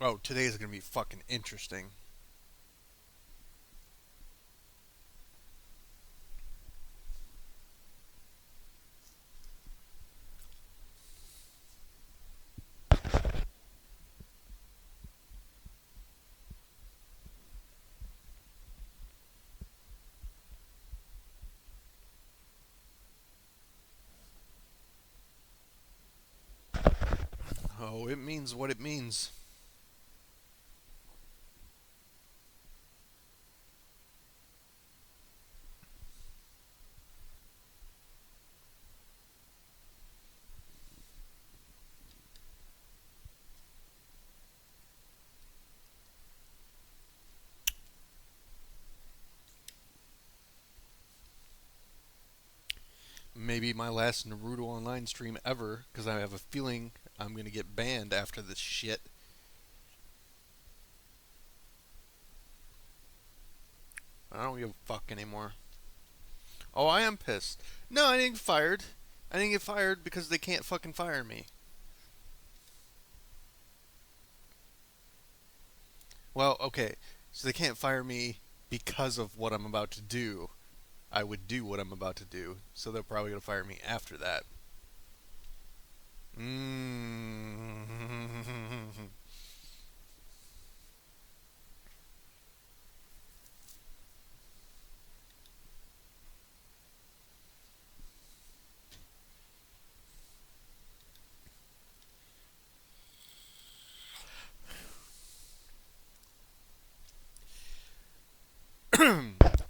Oh, today is gonna be fucking interesting. Oh, it means what it means. Maybe my last Naruto online stream ever, because I have a feeling I'm gonna get banned after this shit. I don't give a fuck anymore. Oh, I am pissed. No, I didn't get fired. I didn't get fired because they can't fucking fire me. Well, okay, so they can't fire me because of what I'm about to do. I would do what I'm about to do, so they're probably gonna fire me after that. Mm.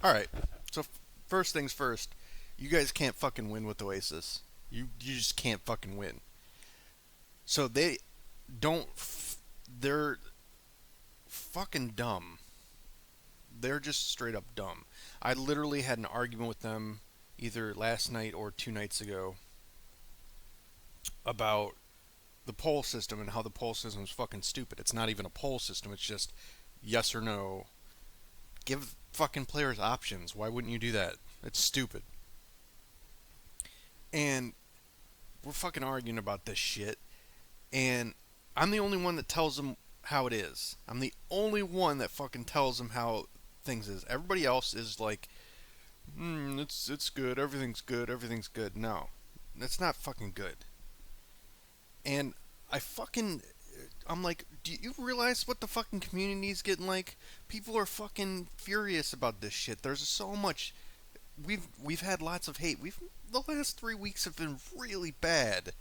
All right. So first things first, you guys can't fucking win with Oasis. You just can't fucking win. So they don't. They're fucking dumb. They're just straight up dumb. I literally had an argument with them either last night or 2 nights ago about the poll system and how the poll system is fucking stupid. It's not even a poll system. It's just yes or no. Give fucking players options. Why wouldn't you do that? It's stupid. And we're fucking arguing about this shit. And I'm the only one that tells them how it is. I'm the only one that fucking tells them how things is. Everybody else is like, it's good. Everything's good. Everything's good. No, that's not fucking good. And I fucking, I'm like, do you realize what the fucking community is getting like? People are fucking furious about this shit. There's so much. We've had lots of hate. We've The last 3 weeks have been really bad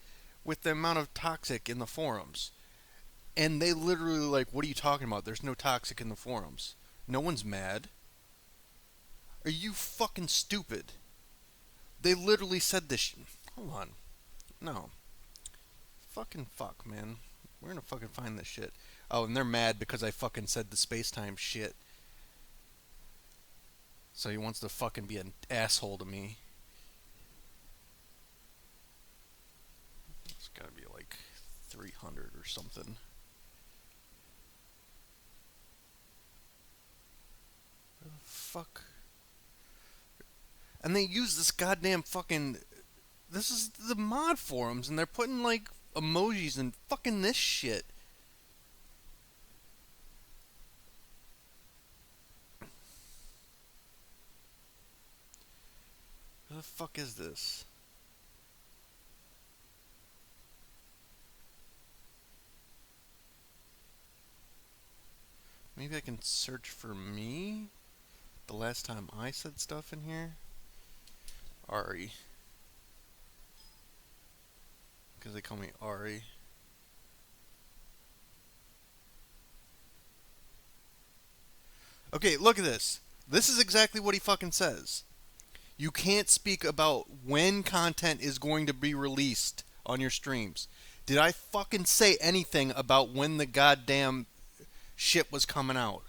with the amount of toxic in the forums. And they literally like, what are you talking about? There's no toxic in the forums. No one's mad. Are you fucking stupid? They literally said this. Hold on. No. Fucking fuck, man. We're gonna fucking find this shit. Oh, and they're mad because I fucking said the space time shit. So he wants to fucking be an asshole to me. It's gotta be like 300 or something. Fuck. And they use this goddamn fucking. This is the mod forums, and they're putting like emojis and fucking this shit. What the fuck is this? Maybe I can search for me? The last time I said stuff in here? Ari. Because they call me Ari. Okay, look at this. This is exactly what he fucking says. You can't speak about when content is going to be released on your streams. Did I fucking say anything about when the goddamn shit was coming out?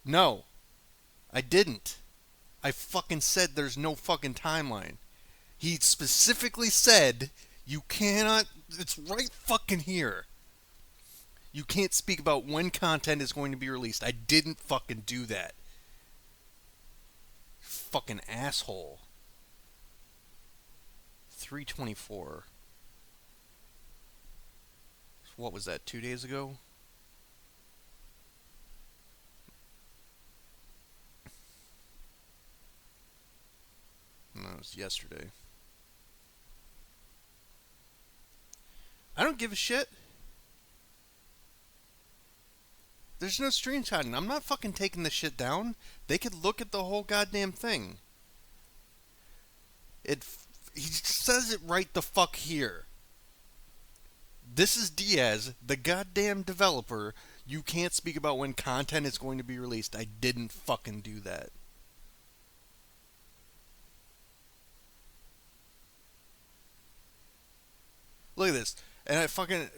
No, I didn't. I fucking said there's no fucking timeline. He specifically said you cannot. It's right fucking here. You can't speak about when content is going to be released. I didn't fucking do that. Fucking asshole. 324. What was that, 2 days ago? No, it was yesterday. I don't give a shit. There's no screenshotting. I'm not fucking taking this shit down. They could look at the whole goddamn thing. It. He says it right the fuck here. This is Diaz, the goddamn developer. You can't speak about when content is going to be released. I didn't fucking do that. Look at this. And I fucking.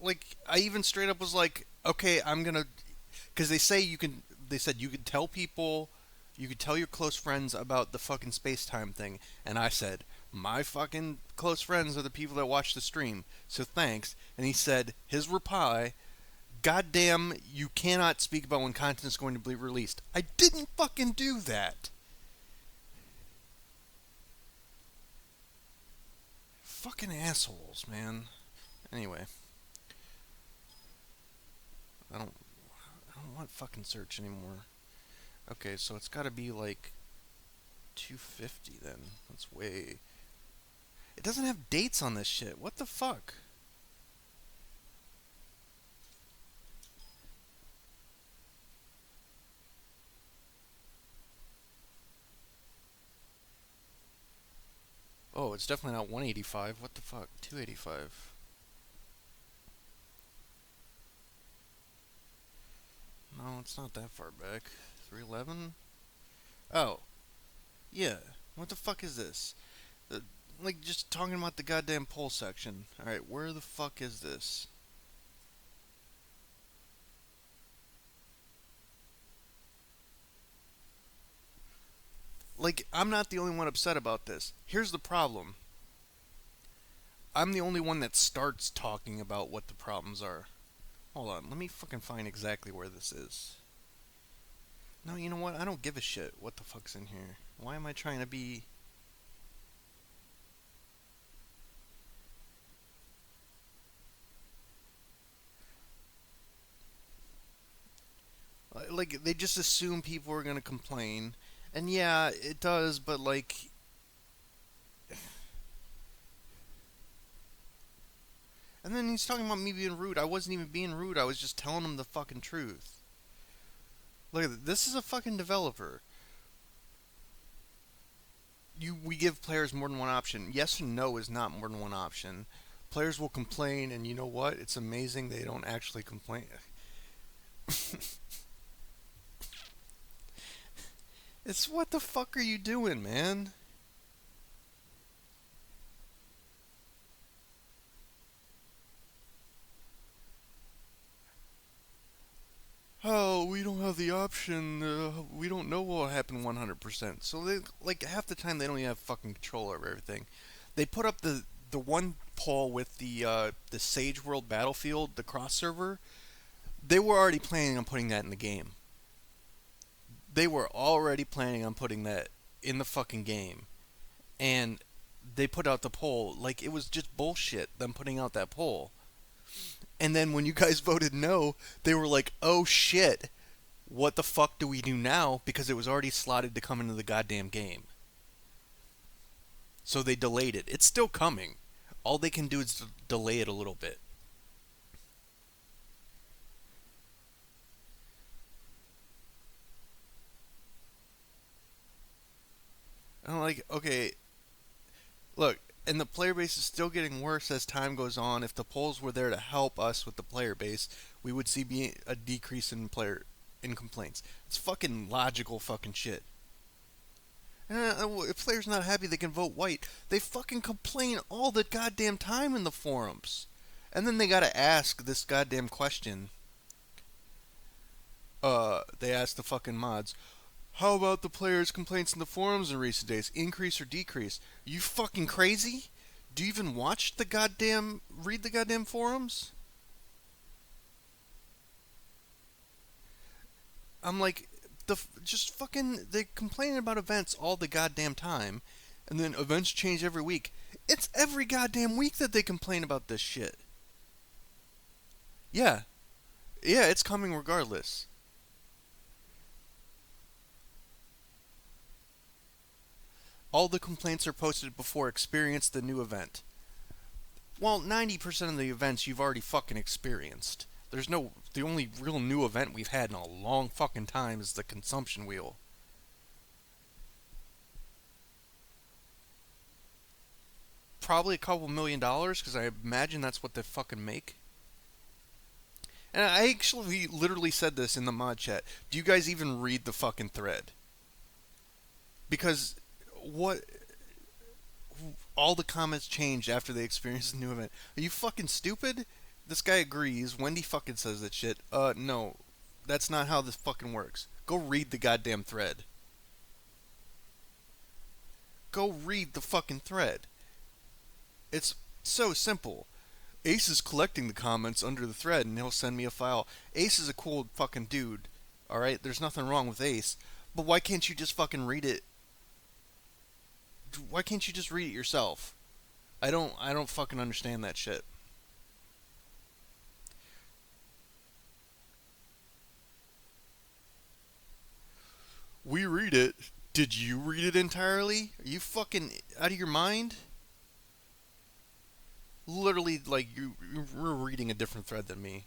Like, I even straight up was like, okay, I'm gonna. Because they say you can. They said you could tell people. You could tell your close friends about the fucking space time thing. And I said, my fucking close friends are the people that watch the stream. So thanks. And he said, his reply, goddamn, you cannot speak about when content is going to be released. I didn't fucking do that. Fucking assholes, man. Anyway, I don't I don't want fucking search anymore. Okay, so it's got to be like 250 then. That's way. It doesn't have dates on this shit. What the fuck? Oh, it's definitely not 185. What the fuck? 285. No, it's not that far back. 311? Oh, yeah. What the fuck is this? Like, just talking about the goddamn poll section. Alright, where the fuck is this? Like, I'm not the only one upset about this. Here's the problem. I'm the only one that starts talking about what the problems are. Hold on, let me fucking find exactly where this is. No, you know what? I don't give a shit what the fuck's in here. Why am I trying to be... Like, they just assume people are gonna complain. And yeah, it does, but like... And then he's talking about me being rude. I wasn't even being rude. I was just telling him the fucking truth. Look at this. This is a fucking developer. We give players more than one option. Yes and no is not more than one option. Players will complain, and you know what? It's amazing they don't actually complain. It's what the fuck are you doing, man? Oh, we don't have the option. We don't know what will happen 100%. So they like half the time they don't even have fucking control over everything. They put up the one poll with the Sage World Battlefield, the cross server. They were already planning on putting that in the game. They were already planning on putting that in the fucking game. And they put out the poll like it was just bullshit them putting out that poll. And then when you guys voted no, they were like, "Oh shit. What the fuck do we do now?" Because it was already slotted to come into the goddamn game. So they delayed it. It's still coming. All they can do is delay it a little bit. And I'm like, okay, look, and the player base is still getting worse as time goes on. If the polls were there to help us with the player base, we would see a decrease in complaints. It's fucking logical fucking shit. If players not happy, they can vote white. They fucking complain all the goddamn time in the forums, and then they gotta ask this goddamn question. They ask the fucking mods. How about the players' complaints in the forums in recent days? Increase or decrease? You fucking crazy? Do you even watch the goddamn... read the goddamn forums? I'm like... just fucking... they complain about events all the goddamn time. And then events change every week. It's every goddamn week that they complain about this shit. Yeah. Yeah, it's coming regardless. All the complaints are posted before experience the new event. Well, 90% of the events you've already fucking experienced. The only real new event we've had in a long fucking time is the consumption wheel. Probably a couple $1 million, because I imagine that's what they fucking make. And I actually literally said this in the mod chat. Do you guys even read the fucking thread? Because what all the comments changed after they experienced the new event. Are you fucking stupid? This guy agrees. Wendy fucking says that shit. No. That's not how this fucking works. Go read the goddamn thread. Go read the fucking thread. It's so simple. Ace is collecting the comments under the thread and he'll send me a file. Ace is a cool fucking dude. Alright? There's nothing wrong with Ace. But why can't you just fucking read it? Why can't you just read it yourself? I don't fucking understand that shit. We read it. Did you read it entirely? Are you fucking out of your mind? Literally, like, you're reading a different thread than me.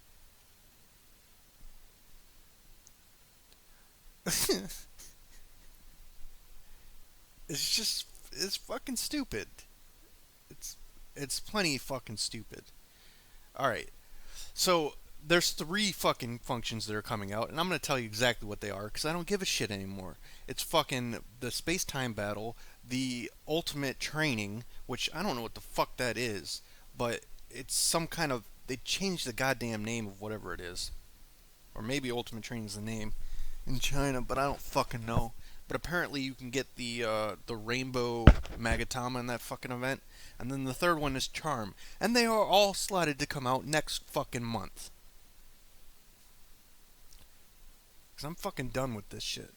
It's fucking stupid. It's, it's plenty fucking stupid. Alright, so there's three fucking functions that are coming out, and I'm gonna tell you exactly what they are, because I don't give a shit anymore. It's fucking the space-time battle, the ultimate training, which I don't know what the fuck that is, but it's some kind of... They changed the goddamn name of whatever it is. Or maybe ultimate training is the name in China, but I don't fucking know. But apparently you can get the rainbow Magatama in that fucking event. And then the third one is Charm. And they are all slotted to come out next fucking month. Because I'm fucking done with this shit.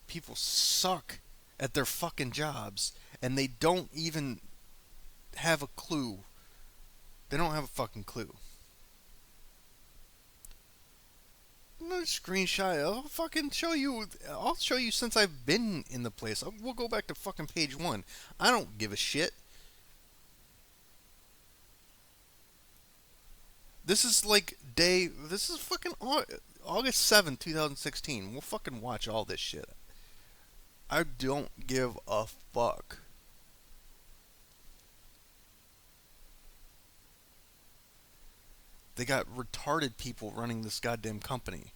People suck at their fucking jobs. And they don't even have a clue. They don't have a fucking clue. No screenshot. I'll fucking show you. I'll show you since I've been in the place. We'll go back to fucking page 1. I don't give a shit. This is like day. This is fucking August 7th, 2016. We'll fucking watch all this shit. I don't give a fuck. They got retarded people running this goddamn company.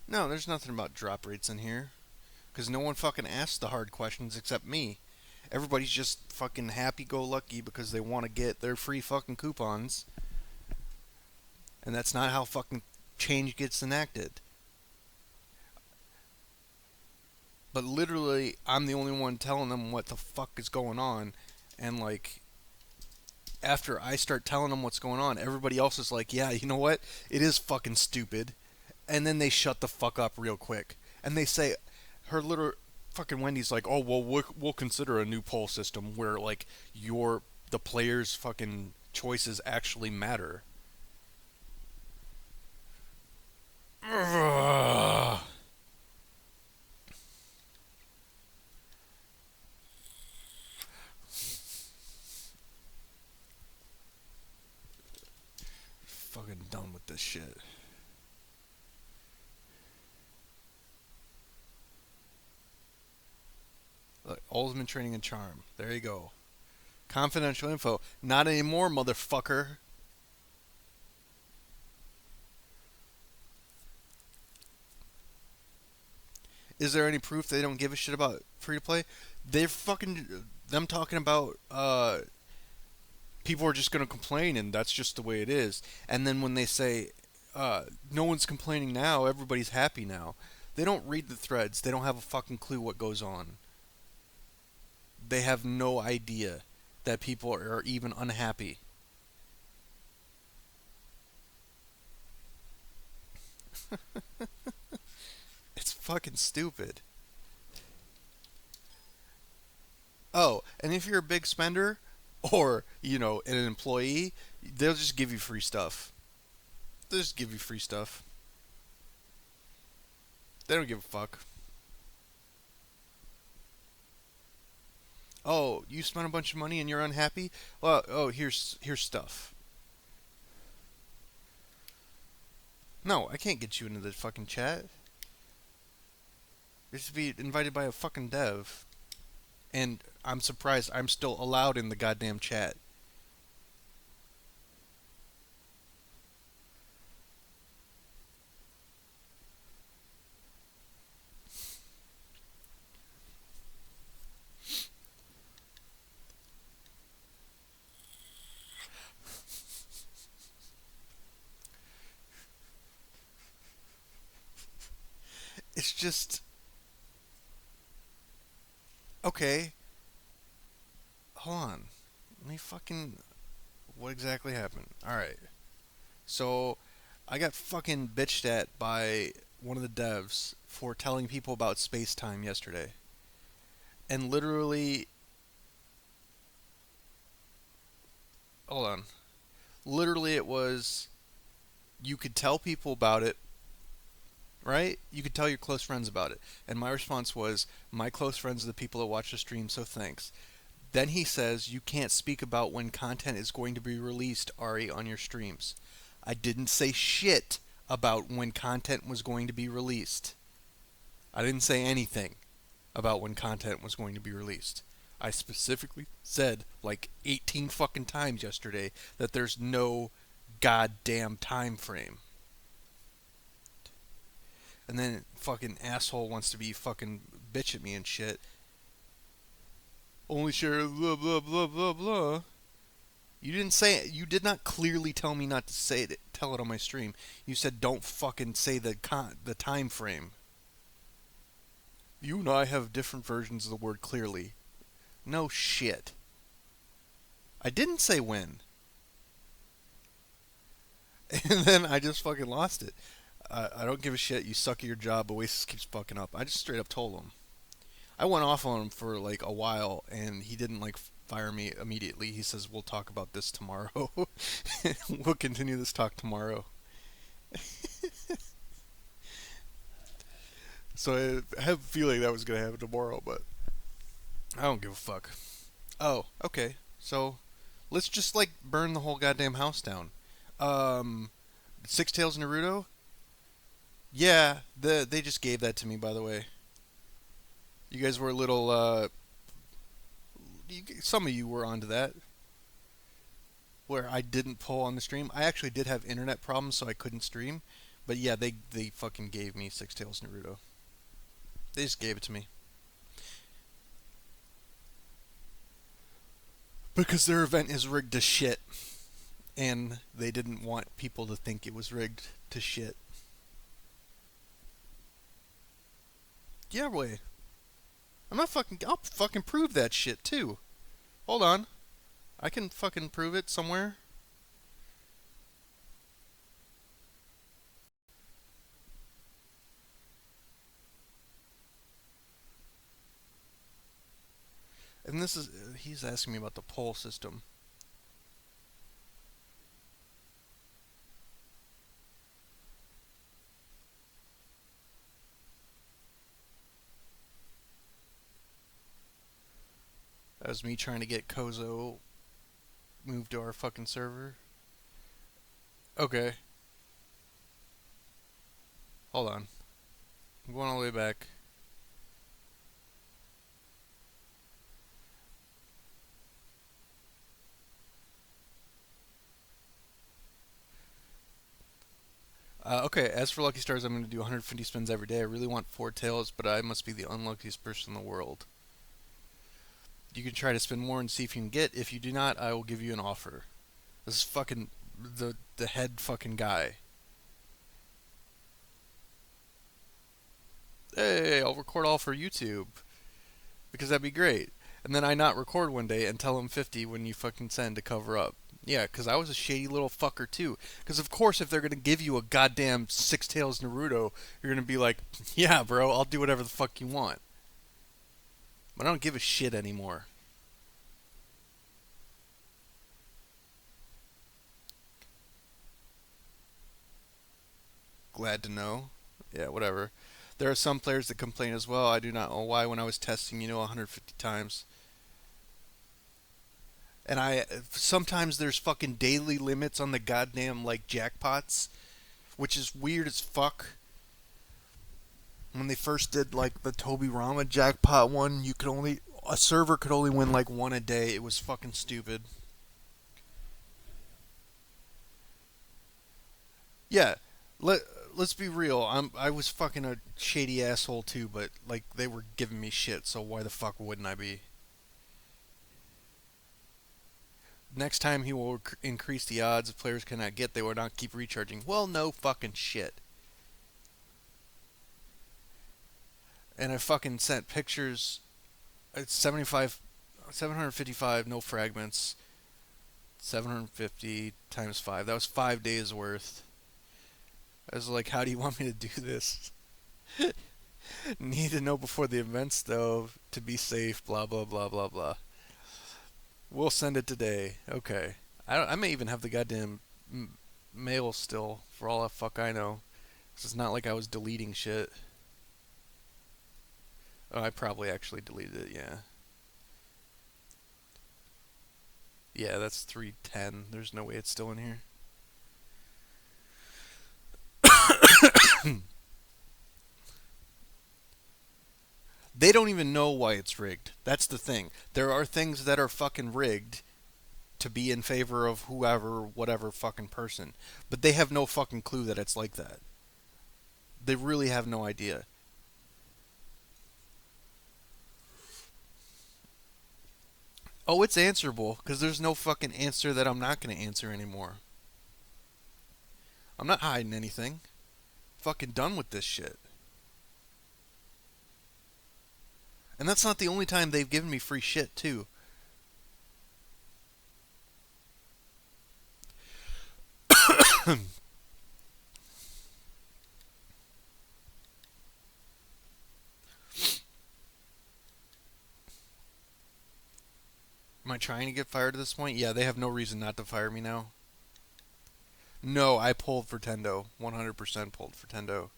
No, there's nothing about drop rates in here. Because no one fucking asks the hard questions except me. Everybody's just fucking happy-go-lucky because they want to get their free fucking coupons. And that's not how fucking change gets enacted. But literally, I'm the only one telling them what the fuck is going on. And like, after I start telling them what's going on, everybody else is like, yeah, you know what? It is fucking stupid. And then they shut the fuck up real quick. And they say, her little fucking Wendy's like, oh, well, we'll consider a new poll system where, like, the players' fucking choices actually matter. Ugh. Fucking done with this shit. Look, ultimate training and charm. There you go. Confidential info. Not anymore, motherfucker. Is there any proof they don't give a shit about free to play? They're fucking them talking about people are just gonna complain and that's just the way it is. And then when they say no one's complaining now, everybody's happy now. They don't read the threads. They don't have a fucking clue what goes on. They have no idea that people are even unhappy. It's fucking stupid. Oh, and if you're a big spender or, an employee, they'll just give you free stuff. They'll just give you free stuff. They don't give a fuck. Oh, you spent a bunch of money and you're unhappy? Well, oh, here's stuff. No, I can't get you into the fucking chat. You should be invited by a fucking dev. And I'm surprised I'm still allowed in the goddamn chat. It's just okay. Hold on. Let me fucking. What exactly happened? All right. So I got fucking bitched at by one of the devs for telling people about space time yesterday. And literally, hold on. Literally, it was you could tell people about it, right? You could tell your close friends about it. And my response was, my close friends are the people that watch the stream, so thanks. Then he says, you can't speak about when content is going to be released, Ari, on your streams. I didn't say shit about when content was going to be released. I didn't say anything about when content was going to be released. I specifically said like 18 fucking times yesterday that there's no goddamn time frame. And then fucking asshole wants to be fucking bitch at me and shit. Only share blah blah blah blah blah. You didn't say it. You did not clearly tell me not to say it. Tell it on my stream. You said don't fucking say the time frame. You and I have different versions of the word clearly. No shit. I didn't say when. And then I just fucking lost it. I don't give a shit. You suck at your job. Oasis keeps fucking up. I just straight up told him. I went off on him for like a while, and he didn't like fire me immediately. He says we'll talk about this tomorrow. We'll continue this talk tomorrow. So I have a feeling that was gonna happen tomorrow, but I don't give a fuck. Oh, okay. So let's just like burn the whole goddamn house down. Um, Six Tails Naruto. Yeah, they just gave that to me, by the way. You guys were a little. Some of you were onto that. Where I didn't pull on the stream. I actually did have internet problems, so I couldn't stream. But yeah, they fucking gave me Six Tails Naruto. They just gave it to me. Because their event is rigged to shit. And they didn't want people to think it was rigged to shit. Yeah, boy. I'll fucking prove that shit too. Hold on. I can fucking prove it somewhere. And this is, he's asking me about the poll system. That was me trying to get Kozo moved to our fucking server. Okay. Hold on. I'm going all the way back. Okay, as for Lucky Stars, I'm going to do 150 spins every day. I really want four tails, but I must be the unluckiest person in the world. You can try to spin more and see if you can get. If you do not, I will give you an offer. This is fucking the head fucking guy. Hey, I'll record all for YouTube because that'd be great. And then I not record one day and tell him 50 when you fucking send to cover up. Yeah, because I was a shady little fucker too. Because of course, if they're gonna give you a goddamn Six Tails Naruto, you're gonna be like, yeah, bro, I'll do whatever the fuck you want. But I don't give a shit anymore. Glad to know. Yeah, whatever. There are some players that complain as well. I do not know why when I was testing, 150 times. And I sometimes there's fucking daily limits on the goddamn like jackpots, which is weird as fuck. When they first did like the Toby Rama jackpot one, you could only a server could only win like one a day. It was fucking stupid. Yeah, let let's be real. I was fucking a shady asshole too, but like they were giving me shit, so why the fuck wouldn't I be? Next time he will increase the odds if players cannot get, they will not keep recharging. Well, no fucking shit. And I fucking sent pictures. It's 75, 755, no fragments. 750 times 5. That was 5 days worth. I was like, how do you want me to do this? Need to know before the events, though, to be safe, blah, blah, blah, blah, blah. We'll send it today. Okay. I may even have the goddamn mail still, for all the fuck I know. 'Cause it's not like I was deleting shit. Oh, I probably actually deleted it, yeah. Yeah, that's 310. There's no way it's still in here. They don't even know why it's rigged. That's the thing. There are things that are fucking rigged to be in favor of whoever, whatever fucking person. But they have no fucking clue that it's like that. They really have no idea. Oh, it's answerable, because there's no fucking answer that I'm not going to answer anymore. I'm not hiding anything. Fucking done with this shit. And that's not the only time they've given me free shit, too. Am I trying to get fired at this point? Yeah, they have no reason not to fire me now. No, I pulled for Tendo. 100% pulled for Tendo.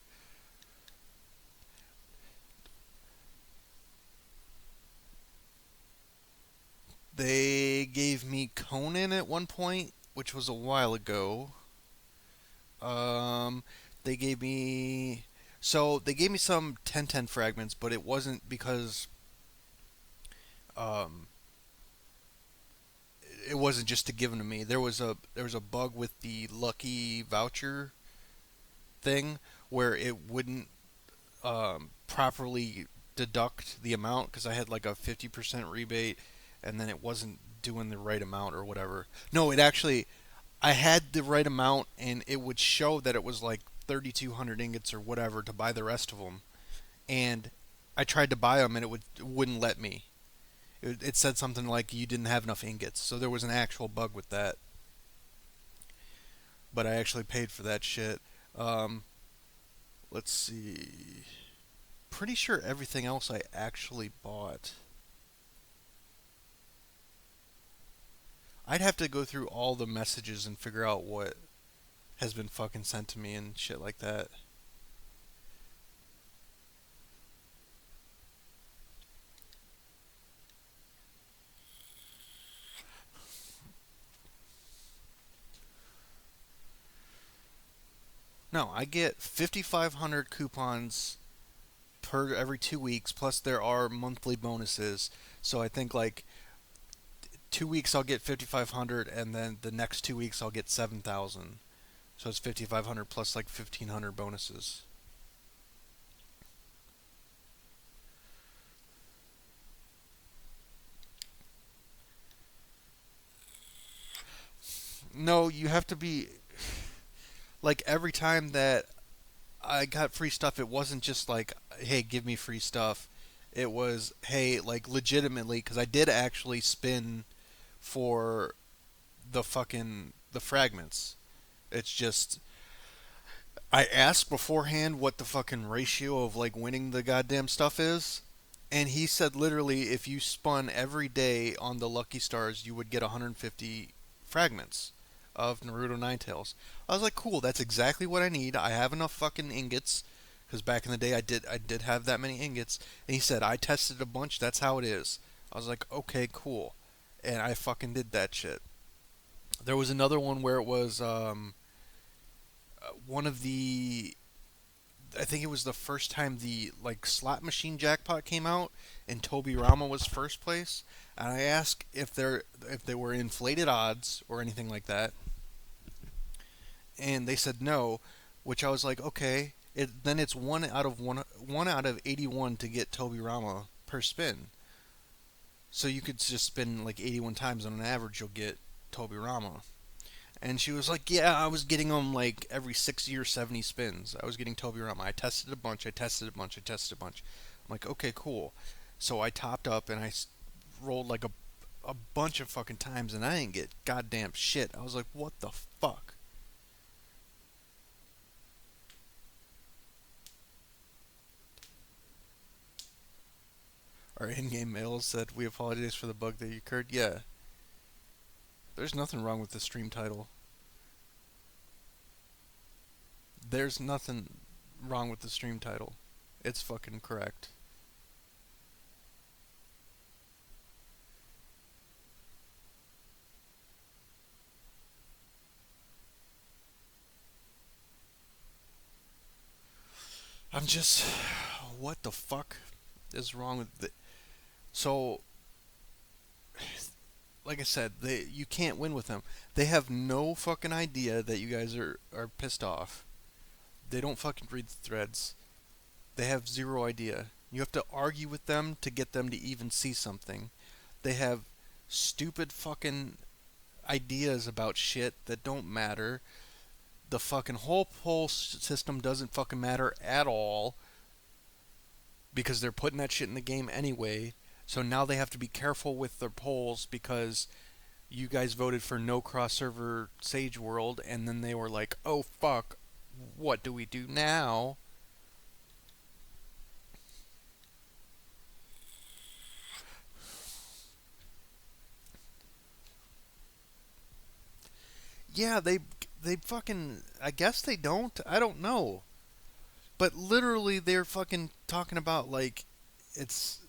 They gave me Conan at one point, which was a while ago. Um, they gave me they gave me some 1010 fragments, but it wasn't because um it wasn't just to give them to me. There was a bug with the lucky voucher thing where it wouldn't properly deduct the amount because I had like a 50% rebate and then it wasn't doing the right amount or whatever. No, it actually I had the right amount and it would show that it was like 3200 ingots or whatever to buy the rest of them. And I tried to buy them and it wouldn't let me. It said something like you didn't have enough ingots. So there was an actual bug with that. But I actually paid for that shit. Um, let's see. Pretty sure everything else I actually bought. I'd have to go through all the messages and figure out what has been fucking sent to me and shit like that. No, I get 5,500 coupons per every 2 weeks, plus there are monthly bonuses. So I think like 2 weeks I'll get 5,500, and then the next 2 weeks I'll get 7,000. So it's 5,500 plus like 1,500 bonuses. No, you have to be like every time that I got free stuff, it wasn't just like, hey, give me free stuff. It was, hey, like legitimately, because I did actually spin for the fragments. It's just I asked beforehand what the fucking ratio of like winning the goddamn stuff is, and he said literally if you spun every day on the lucky stars, you would get 150 fragments of Naruto Ninetales. I was like, cool, that's exactly what I need. I have enough fucking ingots because back in the day I did have that many ingots. And he said I tested a bunch. That's how it is. I was like, okay, cool, and I fucking did that shit. There was another one where it was one of the I think it was the first time the like slot machine jackpot came out and Toby Rama was first place. And I asked if they were inflated odds or anything like that, and they said no, which I was like, okay. Then it's one out of 81 to get Toby Rama per spin. So you could just spin like 81 times on an average, you'll get Toby Rama. And she was like, yeah, I was getting them like every 60 or 70 spins. I was getting Toby Rama. I tested a bunch, I tested a bunch, I tested a bunch. I'm like, okay, cool. So I topped up and rolled like a bunch of fucking times and I didn't get goddamn shit. I was like, what the fuck? Our in-game mail said, we apologize for the bug that occurred. Yeah, there's nothing wrong with the stream title. There's nothing wrong with the stream title. It's fucking correct. I'm just, what the fuck is wrong with the? So, like I said, you can't win with them. They have no fucking idea that you guys are pissed off. They don't fucking read the threads. They have zero idea. You have to argue with them to get them to even see something. They have stupid fucking ideas about shit that don't matter. The fucking whole poll system doesn't fucking matter at all because they're putting that shit in the game anyway. So now they have to be careful with their polls because you guys voted for no cross server Sage World, and then they were like, oh fuck, what do we do now? Yeah, they fucking, I guess they don't. I don't know. But literally they're fucking talking about like it's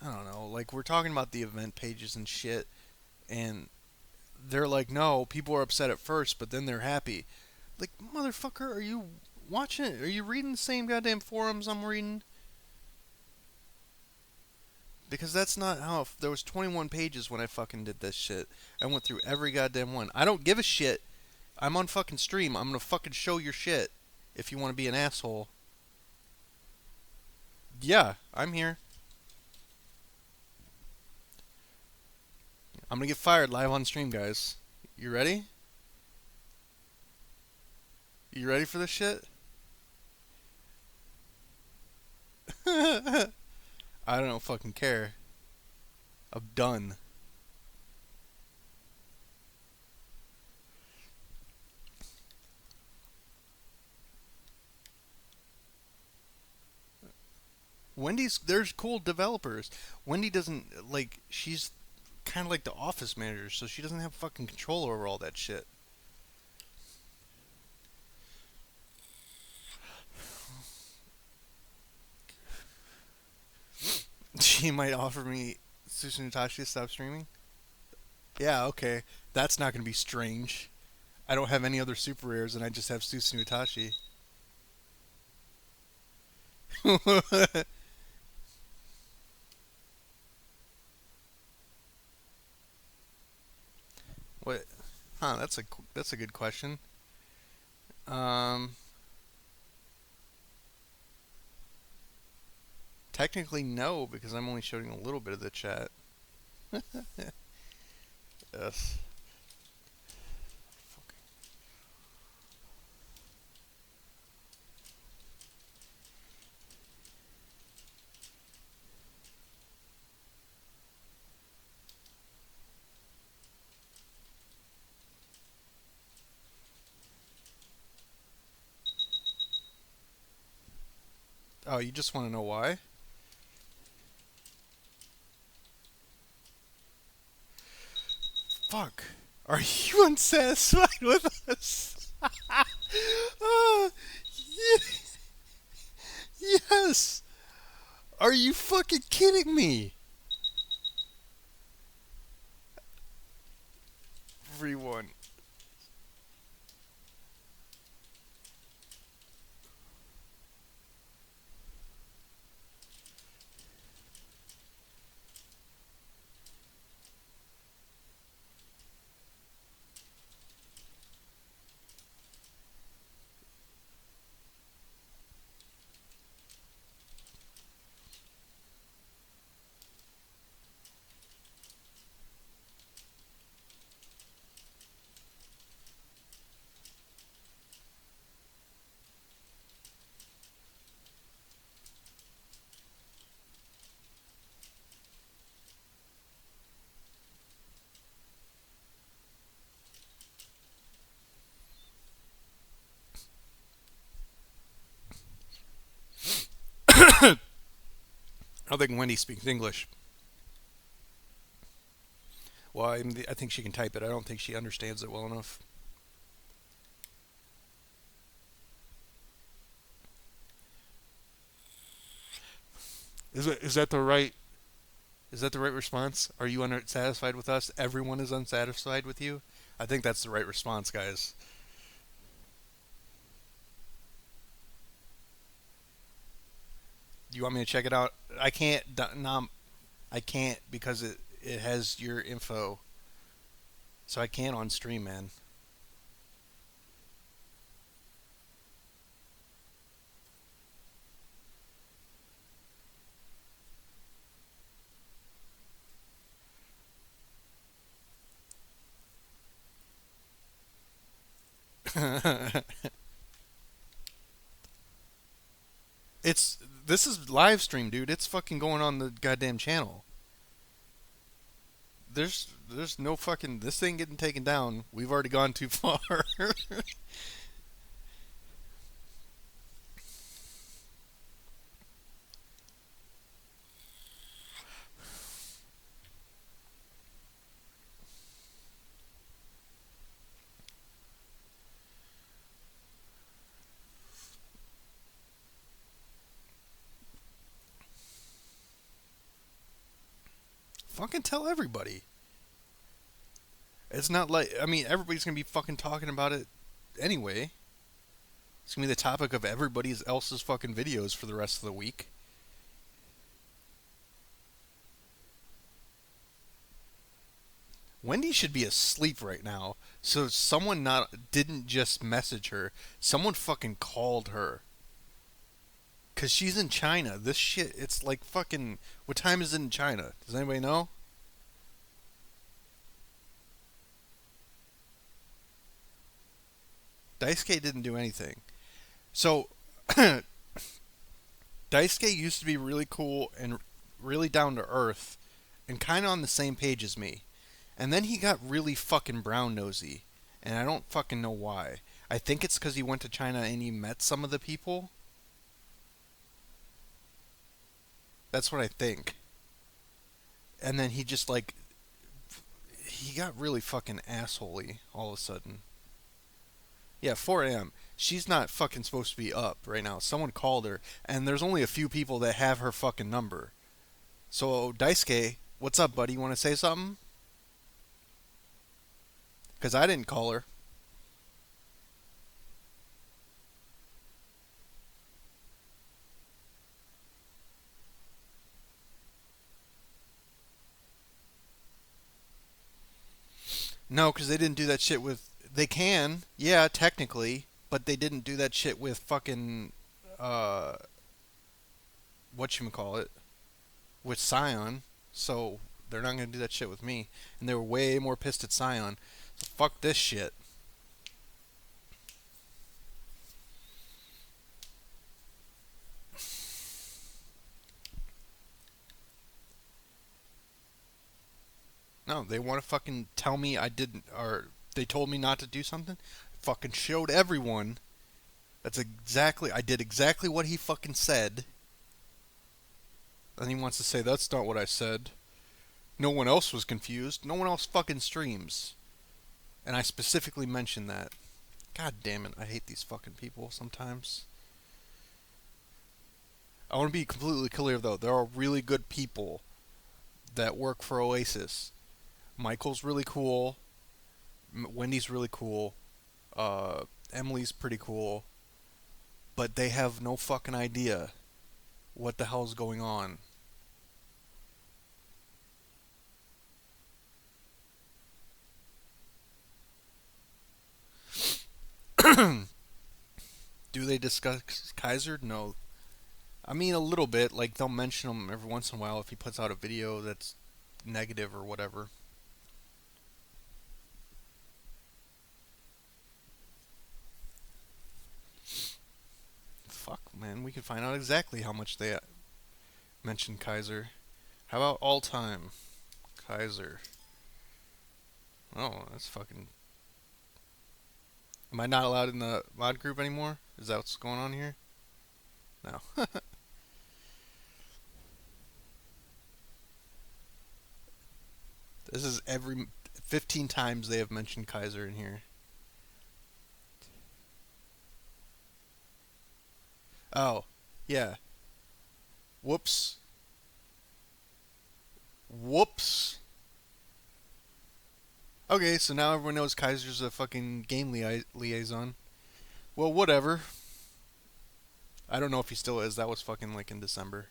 I don't know, like we're talking about the event pages and shit, and they're like, no, people are upset at first, but then they're happy. Like, motherfucker, are you watching it? Are you reading the same goddamn forums I'm reading? Because that's not how. There was 21 pages when I fucking did this shit. I went through every goddamn one. I don't give a shit. I'm on fucking stream. I'm gonna fucking show your shit. If you want to be an asshole. Yeah, I'm here. I'm gonna get fired live on stream, guys. You ready? You ready for this shit? I don't fucking care. I'm done. There's cool developers. Wendy doesn't, like, she's kind of like the office manager, so she doesn't have fucking control over all that shit. She might offer me Susan Natashi to stop streaming. Yeah, okay. That's not gonna be strange. I don't have any other super rares, and I just have Susan Utashi. What? Huh? That's a good question. Um, Technically no, because I'm only showing a little bit of the chat. Yes. Oh, you just want to know why? Fuck. Are you unsatisfied with us? uh, yes. Are you fucking kidding me? Everyone. I don't think Wendy speaks English. Well, I think she can type it. I don't think she understands it well enough. Is that the right Is that the right response? Are you unsatisfied with us? Everyone is unsatisfied with you? I think that's the right response, guys. Do you want me to check it out? I can't. No, I can't because it has your info, so I can't on stream, man. It's This is live stream, dude. It's fucking going on the goddamn channel. There's no fucking this thing getting taken down. We've already gone too far. Fucking tell everybody. It's not like everybody's gonna be fucking talking about it anyway. It's gonna be the topic of everybody's else's fucking videos for the rest of the week. Wendy should be asleep right now. So someone not didn't just message her. Someone fucking called her. Cause she's in China. This shit, it's like fucking. What time is it in China? Does anybody know? Daisuke didn't do anything. So Daisuke used to be really cool and really down to earth and kind of on the same page as me. And then he got really fucking brown nosy. And I don't fucking know why. I think it's because he went to China and he met some of the people. That's what I think. And then he just like. He got really fucking assholey all of a sudden. Yeah, 4 a.m. She's not fucking supposed to be up right now. Someone called her, and there's only a few people that have her fucking number. So, Daisuke, what's up, buddy? You want to say something? Because I didn't call her. No, because they didn't do that shit with. They can, yeah, technically, but they didn't do that shit with fucking. Uh, whatchamacallit? With Scion. So, they're not gonna do that shit with me. And they were way more pissed at Scion. So, fuck this shit. No, they want to fucking tell me I didn't, or they told me not to do something. Fucking showed everyone. I did exactly what he fucking said. And he wants to say, that's not what I said. No one else was confused. No one else fucking streams. And I specifically mentioned that. God damn it, I hate these fucking people sometimes. I want to be completely clear though, there are really good people that work for Oasis. Michael's really cool. Wendy's really cool. Emily's pretty cool. But they have no fucking idea what the hell's going on. Do they discuss Kaiser? No. I mean, a little bit. Like, they'll mention him every once in a while if he puts out a video that's negative or whatever. Fuck, man. We can find out exactly how much they mention Kaiser. How about all time? Kaiser. Oh, that's fucking. Am I not allowed in the mod group anymore? Is that what's going on here? No. This is every 15 times they have mentioned Kaiser in here. Oh, yeah. Whoops. Whoops. Okay, so now everyone knows Kaiser's a fucking game liaison. Well, whatever. I don't know if he still is. That was fucking like in December.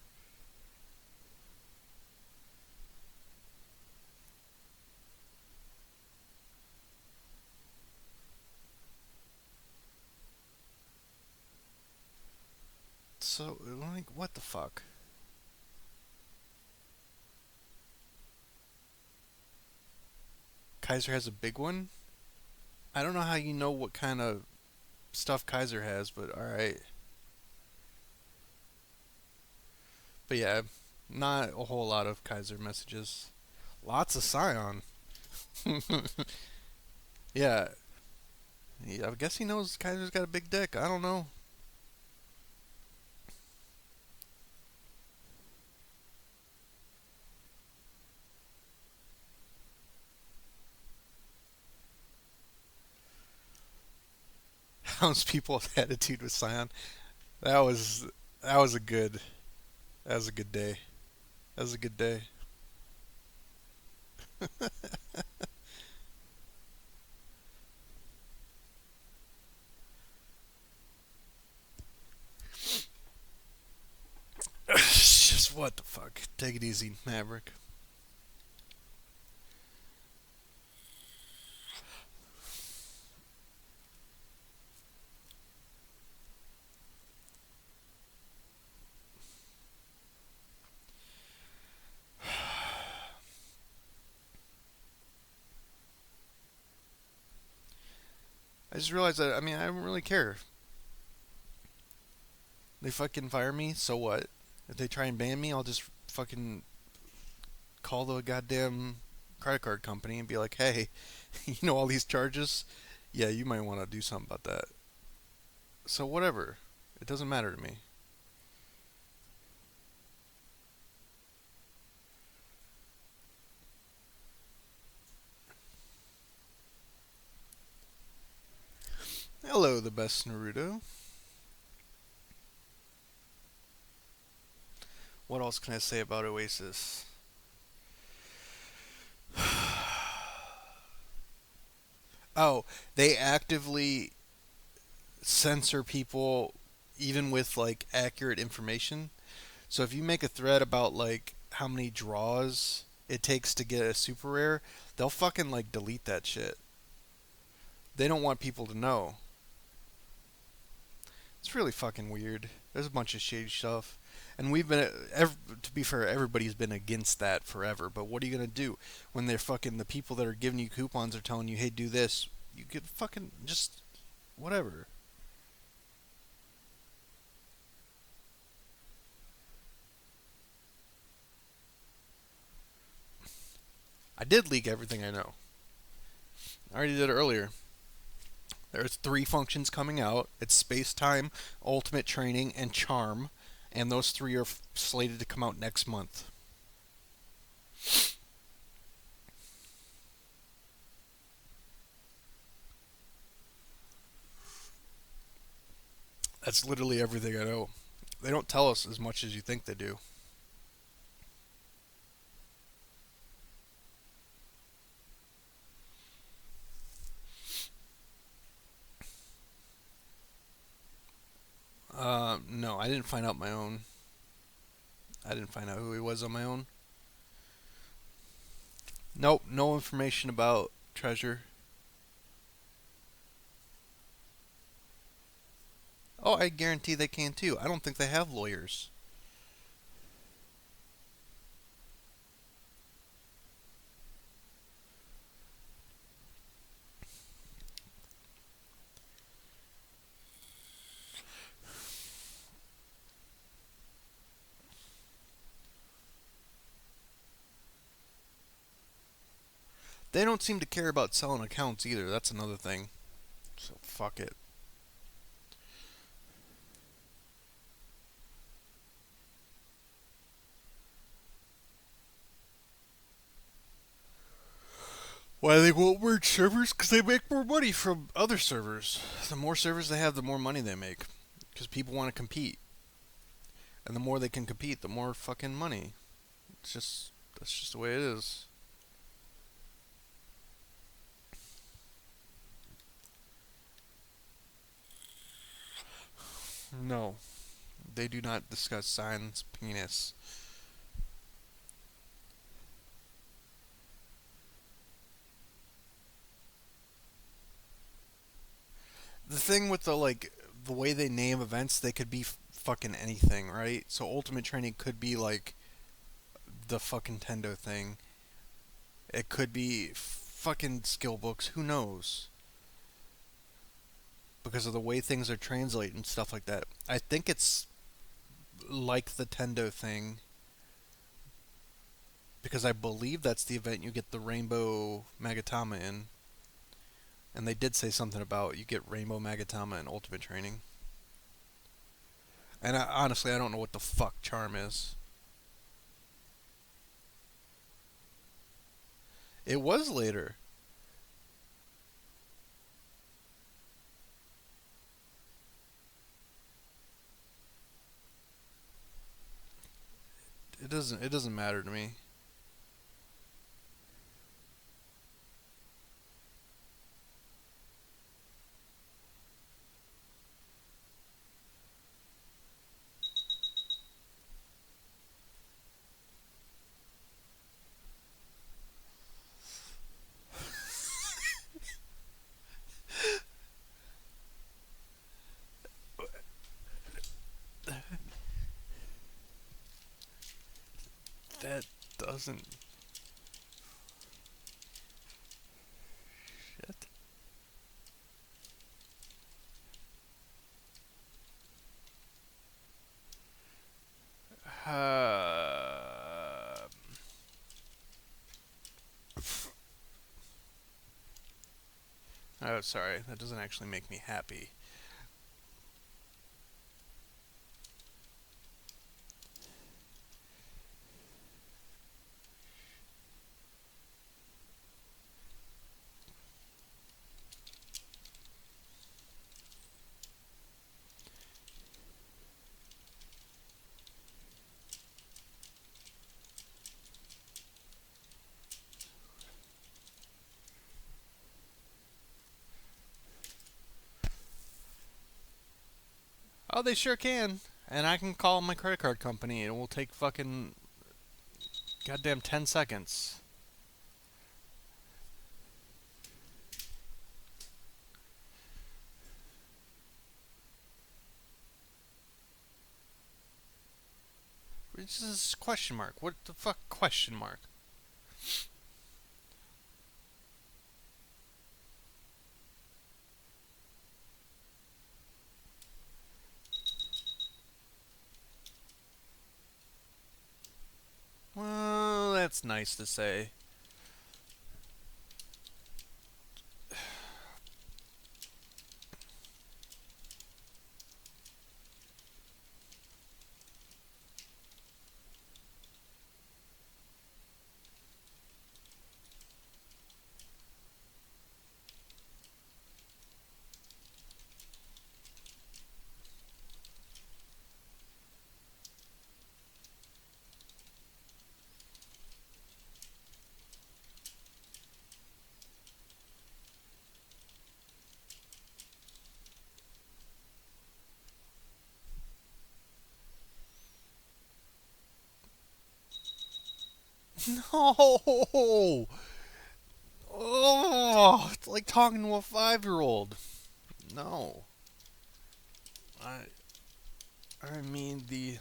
So, like, what the fuck? Kaiser has a big one? I don't know how you know what kind of stuff Kaiser has, but alright. But yeah, not a whole lot of Kaiser messages. Lots of Scion. Yeah, I guess he knows Kaiser's got a big dick. I don't know. People's attitude with Scion. That was that was a good that was a good day. That was a good day. Just what the fuck? Take it easy, Maverick. I just realized that, I mean, I don't really care. They fucking fire me, so what? If they try and ban me, I'll just fucking call the goddamn credit card company and be like, hey, you know all these charges? Yeah, you might want to do something about that. So whatever. It doesn't matter to me. Hello, the best Naruto. What else can I say about Oasis? Oh, they actively censor people even with like accurate information. So if you make a thread about like how many draws it takes to get a super rare, they'll fucking like delete that shit. They don't want people to know. It's really fucking weird. There's a bunch of shady stuff. And we've been, to be fair, everybody's been against that forever. But what are you gonna do when they're fucking the people that are giving you coupons are telling you, "Hey, do this." You could fucking just whatever. I did leak everything I know. I already did it earlier. There's three functions coming out. It's space time, ultimate training, and charm. and those three are slated to come out next month. That's literally everything I know. They don't tell us as much as you think they do. No, I didn't find out my own. I didn't find out who he was on my own. Nope, no information about Treasure. Oh, I guarantee they can too. I don't think they have lawyers. They don't seem to care about selling accounts either. That's another thing. So fuck it. Why they won't merge servers? Because they make more money from other servers. The more servers they have, the more money they make. Because people want to compete. And the more they can compete, the more fucking money. That's just the way it is. No. They do not discuss Sign's penis. The thing with the way they name events, they could be fucking anything, right? So Ultimate Training could be like the fucking Tendo thing. It could be fucking skill books. Who knows? Because of the way things are translated and stuff like that. I think it's like the Tendo thing because I believe that's the event you get the Rainbow Magatama in. And they did say something about you get Rainbow Magatama in Ultimate Training. And honestly, I don't know what the fuck Charm is. It was later. It doesn't matter to me. That doesn't shit. Uh, oh, sorry. That doesn't actually make me happy. Oh, they sure can. And I can call my credit card company. It will take fucking goddamn 10 seconds. This is question mark. What the fuck question mark? Well, that's nice to say. No. Oh, it's like talking to a 5-year-old. No. I I mean the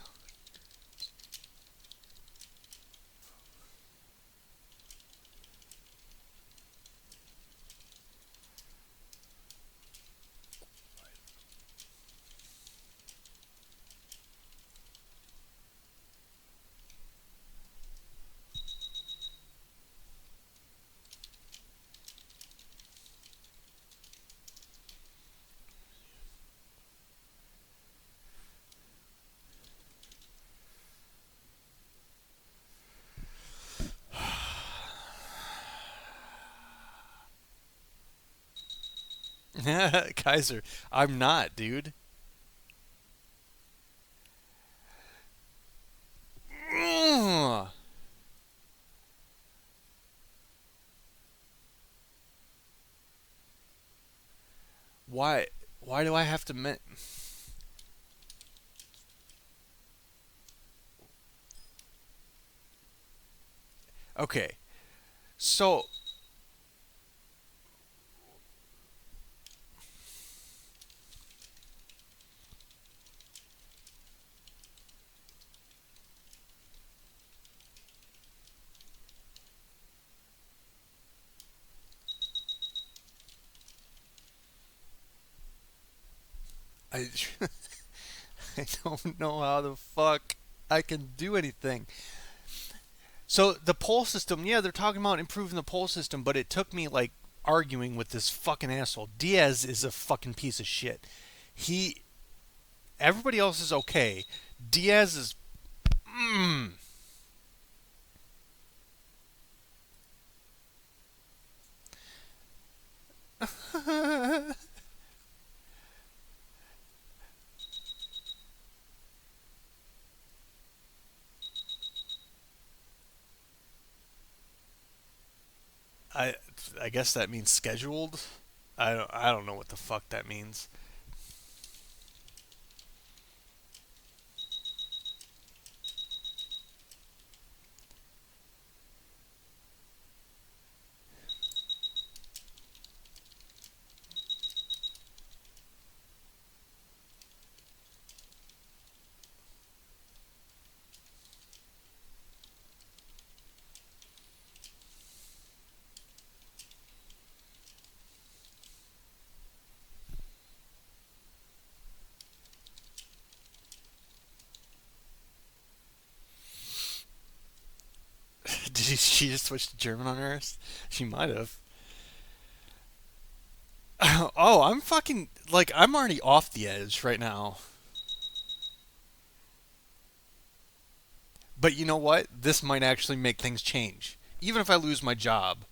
Kaiser. I'm not, dude. Ugh. Why? Why do I have to? Okay, so I I don't know how the fuck I can do anything. So the poll system, yeah, they're talking about improving the poll system, but it took me like arguing with this fucking asshole. Diaz is a fucking piece of shit. He, everybody else is okay. Diaz is, mm. I I guess that means scheduled. I don't know what the fuck that means. Did she just switch to German on Earth? She might have. Oh, I'm fucking like I'm already off the edge right now. But you know what? This might actually make things change. Even if I lose my job,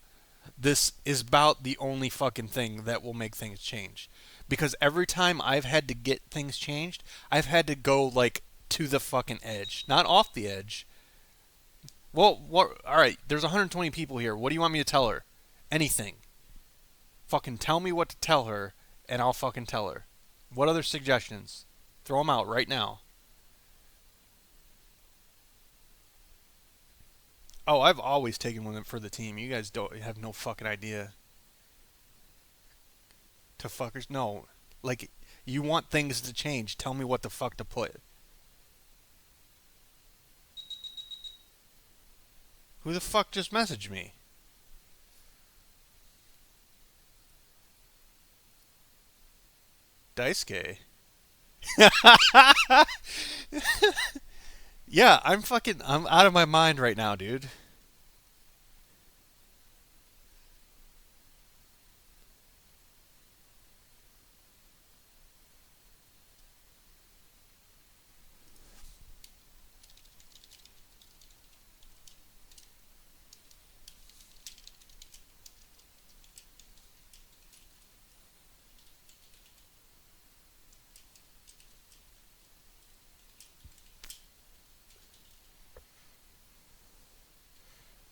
this is about the only fucking thing that will make things change. Because every time I've had to get things changed, I've had to go like to the fucking edge, not off the edge. Well, what? All right, there's 120 people here. What do you want me to tell her? Anything. Fucking tell me what to tell her, and I'll fucking tell her. What other suggestions? Throw them out right now. Oh, I've always taken women for the team. You guys don't have no fucking idea. To fuckers, no. Like, you want things to change. Tell me what the fuck to put. Who the fuck just messaged me? Daisuke. Yeah, I'm out of my mind right now, dude.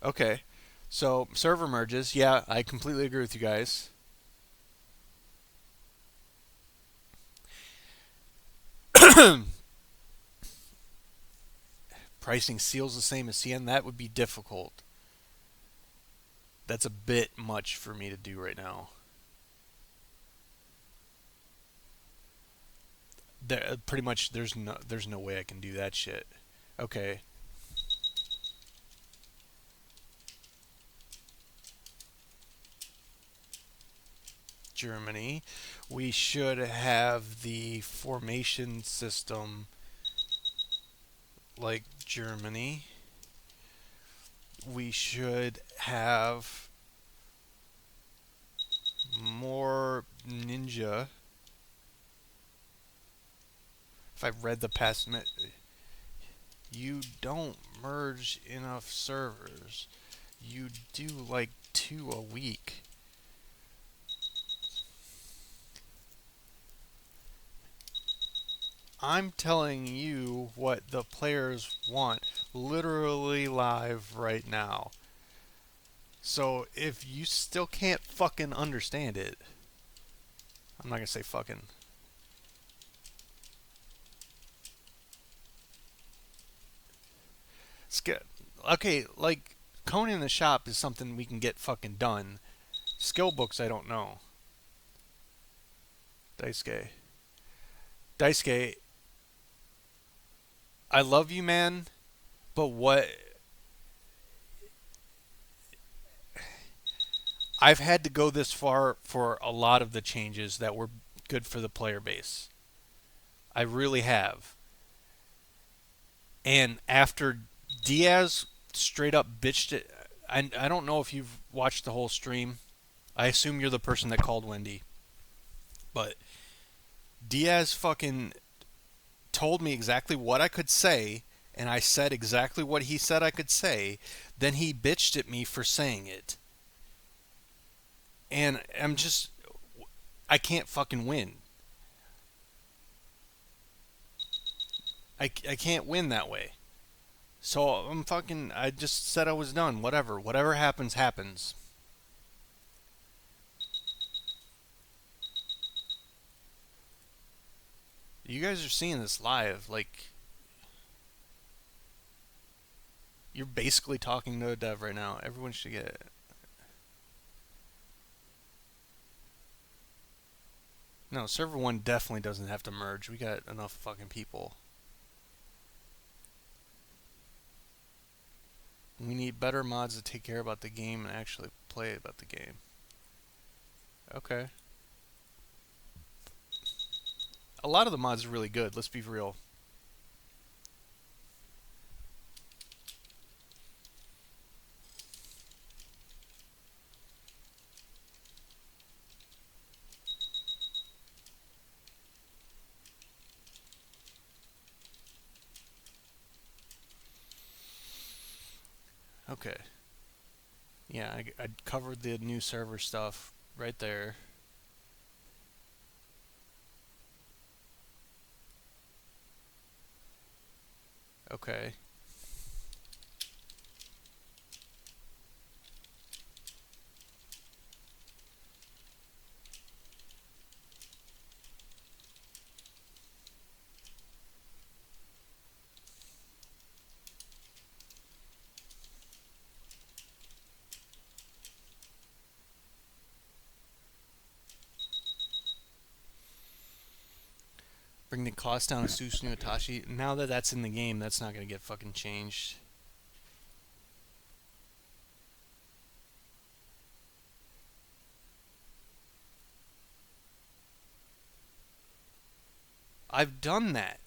Okay. So, server merges. Yeah, I completely agree with you guys. Pricing seals the same as CN. That would be difficult. That's a bit much for me to do right now. Pretty much, there's no way I can do that shit. Okay, Germany. We should have the formation system like Germany. We should have more ninja. If I've read the past, you don't merge enough servers. You do like 2 a week. I'm telling you what the players want literally live right now. So if you still can't fucking understand it, I'm not gonna say fucking. Okay, like Conan in the shop is something we can get fucking done. Skill books, I don't know. Daisuke. Daisuke, I love you, man, but what I've had to go this far for a lot of the changes that were good for the player base. I really have. And after Diaz straight up bitched it, I don't know if you've watched the whole stream. I assume you're the person that called Wendy. But Diaz fucking told me exactly what I could say, and I said exactly what he said I could say. Then he bitched at me for saying it. And I can't fucking win. I can't win that way. So I just said I was done. Whatever. Whatever happens, happens. You guys are seeing this live. Like, you're basically talking to a dev right now. Everyone should get it. No, server 1 definitely doesn't have to merge. We got enough fucking people. We need better mods to take care about the game and actually play about the game. Okay. A lot of the mods are really good, let's be real. Okay. Yeah, I covered the new server stuff right there. Okay. Bring the cost down to Susanoo Itachi. Now that that's in the game, that's not going to get fucking changed. I've done that.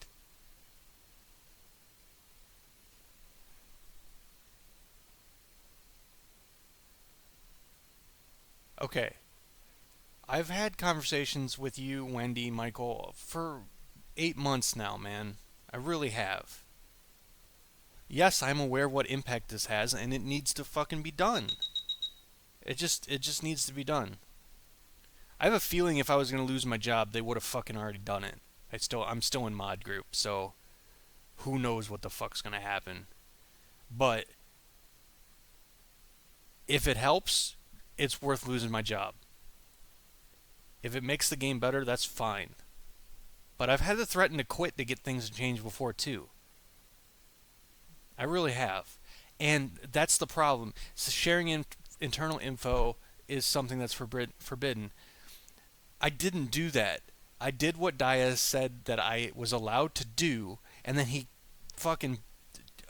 Okay. I've had conversations with you, Wendy, Michael, for 8 months now, man. I really have. Yes, I'm aware what impact this has, and it needs to fucking be done. It just needs to be done. I have a feeling if I was gonna lose my job, they would have fucking already done it. I'm still in mod group, so who knows what the fuck's gonna happen. But if it helps, it's worth losing my job. If it makes the game better, that's fine. But I've had to threaten to quit to get things to change before too. I really have. And that's the problem. So sharing internal info is something that's forbidden. I didn't do that. I did what Diaz said that I was allowed to do, and then he fucking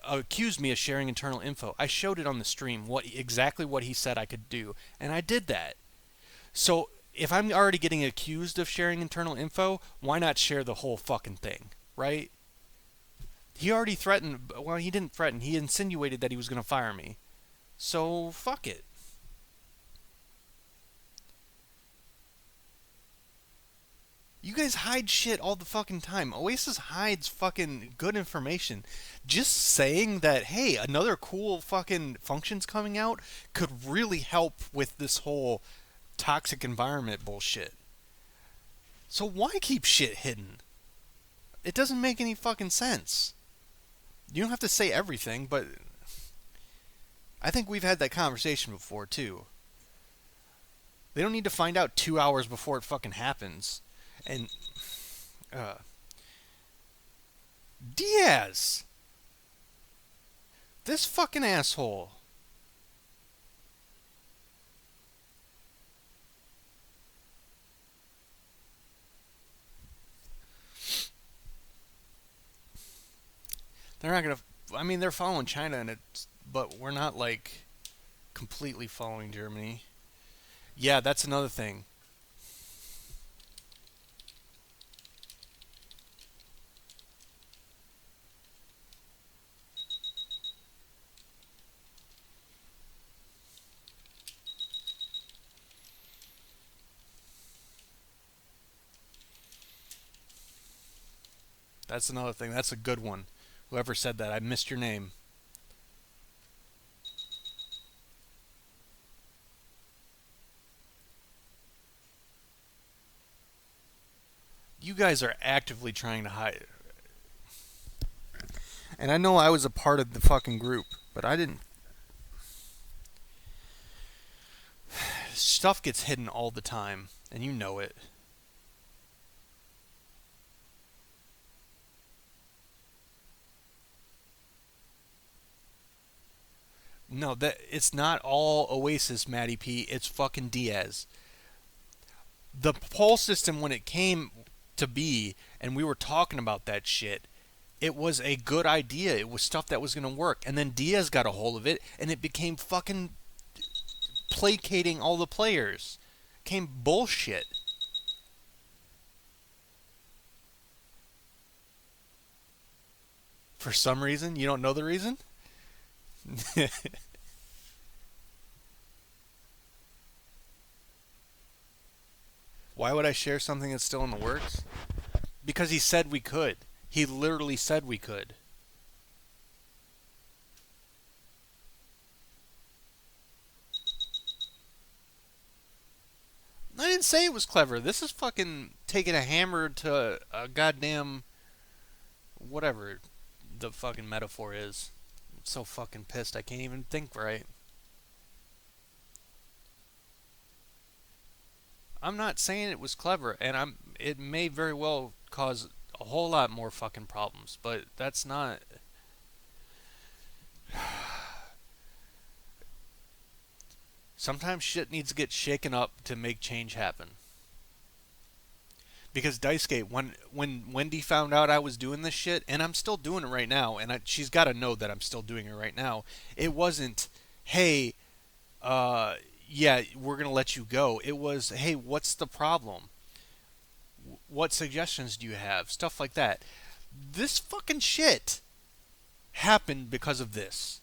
accused me of sharing internal info. I showed it on the stream exactly what he said I could do, and I did that. So if I'm already getting accused of sharing internal info, why not share the whole fucking thing, right? He already threatened. Well, he didn't threaten. He insinuated that he was going to fire me. So fuck it. You guys hide shit all the fucking time. Oasis hides fucking good information. Just saying that, hey, another cool fucking function's coming out could really help with this whole toxic environment bullshit. So why keep shit hidden? It doesn't make any fucking sense. You don't have to say everything, but I think we've had that conversation before too. They don't need to find out 2 hours before it fucking happens. And uh, Diaz, this fucking asshole. They're not gonna. I mean, they're following China, but we're not like completely following Germany. Yeah, that's another thing. That's another thing. That's a good one. Whoever said that, I missed your name. You guys are actively trying to hide. And I know I was a part of the fucking group, but I didn't. Stuff gets hidden all the time, and you know it. No, that it's not all Oasis, Matty P. It's fucking Diaz. The poll system, when it came to be, and we were talking about that shit, it was a good idea. It was stuff that was going to work. And then Diaz got a hold of it, and it became fucking placating all the players. Came bullshit. For some reason, you don't know the reason? Why would I share something that's still in the works? Because he said we could. He literally said we could. I didn't say it was clever. This is fucking taking a hammer to a goddamn whatever the fucking metaphor is. I'm so fucking pissed I can't even think right. I'm not saying it was clever, and it may very well cause a whole lot more fucking problems, but that's not. Sometimes shit needs to get shaken up to make change happen. Because Daisuke, when Wendy found out I was doing this shit, and I'm still doing it right now, and she's got to know that I'm still doing it right now. It wasn't, hey, uh, yeah, we're gonna let you go. It was, hey, what's the problem? What suggestions do you have? Stuff like that. This fucking shit happened because of this.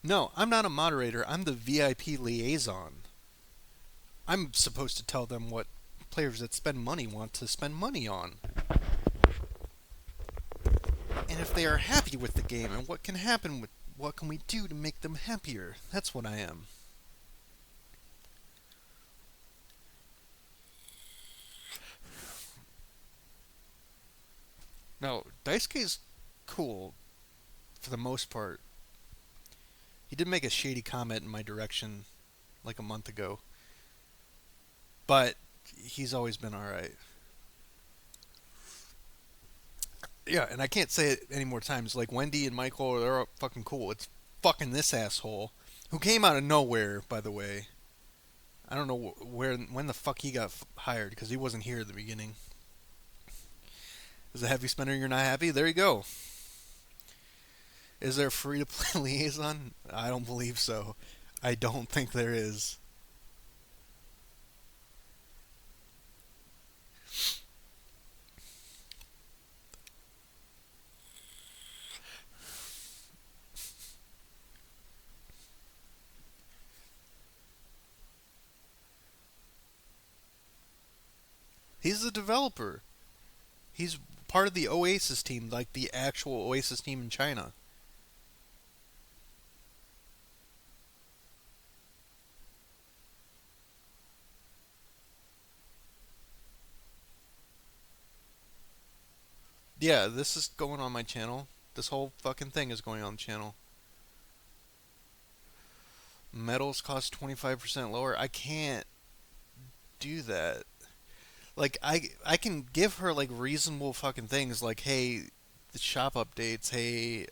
No, I'm not a moderator. I'm the VIP liaison. I'm supposed to tell them what players that spend money want to spend money on. And if they are happy with the game and what can we do to make them happier? That's what I am. No, Daisuke's cool for the most part. He did make a shady comment in my direction like a month ago. But He's always been all right. Yeah, and I can't say it any more times. Like Wendy and Michael, they're fucking cool. It's fucking this asshole who came out of nowhere, by the way. I don't know where when the fuck he got hired because he wasn't here at the beginning. Is a heavy spender you're not happy? There you go. Is there free to play Liaison? I don't believe so. I don't think there is. He's the developer. He's part of the Oasis team, like the actual Oasis team in China. Yeah, this is going on my channel. This whole fucking thing is going on the channel. Metals cost 25% lower. I can't do that. Like I can give her like reasonable fucking things like hey, the shop updates, hey,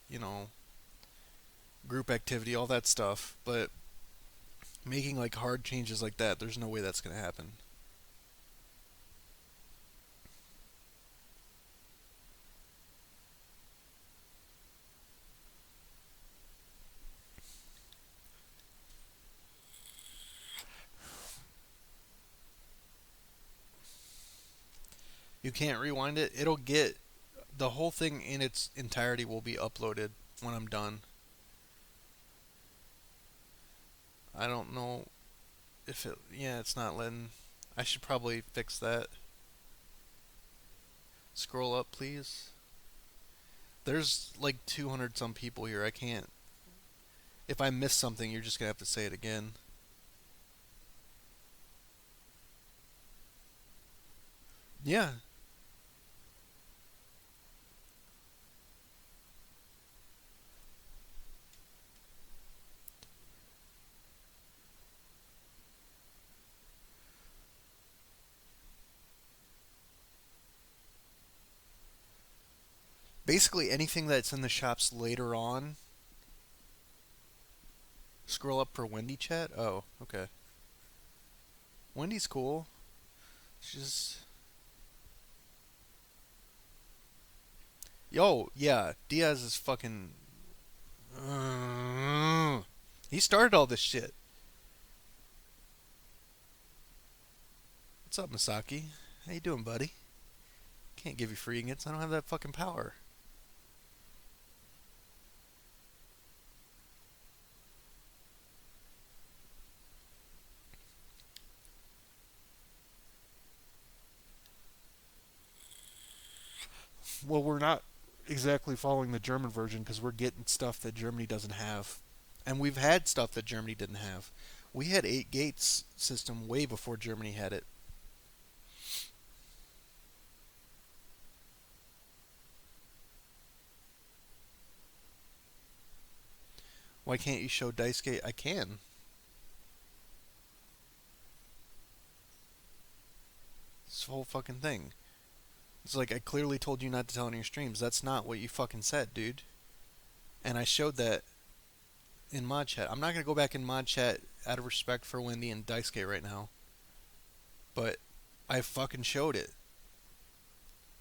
you know, group activity, all that stuff, but making like hard changes like that, there's no way that's going to happen. You can't rewind it. It'll get the whole thing in its entirety will be uploaded when I'm done. I don't know if it yeah, it's not letting. I should probably fix that. Scroll up, please. There's like 200 some people here. I can't. If I miss something, you're just going to have to say it again. Yeah. Basically anything that's in the shops later on. Scroll up for Wendy chat. Oh, okay. Wendy's cool. She's yo, yeah. Diaz is fucking. He started all this shit. What's up, Masaki? How you doing, buddy? Can't give you free ingots. I don't have that fucking power. Well, we're not exactly following the German version because we're getting stuff that Germany doesn't have, and we've had stuff that Germany didn't have. We had 8 gates system way before Germany had it. Why can't you show dice gate? I can. This whole fucking thing. It's like I clearly told you not to tell on your streams. That's not what you fucking said, dude. And I showed that in mod chat. I'm not gonna go back in mod chat out of respect for Wendy and Daisuke right now, but I fucking showed it.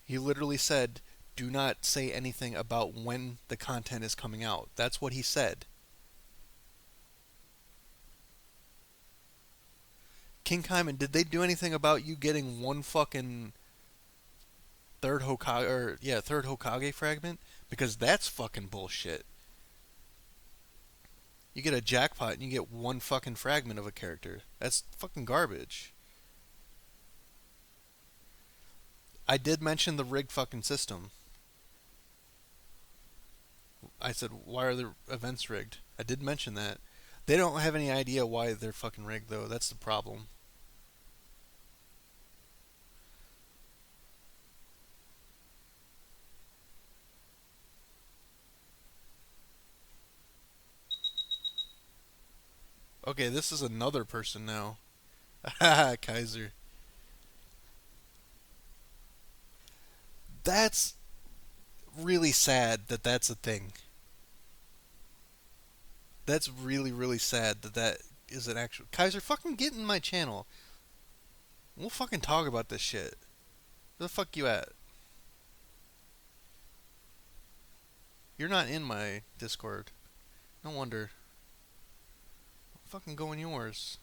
He literally said, "Do not say anything about when the content is coming out." That's what he said. King Kaiman, did they do anything about you getting one fucking third Hokage fragment? Because that's fucking bullshit. You get a jackpot and you get one fucking fragment of a character. That's fucking garbage. I did mention the rigged fucking system. I said, why are the events rigged? I did mention that. They don't have any idea why they're fucking rigged, though. That's the problem. Okay, this is another person now. Kaiser. That's really sad that that's a thing. That's really, really sad that that is an actual. Kaiser, fucking get in my channel. We'll fucking talk about this shit. Where the fuck you at? You're not in my Discord. No wonder. Fucking go in yours.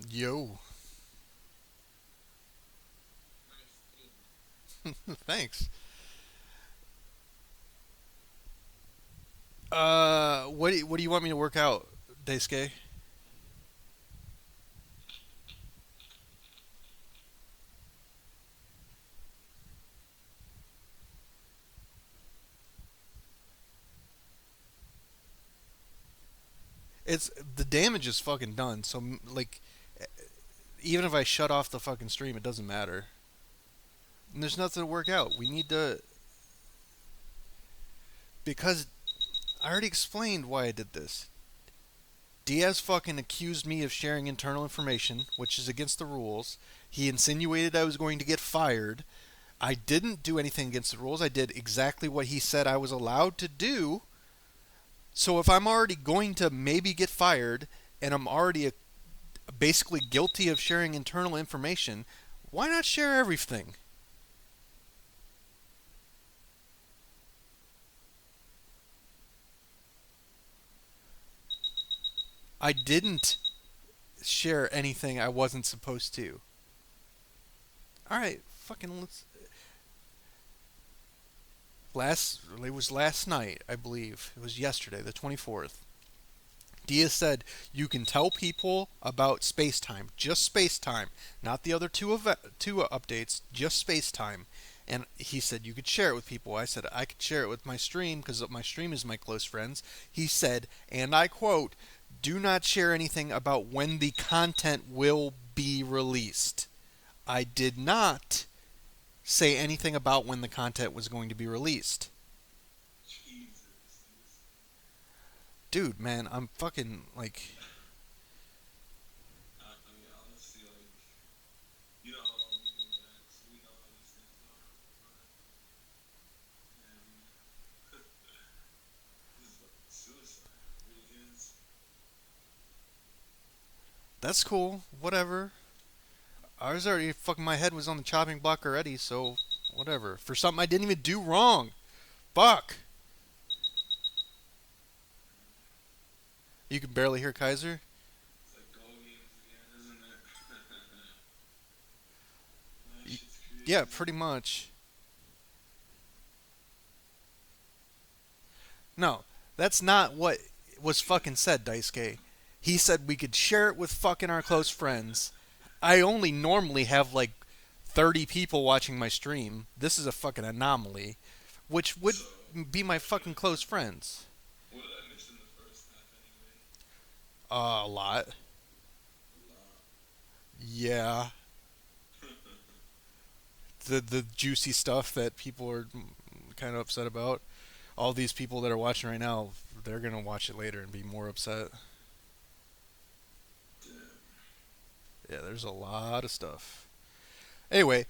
Yo. Thanks. What do you want me to work out, Daisuke? It's the damage is fucking done. So like, even if I shut off the fucking stream, it doesn't matter. And there's nothing to work out. We need to because I already explained why I did this. Diaz fucking accused me of sharing internal information, which is against the rules. He insinuated I was going to get fired. I didn't do anything against the rules. I did exactly what he said I was allowed to do. So if I'm already going to maybe get fired and I'm already basically guilty of sharing internal information, why not share everything? I didn't share anything I wasn't supposed to. All right, fucking let's. It was last night, I believe. It was yesterday, the 24th. Diaz said you can tell people about space time, just space time, not the other two updates, just space time. And he said you could share it with people. I said I could share it with my stream because my stream is my close friends. He said, and I quote, "Do not share anything about when the content will be released." I did not say anything about when the content was going to be released. Dude, man, I'm fucking like that's cool. Whatever. I was already fucking my head was on the chopping block already, so whatever. For something I didn't even do wrong. Fuck. You can barely hear Kaiser? Yeah, pretty much. No, that's not what was fucking said, Daisuke. He said we could share it with fucking our close friends. I only normally have like 30 people watching my stream. This is a fucking anomaly, which would be my fucking close friends. A lot. Yeah. The juicy stuff that people are kind of upset about. All these people that are watching right now, they're gonna watch it later and be more upset. Yeah, there's a lot of stuff. Anyway,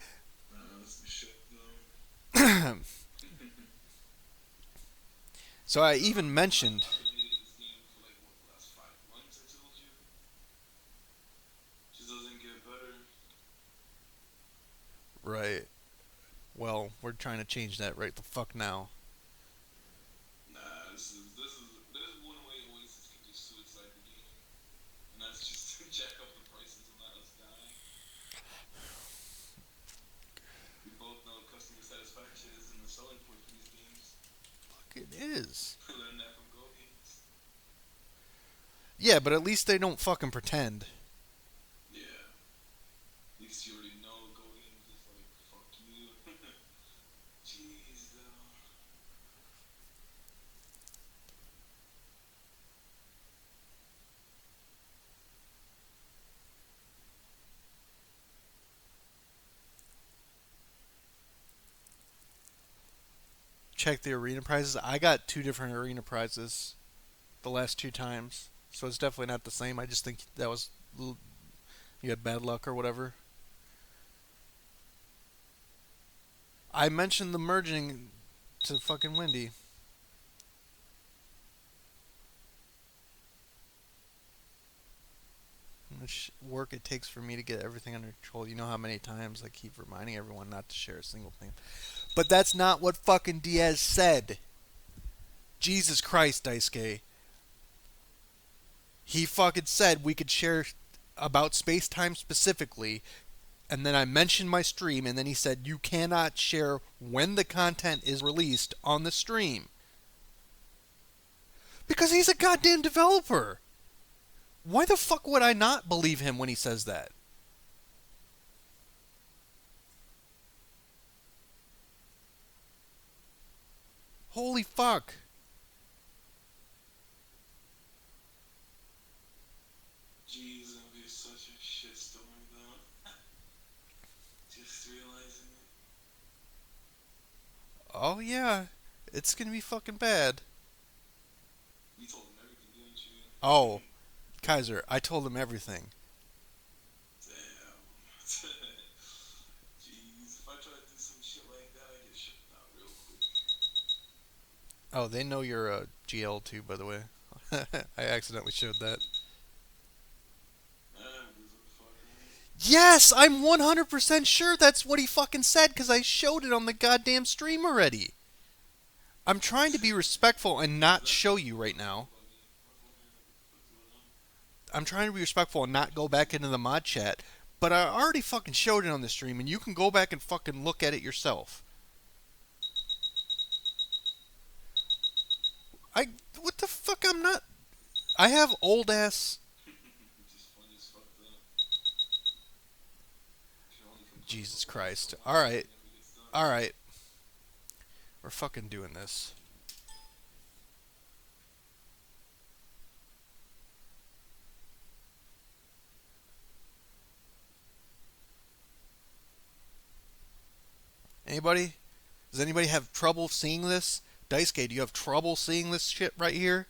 so I even mentioned. Right. Well, we're trying to change that right the fuck now. It is. Yeah, but at least they don't fucking pretend. Yeah. At least you already know going in, just like, fuck you. Jeez, though. Check the arena prizes. I got two different arena prizes the last two times, so it's definitely not the same. I just think that was you had bad luck or whatever. I mentioned the merging to fucking Wendy. How much work it takes for me to get everything under control. You know how many times I keep reminding everyone not to share a single thing. But that's not what fucking Diaz said. Jesus Christ, Daisuke. He fucking said we could share about space time specifically, and then I mentioned my stream, and then he said you cannot share when the content is released on the stream. Because he's a goddamn developer. Why the fuck would I not believe him when he says that? Holy fuck. Jeez, that would be such a shitstorm, though. Just realizing it. Oh yeah, it's gonna be fucking bad. You told him everything, didn't you? Oh, Kaiser, I told him everything. Damn. Jeez, if I try to do some shit like that, I get shut down real quick. Oh, they know you're a GL too, by the way. I accidentally showed that. Who gives a fuck, man? Yes, I'm 100% sure that's what he fucking said because I showed it on the goddamn stream already. I'm trying to be respectful and Is not that show what you you right want to now. know about me? I was wondering what the fuck's going on. I'm trying to be respectful and not go back into the mod chat, but I already fucking showed it on the stream and you can go back and fucking look at it yourself. I what the fuck I'm not I have old ass Which is funny as fuck, though. Can only complain Jesus about when this Christ. stuff All right. actually never gets done. All right. We're fucking doing this. Anybody? Does anybody have trouble seeing this? Daisuke, do you have trouble seeing this shit right here?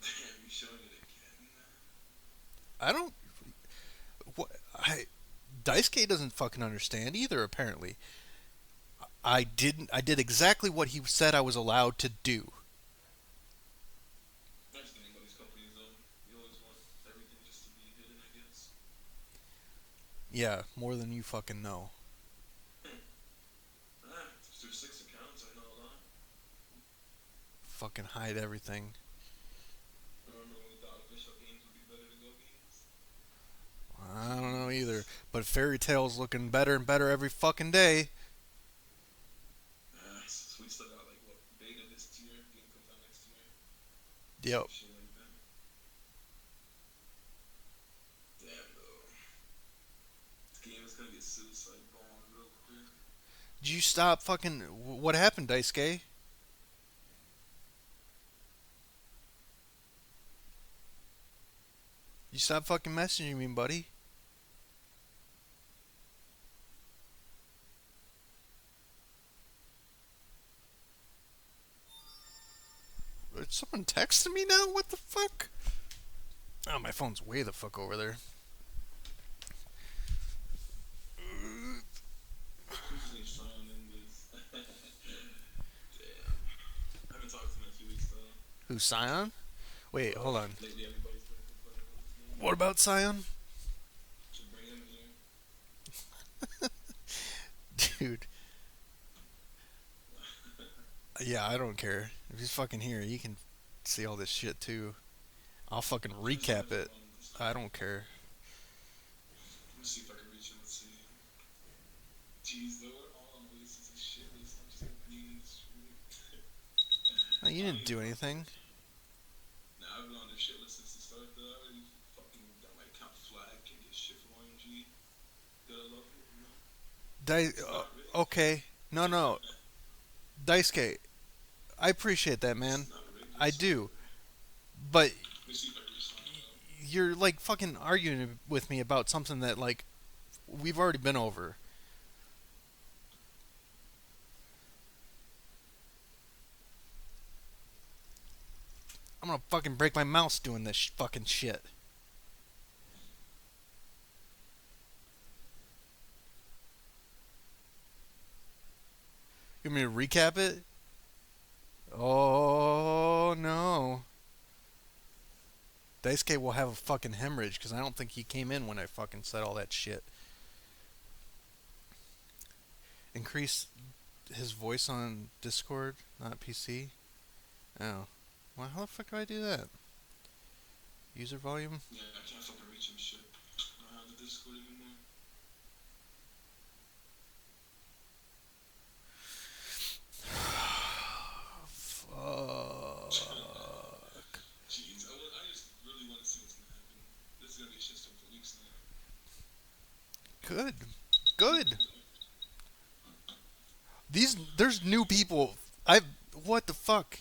Damn, you showing it again? I don't. What? Daisuke doesn't fucking understand either. Apparently, I didn't. I did exactly what he said I was allowed to do. I understand about these companies, though. You always want everything just to be hidden, I guess. Yeah, more than you fucking know. Through 6 accounts, I know a lot. Fucking hide everything. Remember when we thought official games would be better than go games? I don't know either. Jeez. But Fairy Tail's looking better and better every fucking day. So we still got, like, what, beta this year? Game comes out next year? Yep. Some shit like that. Damn, though. This game is gonna get suicide bombed real quick. Did you stop fucking? What happened, Daisuke? You stop fucking messaging me, buddy. Is someone texting me now? What the fuck? Oh, my phone's way the fuck over there. Who's his name? Sean in this. Damn. I haven't talked to him in a few weeks, though. Who's Scion? Wait, hold on. Lately, everybody's been complaining about his name. What about Scion? Should bring him here. Dude. Yeah, I don't care. If he's fucking here, he can see all this shit too. I'll fucking I just recap added him it. on I Discord. don't care. Let me see if I can reach him. Let's see. Jeez, though, we're all on Oasis and shit list. I'm just being this really. No, you I don't didn't even do know. anything. Nah, I've been on their shit list since the start. Though I already fucking got my account flagged. Can get shit from OMG. Gotta love it, you know. It's not rigged. Okay. No, no. Daisuke, I appreciate that, man. It's not rigged. I I swear. do. But Let me see if I can reach him though. you're like fucking arguing with me about something that like we've already been over. I'm gonna fucking break my mouse doing this fucking shit. You want me to recap it? Oh no. Daisuke will have a fucking hemorrhage because I don't think he came in when I fucking said all that shit. Increase his voice on Discord, not PC. Oh. Well, how the fuck do I do that? User volume? Yeah, I can't fucking reach him. Shit. I don't have the Discord anymore. Fuck. Jeez, I just really want to see what's gonna happen. This is gonna be a shitstorm for weeks now. Good. Good. There's new people. What the fuck?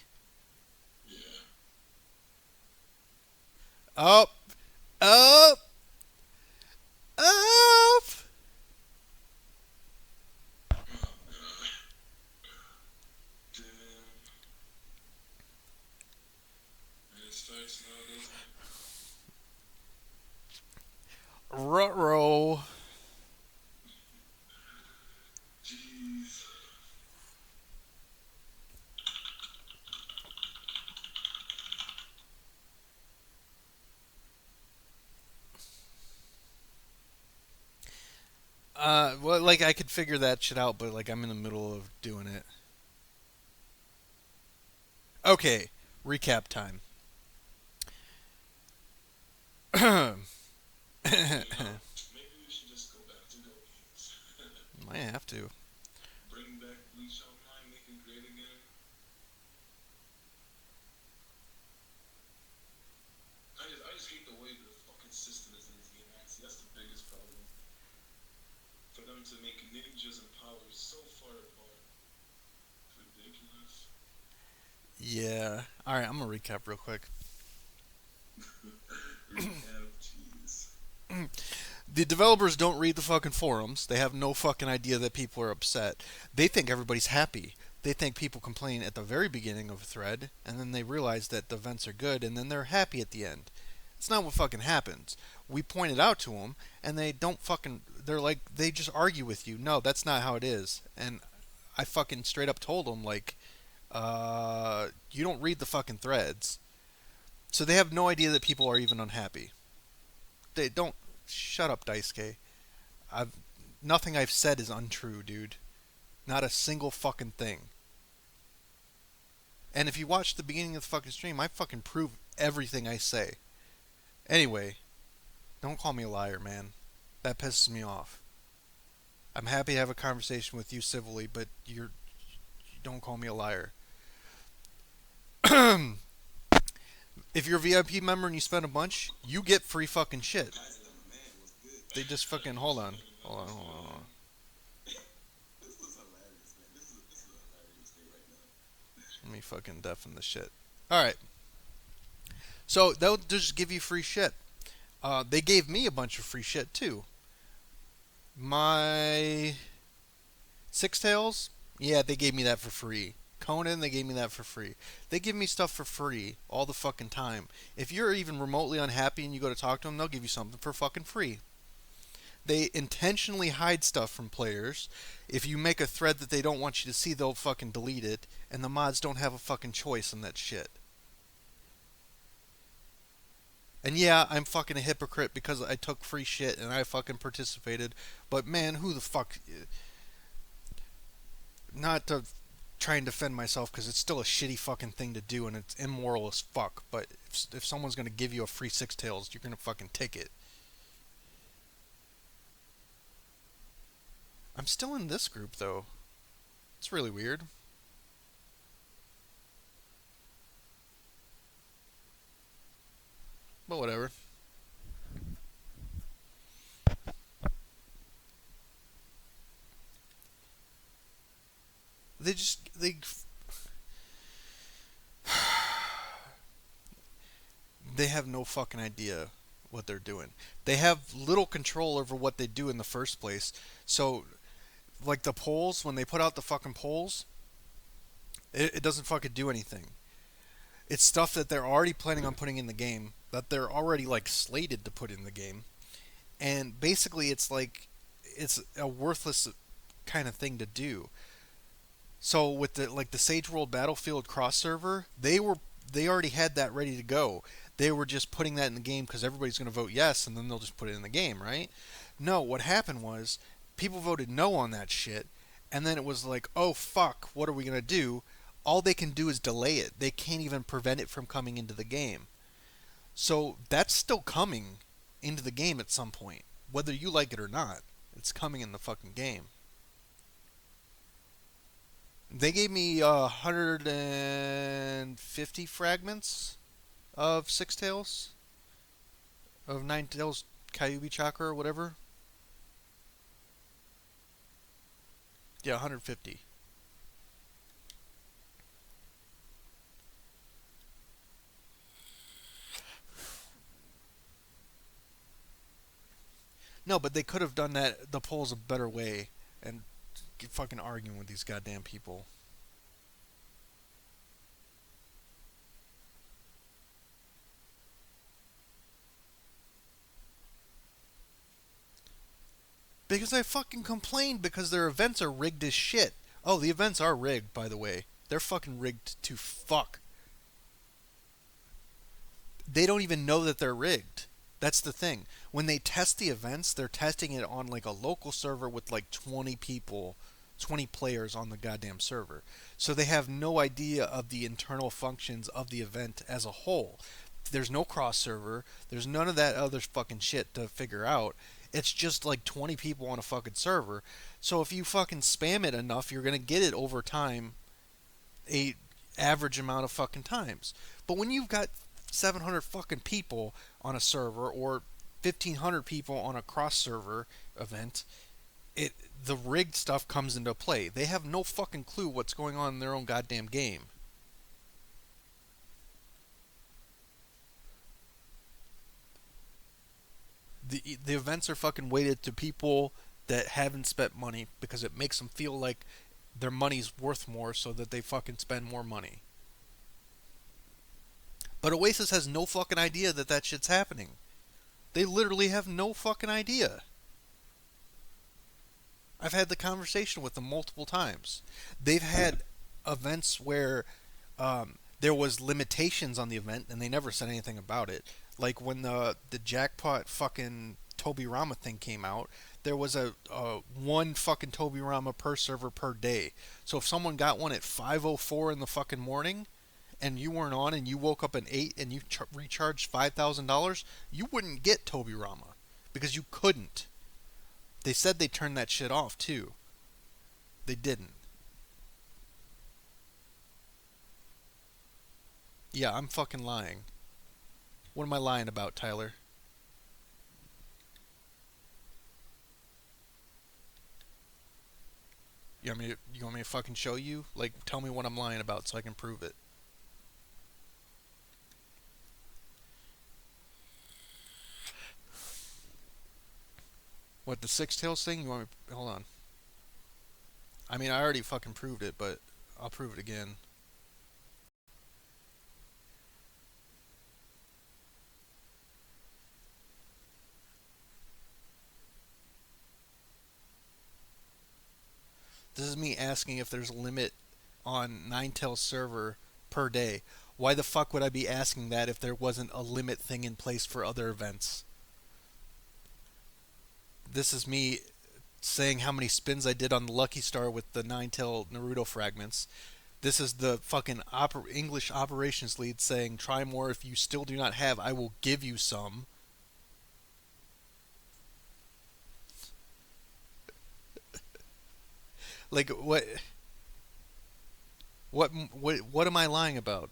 Yeah. Up, up, up. Oh god. Damn. And it starts now, doesn't it? Ruh-roh. Jeez. Well, like I could figure that shit out, but like I'm in the middle of doing it. Okay, recap time. You know, maybe we should just go back to Go Games. Might have to. Bring back Bleach Online, make it great again. I just hate the way the fucking system is in this game, man. See, that's the biggest problem. For them to make ninjas and powers so far apart. It's ridiculous. Yeah. All right, I'm gonna recap real quick. Recap, jeez. The developers don't read the fucking forums. They have no fucking idea that people are upset. They think everybody's happy. They think people complain at the very beginning of a thread, and then they realize that the events are good, and then they're happy at the end. It's not what fucking happens. We point it out to them, and they don't fucking. They're like, they just argue with you. No, that's not how it is. And I fucking straight up told them, like, you don't read the fucking threads. So they have no idea that people are even unhappy. They don't. Shut up, Daisuke. I've nothing I've said is untrue, dude. Not a single fucking thing. And if you watch the beginning of the fucking stream, I fucking prove everything I say. Anyway, don't call me a liar, man. That pisses me off. I'm happy to have a conversation with you civilly, but you don't call me a liar. If you're a VIP member and you spend a bunch, you get free fucking shit. Guys, I'm a man. What's good? They just fucking hold on, hold on, hold on. Hold on. This is hilarious, man. This is a hilarious day right now. Let me fucking deafen the shit. All right. So they'll just give you free shit. They gave me a bunch of free shit too. My Six Tails, yeah, they gave me that for free. Conan, they gave me that for free. They give me stuff for free all the fucking time. If you're even remotely unhappy and you go to talk to them, they'll give you something for fucking free. They intentionally hide stuff from players. If you make a thread that they don't want you to see, they'll fucking delete it. And the mods don't have a fucking choice in that shit. And yeah, I'm fucking a hypocrite because I took free shit and I fucking participated. But man, who the fuck. Not to try and defend myself because it's still a shitty fucking thing to do and it's immoral as fuck. But if someone's gonna give you a free six tails, you're gonna fucking take it. I'm still in this group though. It's really weird. But whatever. They have no fucking idea what they're doing. They have little control over what they do in the first place. So, like the polls, when they put out the fucking polls, it doesn't fucking do anything. It's stuff that they're already planning on putting in the game, that they're already like slated to put in the game, and basically it's a worthless kind of thing to do. So with the Sage World Battlefield cross server, they already had that ready to go. They were just putting that in the game because everybody's going to vote yes, and then they'll just put it in the game, right? No, what happened was people voted no on that shit, and then it was like, oh fuck, what are we going to do? All they can do is delay it. They can't even prevent it from coming into the game. So that's still coming into the game at some point, whether you like it or not. It's coming in the fucking game. They gave me 150 fragments of Six Tails, of Nine Tails Kyuubi Chakra or whatever. Yeah, 150. No, but they could have done the polls a better way and fucking arguing with these goddamn people. Because I fucking complained because their events are rigged as shit. Oh, the events are rigged, by the way. They're fucking rigged to fuck. They don't even know that they're rigged. That's the thing. When they test the events, they're testing it on like a local server with like 20 people, 20 players on the goddamn server. So they have no idea of the internal functions of the event as a whole. There's no cross server. There's none of that other fucking shit to figure out. It's just like 20 people on a fucking server. So if you fucking spam it enough, you're going to get it over time, a average amount of fucking times. But when you've got 700 fucking people on a server or 1,500 people on a cross server event, it the rigged stuff comes into play. They have no fucking clue what's going on in their own goddamn game. The events are fucking weighted to people that haven't spent money because it makes them feel like their money's worth more so that they fucking spend more money. But Oasis has no fucking idea that that shit's happening. They literally have no fucking idea. I've had the conversation with them multiple times. They've had events where there was limitations on the event, and they never said anything about it. Like when the jackpot fucking Tobirama thing came out, there was a one fucking Tobirama per server per day. So if someone got one at 5:04 in the fucking morning, and you weren't on, and you woke up at 8 and you recharged $5,000, you wouldn't get Tobirama because you couldn't. They said they turned that shit off too. They didn't. Yeah, I'm fucking lying. What am I lying about, Tyler? You want me to fucking show you? Like, tell me what I'm lying about so I can prove it. What, the Six Tails thing? You want me? Hold on. I mean, I already fucking proved it, but I'll prove it again. This is me asking if there's a limit on Ninetales server per day. Why the fuck would I be asking that if there wasn't a limit thing in place for other events? This is me saying how many spins I did on the Lucky Star with the Ninetail Naruto fragments. This is the fucking English operations lead saying, "Try more. If you still do not have, I will give you some." Like what am I lying about?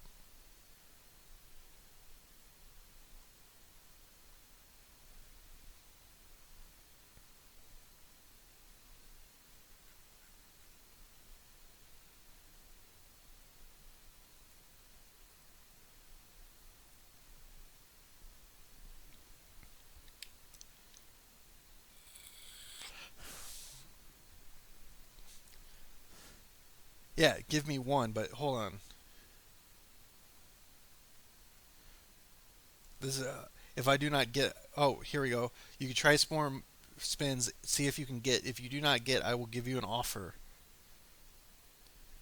Yeah, give me one, but hold on. This is if I do not get. Oh, here we go. You can try some more spins. See if you can get. If you do not get, I will give you an offer.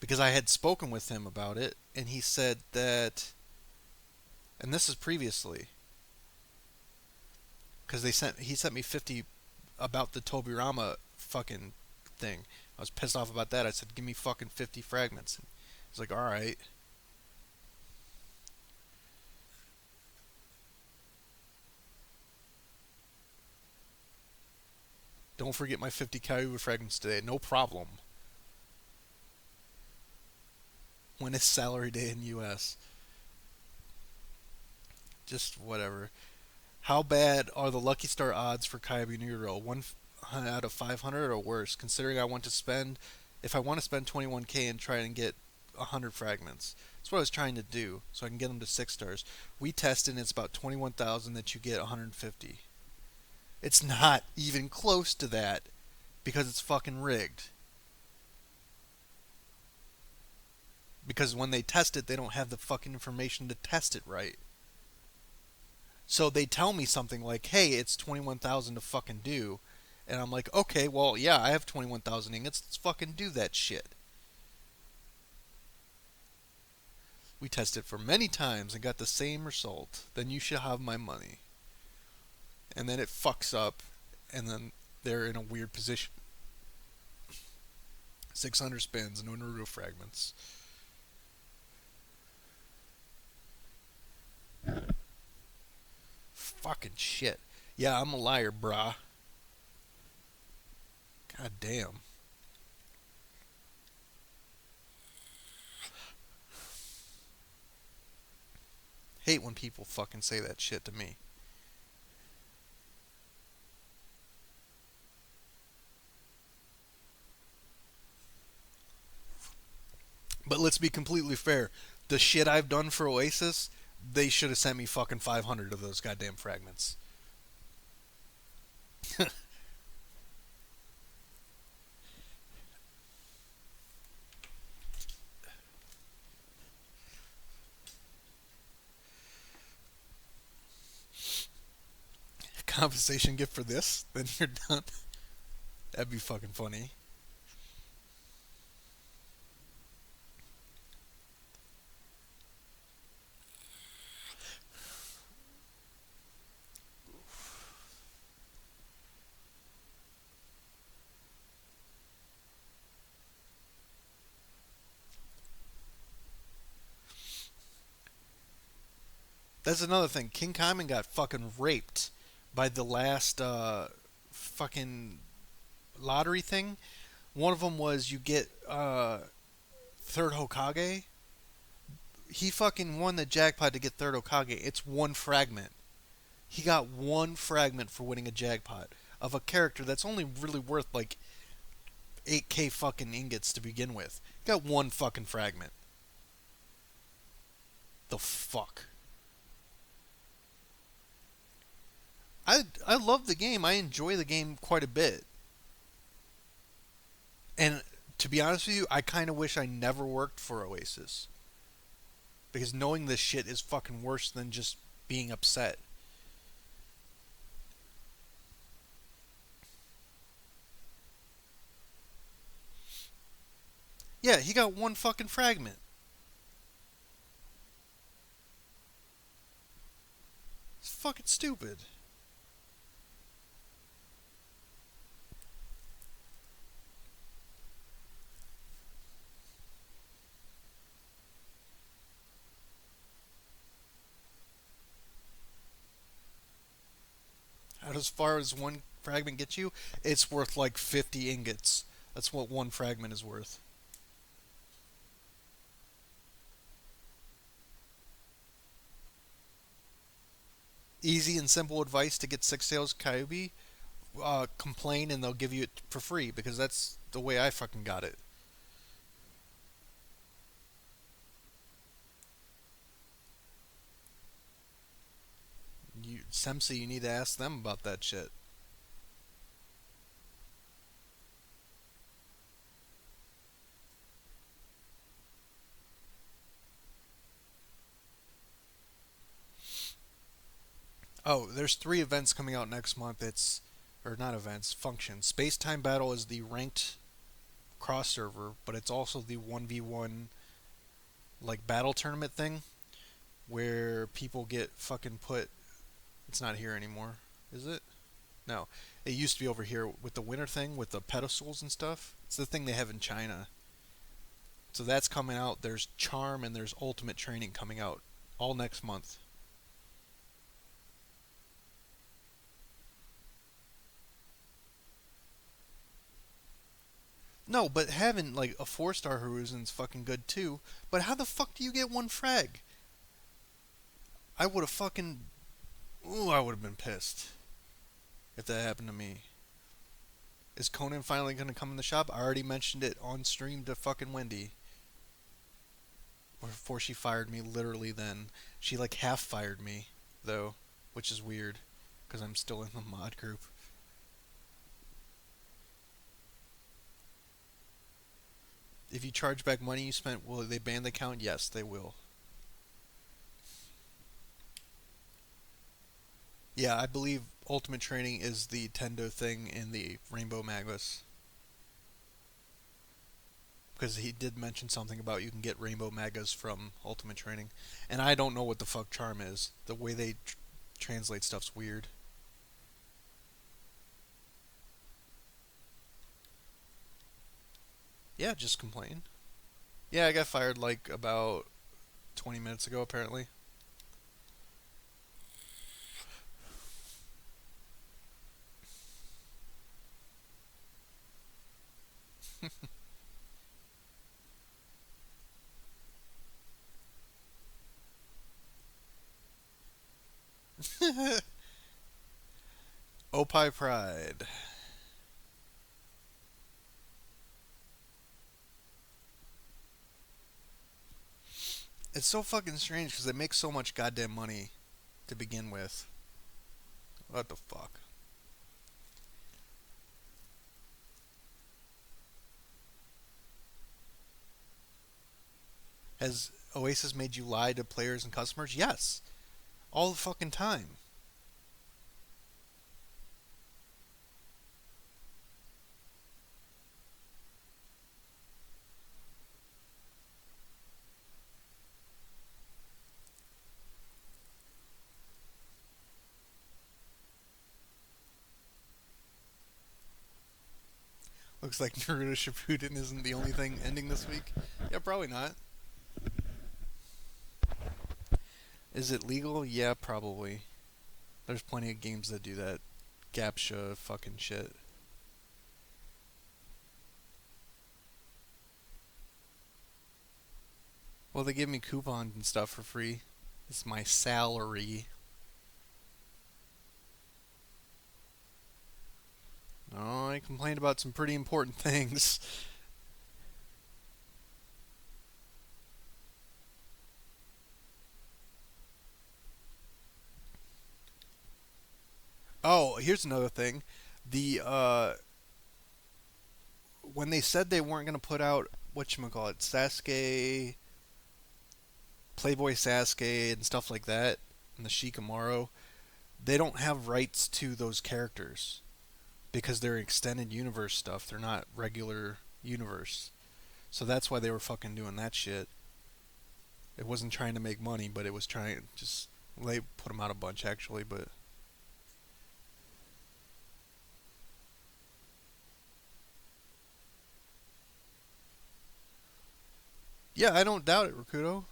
Because I had spoken with him about it, and he said that. And this is previously because he sent me 50 about the Tobirama fucking thing. I was pissed off about that. I said, "Give me fucking 50 fragments." He's like, "All right." Don't forget my 50 Kyuubi fragments today. No problem. When is salary day in US? Just whatever. How bad are the Lucky Star odds for Kyuubi Neuro? One out of 500 or worse, considering if I want to spend 21K and try and get 100 fragments. That's what I was trying to do, so I can get them to 6 stars. We tested and it's about 21,000 that you get 150. It's not even close to that because it's fucking rigged. Because when they test it, they don't have the fucking information to test it right. So they tell me something like, "Hey, it's 21,000 to fucking do." And I'm like, "Okay, well, yeah, I have 21,000 ingots. Let's fucking do that shit." We tested for many times and got the same result. Then you should have my money. And then it fucks up, and then they're in a weird position. 600 spins, no Naruto fragments. Fucking shit. Yeah, I'm a liar, brah. God damn. Hate when people fucking say that shit to me. But let's be completely fair. The shit I've done for Oasis, they should have sent me fucking 500 of those goddamn fragments. Compensation gift for this, then you're done. That'd be fucking funny. That's another thing. King Kaiman got fucking raped by the last fucking lottery thing. One of them was you get third Hokage. He fucking won the jackpot to get third Hokage. It's one fragment. He got one fragment for winning a jackpot of a character that's only really worth like 8K fucking ingots to begin with. He got one fucking fragment. The fuck? I love the game. I enjoy the game quite a bit. And to be honest with you, I kind of wish I never worked for Oasis because knowing this shit is fucking worse than just being upset. Yeah, he got one fucking fragment. It's fucking stupid. as far as one fragment gets you, it's worth like 50 ingots. That's what one fragment is worth. Easy and simple advice to get Six Tails Kyubi: complain and they'll give you it for free because that's the way I fucking got it. You Semsi, you need to ask them about that shit. Oh, there's three events coming out next month. It's or not events, functions. Space Time Battle is the ranked cross server, but it's also the 1v1 like battle tournament thing where people get fucking put. It's not here anymore, is it? No, it used to be over here with the winter thing with the pedestals and stuff. It's the thing they have in China. So that's coming out. There's Charm and there's Ultimate Training coming out all next month. No, but having like a 4-star Hiruzen's fucking good too. But how the fuck do you get one frag? I would have fucking. Ooh, I would have been pissed if that happened to me. Is Conan finally gonna come in the shop? I already mentioned it on stream to fucking Wendy before she fired me. Literally, then she like half fired me though, which is weird because I'm still in the mod group. If you charge back money you spent, will they ban the account? Yes, they will. Yeah, I believe Ultimate Training is the Tendo thing in the Rainbow Magus. Because he did mention something about you can get Rainbow Magas from Ultimate Training. And I don't know what the fuck Charm is. The way they translate stuff's weird. Yeah, just complain. Yeah, I got fired like about 20 minutes ago, apparently. Opie Pride. It's so fucking strange because they make so much goddamn money to begin with. What the fuck? Has Oasis made you lie to players and customers? Yes. All the fucking time. Looks like Naruto Shippuden isn't the only thing ending this week. Yeah, probably not. Is it legal? Yeah, probably. There's plenty of games that do that. Gapsha fucking shit. Well, they give me coupons and stuff for free. It's my salary. Oh, I complained about some pretty important things. Oh, here's another thing. The when they said they weren't gonna put out whatchamacallit, Sasuke, Playboy Sasuke and stuff like that, and the Shikamaru, they don't have rights to those characters because they're extended universe stuff. They're not regular universe. So that's why they were fucking doing that shit. It wasn't trying to make money, but it was trying just they put them out a bunch actually, but yeah, I don't doubt it, Rakudo.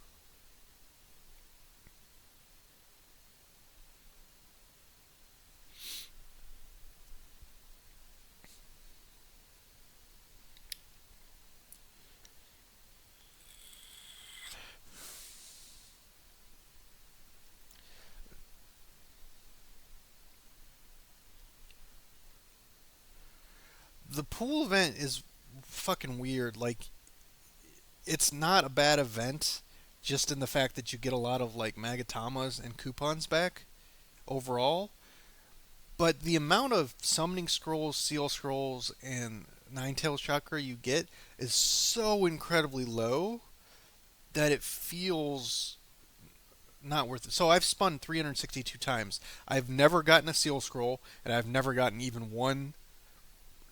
pool event is fucking weird. Like, it's not a bad event, just in the fact that you get a lot of like Magatamas and coupons back overall. But the amount of summoning scrolls, seal scrolls, and Ninetales chakra you get is so incredibly low that it feels not worth it. So I've spun 362 times. I've never gotten a seal scroll, and I've never gotten even one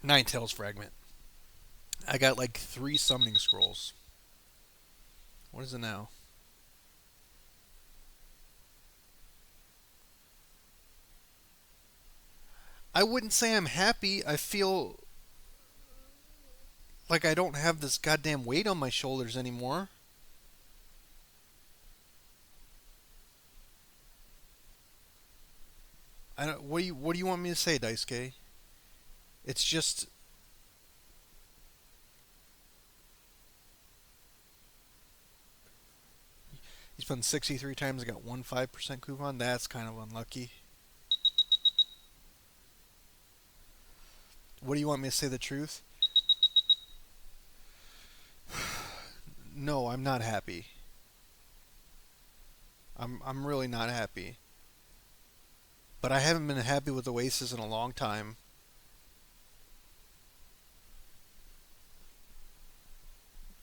Ninetales fragment. I got like three summoning scrolls. What is it now? I wouldn't say I'm happy. I feel like I don't have this goddamn weight on my shoulders anymore. I don't, what do you want me to say, Daisuke? It's just you spent 63 times and got one 5% coupon. That's kind of unlucky. What do you want me to say the truth? No, I'm not happy. I'm really not happy. But I haven't been happy with Oasis in a long time.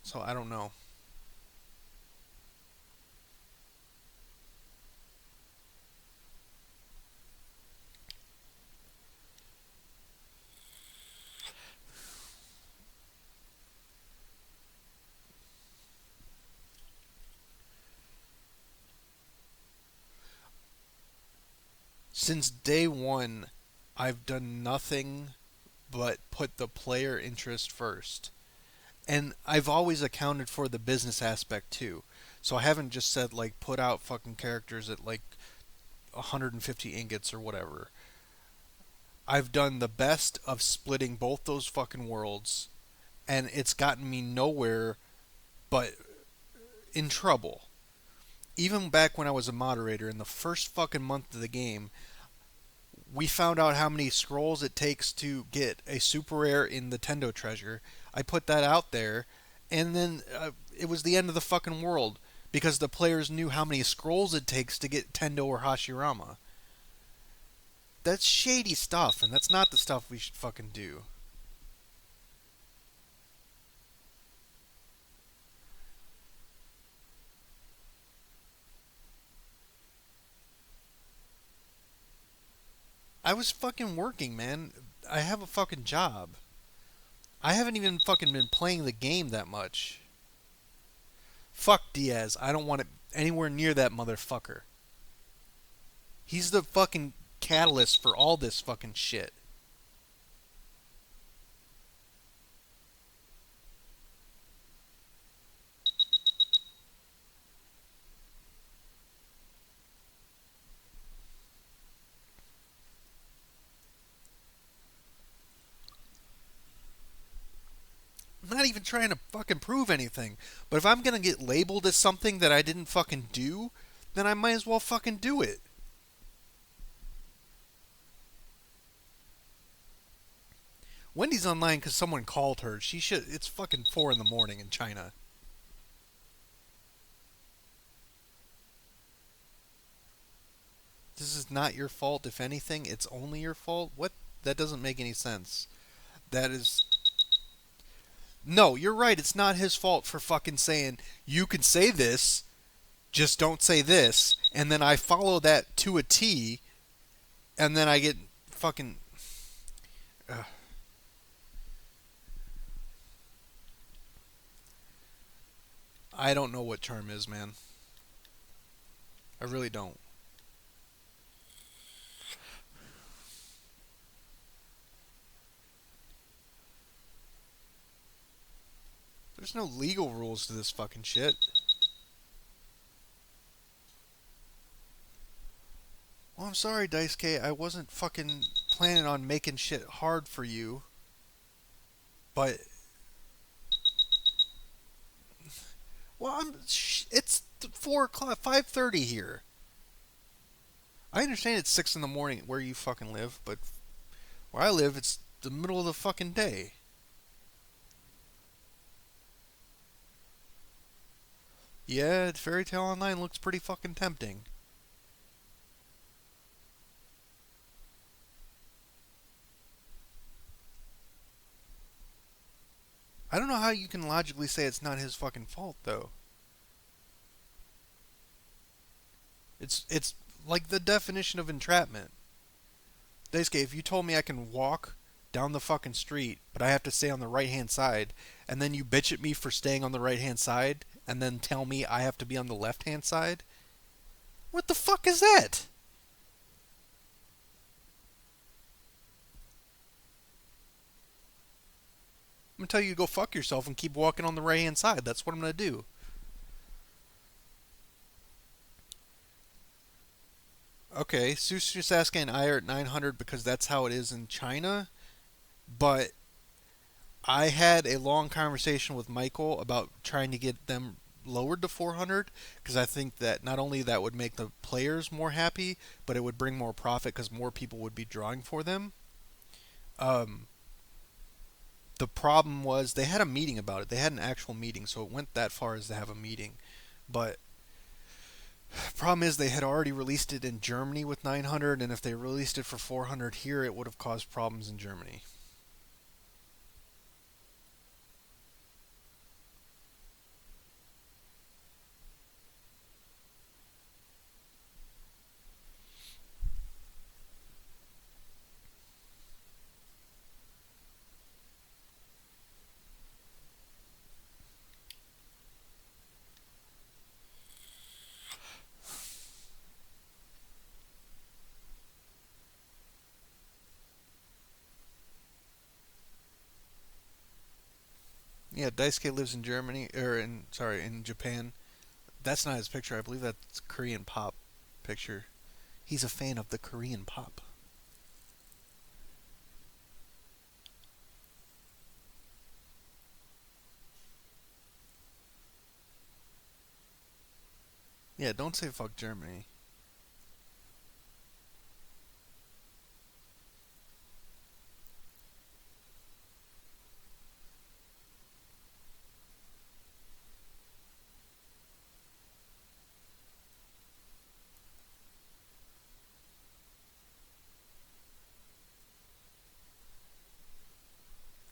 So I don't know. Since day one, I've done nothing but put the player interest first. And I've always accounted for the business aspect too. So I haven't just said like put out fucking characters at like 150 ingots or whatever. I've done the best of splitting both those fucking worlds, and it's gotten me nowhere but in trouble. Even back when I was a moderator in the first fucking month of the game, we found out how many scrolls it takes to get a super rare in the Tendo treasure. I put that out there, and then it was the end of the fucking world because the players knew how many scrolls it takes to get Tendo or Hashirama. That's shady stuff, and that's not the stuff we should fucking do. I was fucking working, man. I have a fucking job. I haven't even fucking been playing the game that much. Fuck Diaz. I don't want it anywhere near that motherfucker. He's the fucking catalyst for all this fucking shit. I'm not even trying to fucking prove anything. But if I'm gonna get labeled as something that I didn't fucking do, then I might as well fucking do it. Wendy's online because someone called her. She should. It's fucking 4 in the morning in China. This is not your fault. If anything, it's only your fault. What? That doesn't make any sense. That is. No, you're right. It's not his fault for fucking saying you can say this, just don't say this, and then I follow that to a T, and then I get fucking. Uh, I don't know what charm is, man. I really don't. There's no legal rules to this fucking shit. Well, I'm sorry, Dice K. I wasn't fucking planning on making shit hard for you, but well, it's 4 o'clock, 5:30 here. I understand it's 6 in the morning where you fucking live, but where I live, it's the middle of the fucking day. Yeah, Fairy Tail Online looks pretty fucking tempting. I don't know how you can logically say it's not his fucking fault though. It's like the definition of entrapment. Daisuke, if you told me I can walk down the fucking street, but I have to stay on the right hand side, and then you bitch at me for staying on the right hand side, and then tell me I have to be on the left hand side, what the fuck is that? I'm gonna tell you to go fuck yourself and keep walking on the right hand side. That's what I'm gonna do. Okay, Susu's asking I are at 900 because that's how it is in China, but I had a long conversation with Michael about trying to get them lowered to 400 because I think that not only that would make the players more happy, but it would bring more profit because more people would be drawing for them. Um, the problem was they had a meeting about it. They had an actual meeting, so it went that far as to have a meeting. But the problem is they had already released it in Germany with 900, and if they released it for 400 here, it would have caused problems in Germany. Yeah, Daisuke lives in Germany, or in sorry, in Japan. That's not his picture. I believe that's Korean pop picture. He's a fan of the Korean pop. Yeah, don't say fuck Germany.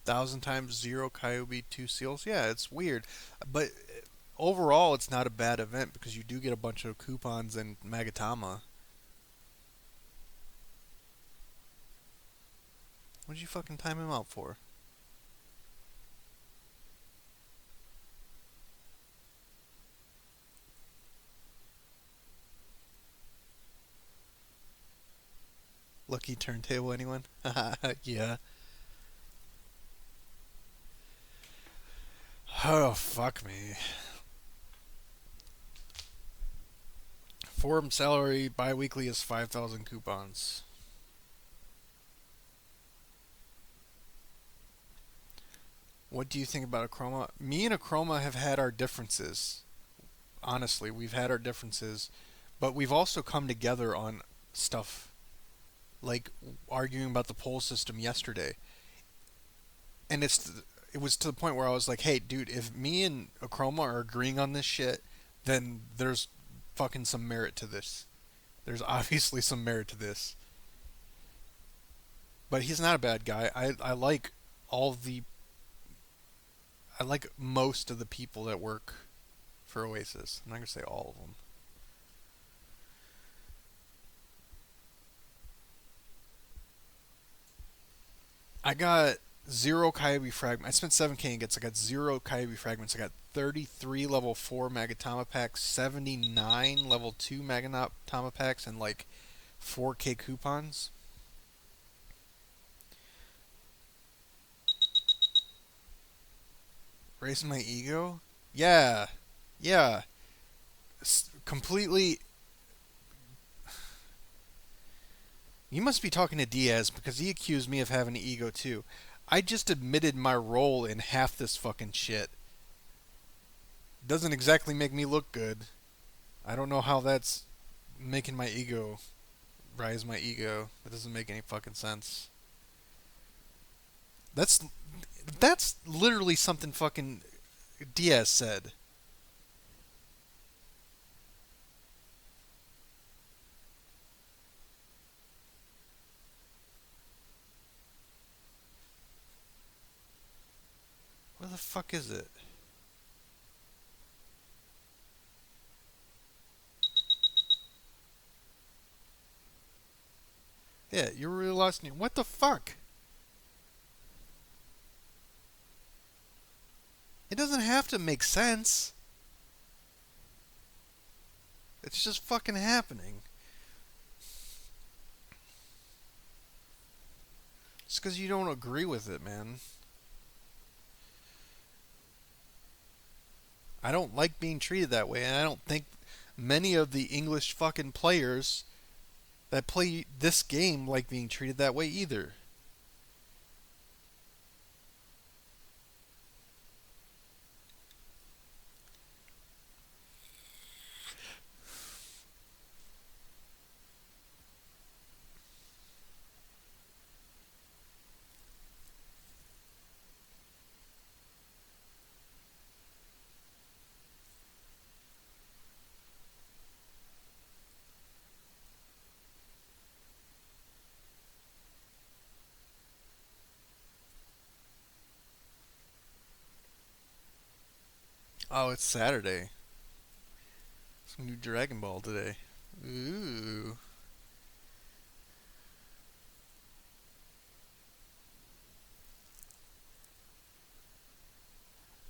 1,000 times zero Kyubi, two seals. Yeah, it's weird, but overall, it's not a bad event because you do get a bunch of coupons and Magatama. What'd you fucking time him out for? Lucky turntable, anyone? Yeah. Oh, fuck me. Forum salary bi-weekly is 5,000 coupons. What do you think about Achroma? Me and Achroma have had our differences. Honestly, we've had our differences, but we've also come together on stuff like arguing about the poll system yesterday. And it was to the point where I was like, "Hey, dude, if me and Achroma are agreeing on this shit, then there's fucking some merit to this. There's obviously some merit to this." But he's not a bad guy. I like all the I like most of the people that work for Oasis. I'm not gonna say all of them. I got zero Kyubi fragments. I spent 7K in gets. I got zero Kyubi fragments. I got 33 level 4 Magatama packs, 79 level 2 Magatama packs, and like 4K coupons. Raising my ego? Yeah. Yeah. Completely. You must be talking to Diaz because he accused me of having an ego too. I just admitted my role in half this fucking shit. Doesn't exactly make me look good. I don't know how that's making my ego rise my ego. That doesn't make any fucking sense. That's that's literally something fucking Diaz said. fuck is it? Yeah, you're really lost. What the fuck? It doesn't have to make sense. It's just fucking happening. It's because you don't agree with it, man. I don't like being treated that way, and I don't think many of the English fucking players that play this game like being treated that way either. Oh, it's Saturday. Some new Dragon Ball today. Ooh.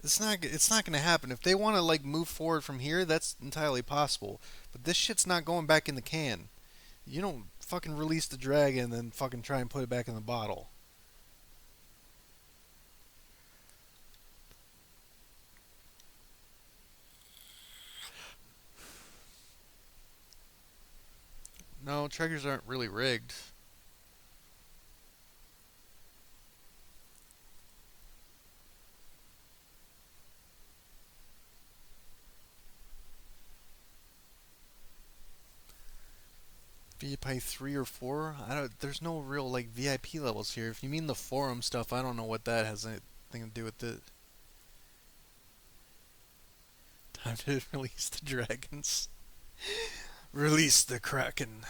It's not going to happen. If they want to like move forward from here, that's entirely possible. But this shit's not going back in the can. You don't fucking release the dragon and then fucking try and put it back in the bottle. No, triggers aren't really rigged. VIP 3 or 4? I don't. There's no real like VIP levels here. If you mean the forum stuff, I don't know what that has anything to do with it. Time to release the dragons. Release the kraken.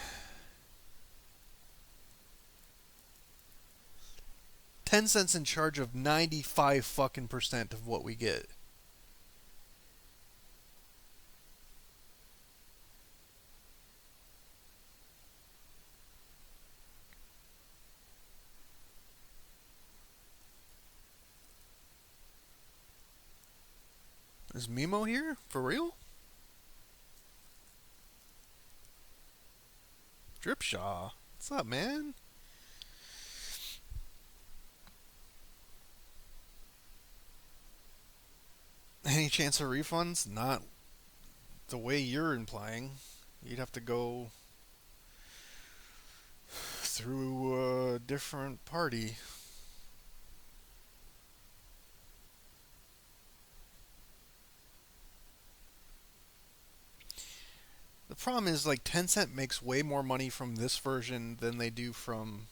10 cents in charge of 95 fucking percent of what we get. Is Mimo here? For real? Dripshaw. What's up, man? Any chance of refunds? Not the way you're implying. You'd have to go through a different party. The problem is like Tencent makes way more money from this version than they do from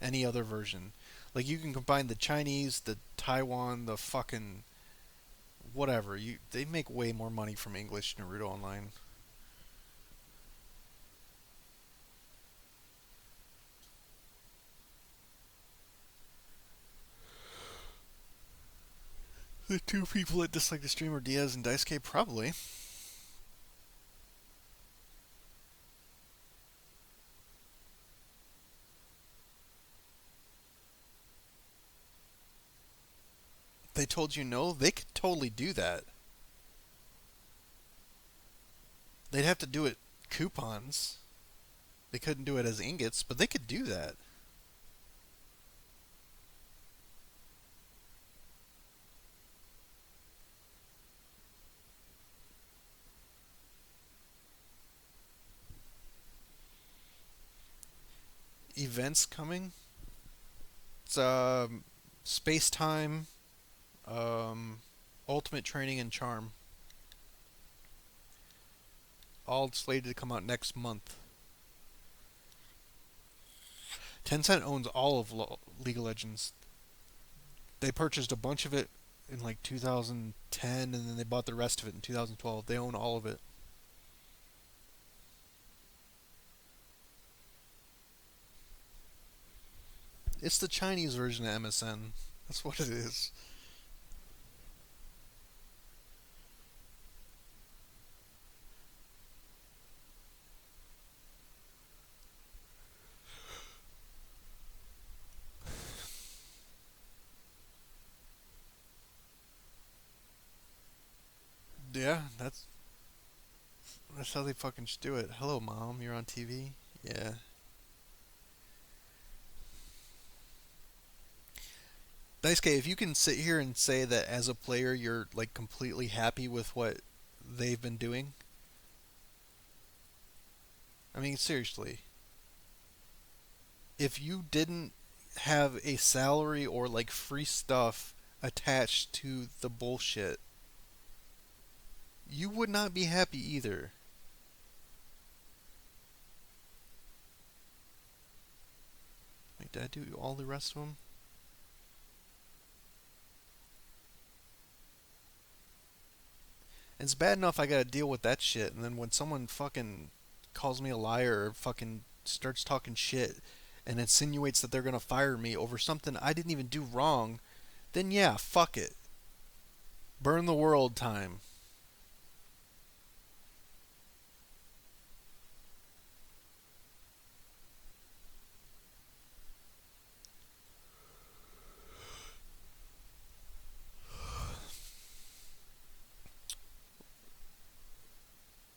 any other version. Like you can combine the Chinese, the Taiwan, the fucking whatever. They make way more money from English Naruto Online. The two people that dislike the stream are Diaz and Daisuke, probably. They told you no, they could totally do that. They'd have to do it coupons. They couldn't do it as ingots, but they could do that. Events coming. It's space time, um, ultimate training and charm. All slated to come out next month. Tencent owns all of League of Legends. They purchased a bunch of it in like 2010, and then they bought the rest of it in 2012. They own all of it. It's the Chinese version of MSN. That's what it is. Yeah, that's how they fucking should do it. Hello, mom. You're on TV. Yeah. Nice guy. If you can sit here and say that as a player you're like completely happy with what they've been doing, I mean seriously, if you didn't have a salary or like free stuff attached to the bullshit, you would not be happy either. Wait, did I do all the rest of them? It's bad enough I gotta deal with that shit, and then when someone fucking calls me a liar or fucking starts talking shit and insinuates that they're gonna fire me over something I didn't even do wrong, then yeah, fuck it. Burn the world time.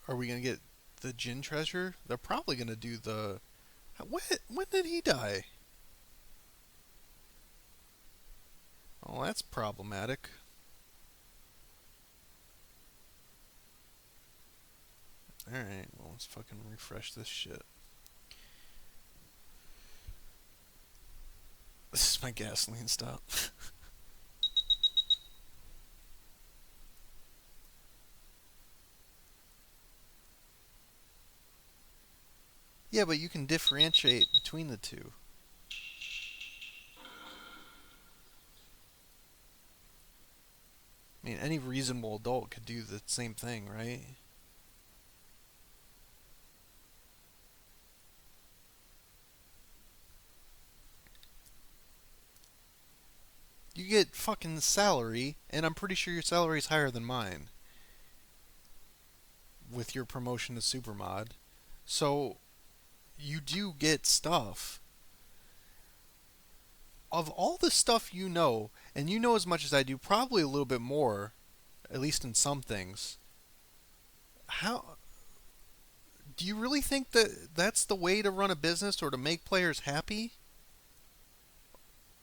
Are we gonna get the Jin treasure? They're probably gonna do the. When did he die? Oh, that's problematic. Alright, well, let's fucking refresh this shit. This is my gasoline stop. Yeah, but you can differentiate between the two. I mean, any reasonable adult could do the same thing, right? You get fucking salary, and I'm pretty sure your salary is higher than mine with your promotion to supermod. So you do get stuff. Of all the stuff you know, and you know as much as I do, probably a little bit more, at least in some things. How do you really think that that's the way to run a business or to make players happy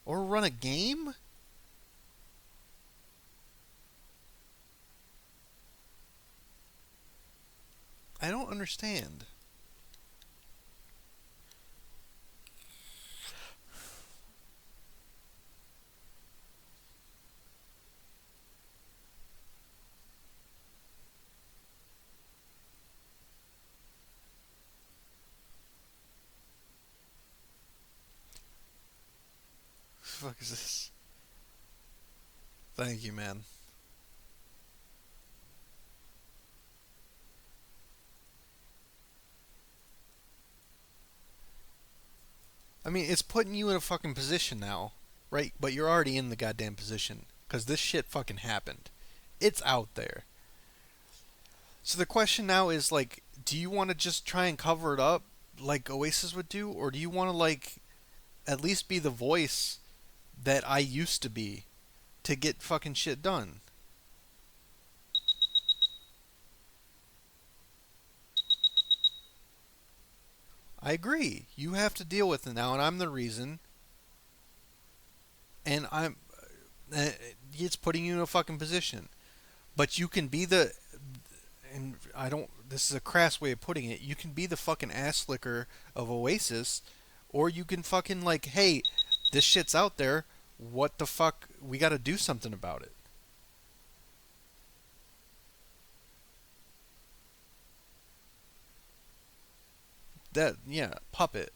or run a game? I don't understand. What the fuck is this? Thank you, man. I mean, it's putting you in a fucking position now, right? But you're already in the goddamn position because this shit fucking happened. It's out there. So the question now is like, do you want to just try and cover it up like Oasis would do, or do you want to like at least be the voice that I used to be to get fucking shit done? I agree. You have to deal with it now, and I'm the reason. And uh, it's putting you in a fucking position. But you can be the, and I don't. This is a crass way of putting it. You can be the fucking ass slicker of Oasis, or you can fucking like, hey, this shit's out there. What the fuck? We got to do something about it. That yeah, puppet.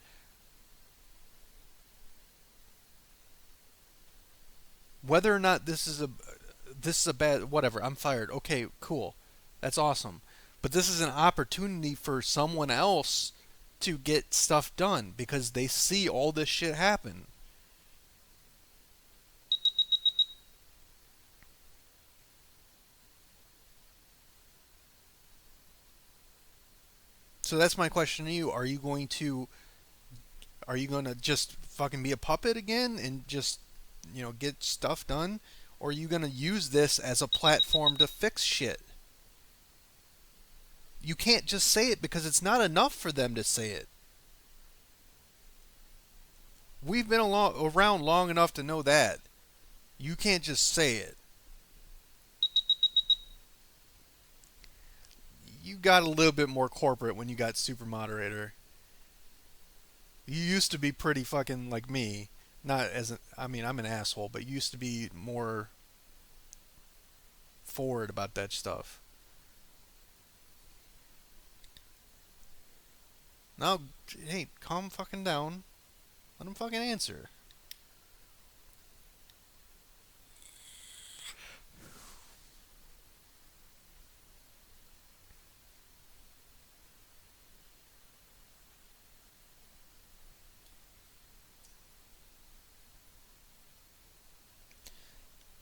Whether or not this is a bad whatever. I'm fired. Okay, cool. That's awesome. But this is an opportunity for someone else to get stuff done because they see all this shit happen. So that's my question to you. Are you going to just fucking be a puppet again and just, get stuff done? Or are you going to use this as a platform to fix shit? You can't just say it because it's not enough for them to say it. We've been around long enough to know that. You can't just say it. You got a little bit more corporate when you got super moderator. You used to be pretty fucking like me. Not as I mean, I'm an asshole, but you used to be more forward about that stuff. Now, hey, calm fucking down. Let him fucking answer.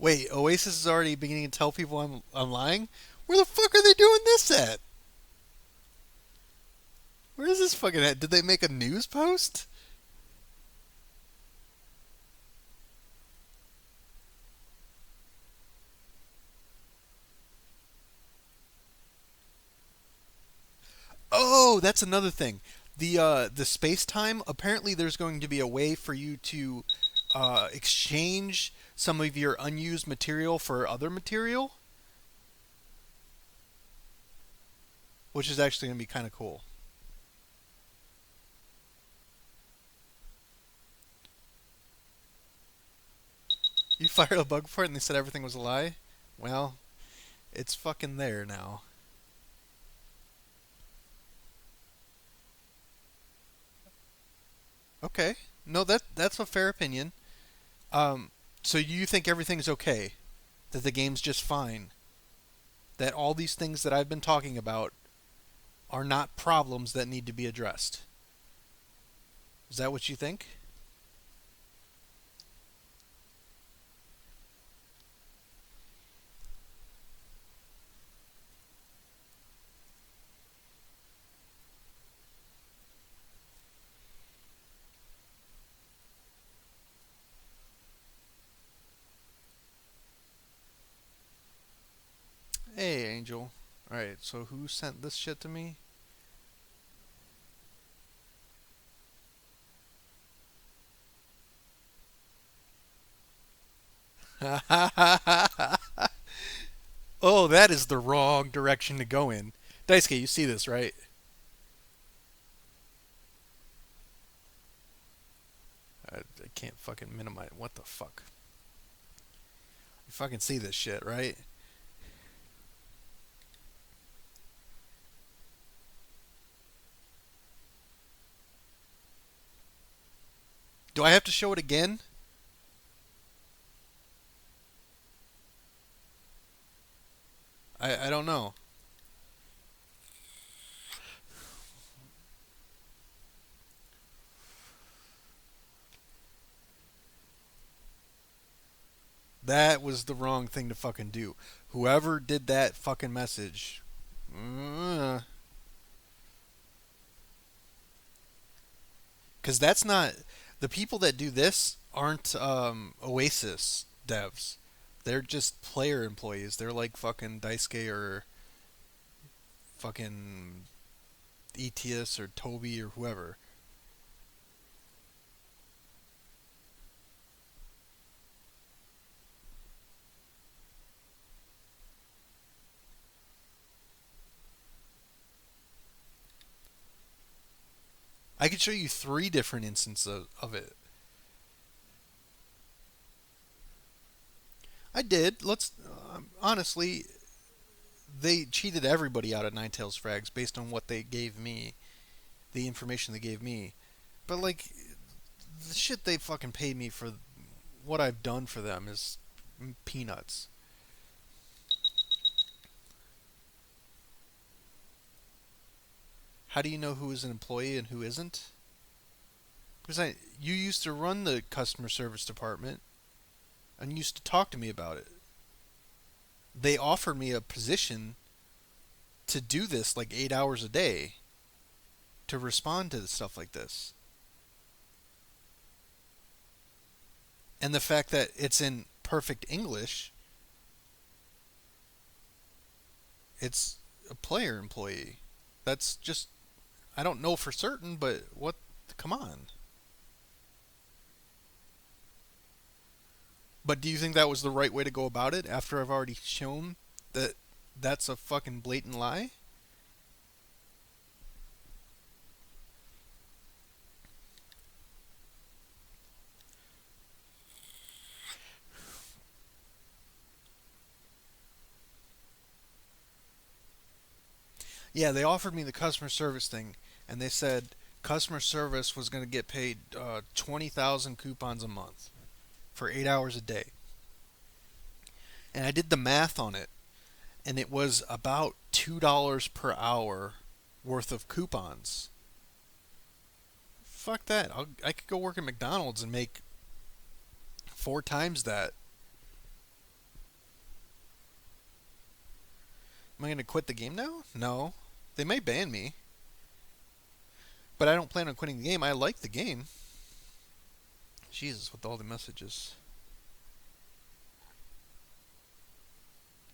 Wait, Oasis is already beginning to tell people I'm lying? Where the fuck are they doing this at? Where is this fucking at? Did they make a news post? Oh, that's another thing. The space time. Apparently, there's going to be a way for you to exchange some of your unused material for other material, which is actually going to be kind of cool. You fired a bug for it, and they said everything was a lie. Well, it's fucking there now. Okay, no, that's a fair opinion. Um, so you think everything's okay? That the game's just fine? That all these things that I've been talking about are not problems that need to be addressed? Is that what you think? Hey, Angel. Alright, so who sent this shit to me? Oh, that is the wrong direction to go in. Daisuke, you see this, right? I can't fucking minimize. What the fuck? You fucking see this shit, right? Do I have to show it again? I don't know. That was the wrong thing to fucking do. Whoever did that fucking message. Because that's not. The people that do this aren't Oasis devs. They're just player employees. They're like fucking Daisuke or fucking ETS or Toby or whoever. I could show you three different instances of it. I did. Let's honestly, they cheated everybody out of Ninetales frags based on what they gave me, the information they gave me. But like the shit they fucking paid me for what I've done for them is peanuts. How do you know who is an employee and who isn't? Because you used to run the customer service department and used to talk to me about it. They offered me a position to do this like 8 hours a day to respond to stuff like this. And the fact that it's in perfect English, it's a player employee. That's just I don't know for certain, but what? Come on. But do you think that was the right way to go about it after I've already shown that that's a fucking blatant lie? Yeah, they offered me the customer service thing, and they said customer service was going to get paid 20,000 coupons a month for 8 hours a day. And I did the math on it, and it was about $2 per hour worth of coupons. Fuck that. I could go work at McDonald's and make 4 times that. Am I going to quit the game now? No. They may ban me, but I don't plan on quitting the game. I like the game. Jesus, with all the messages.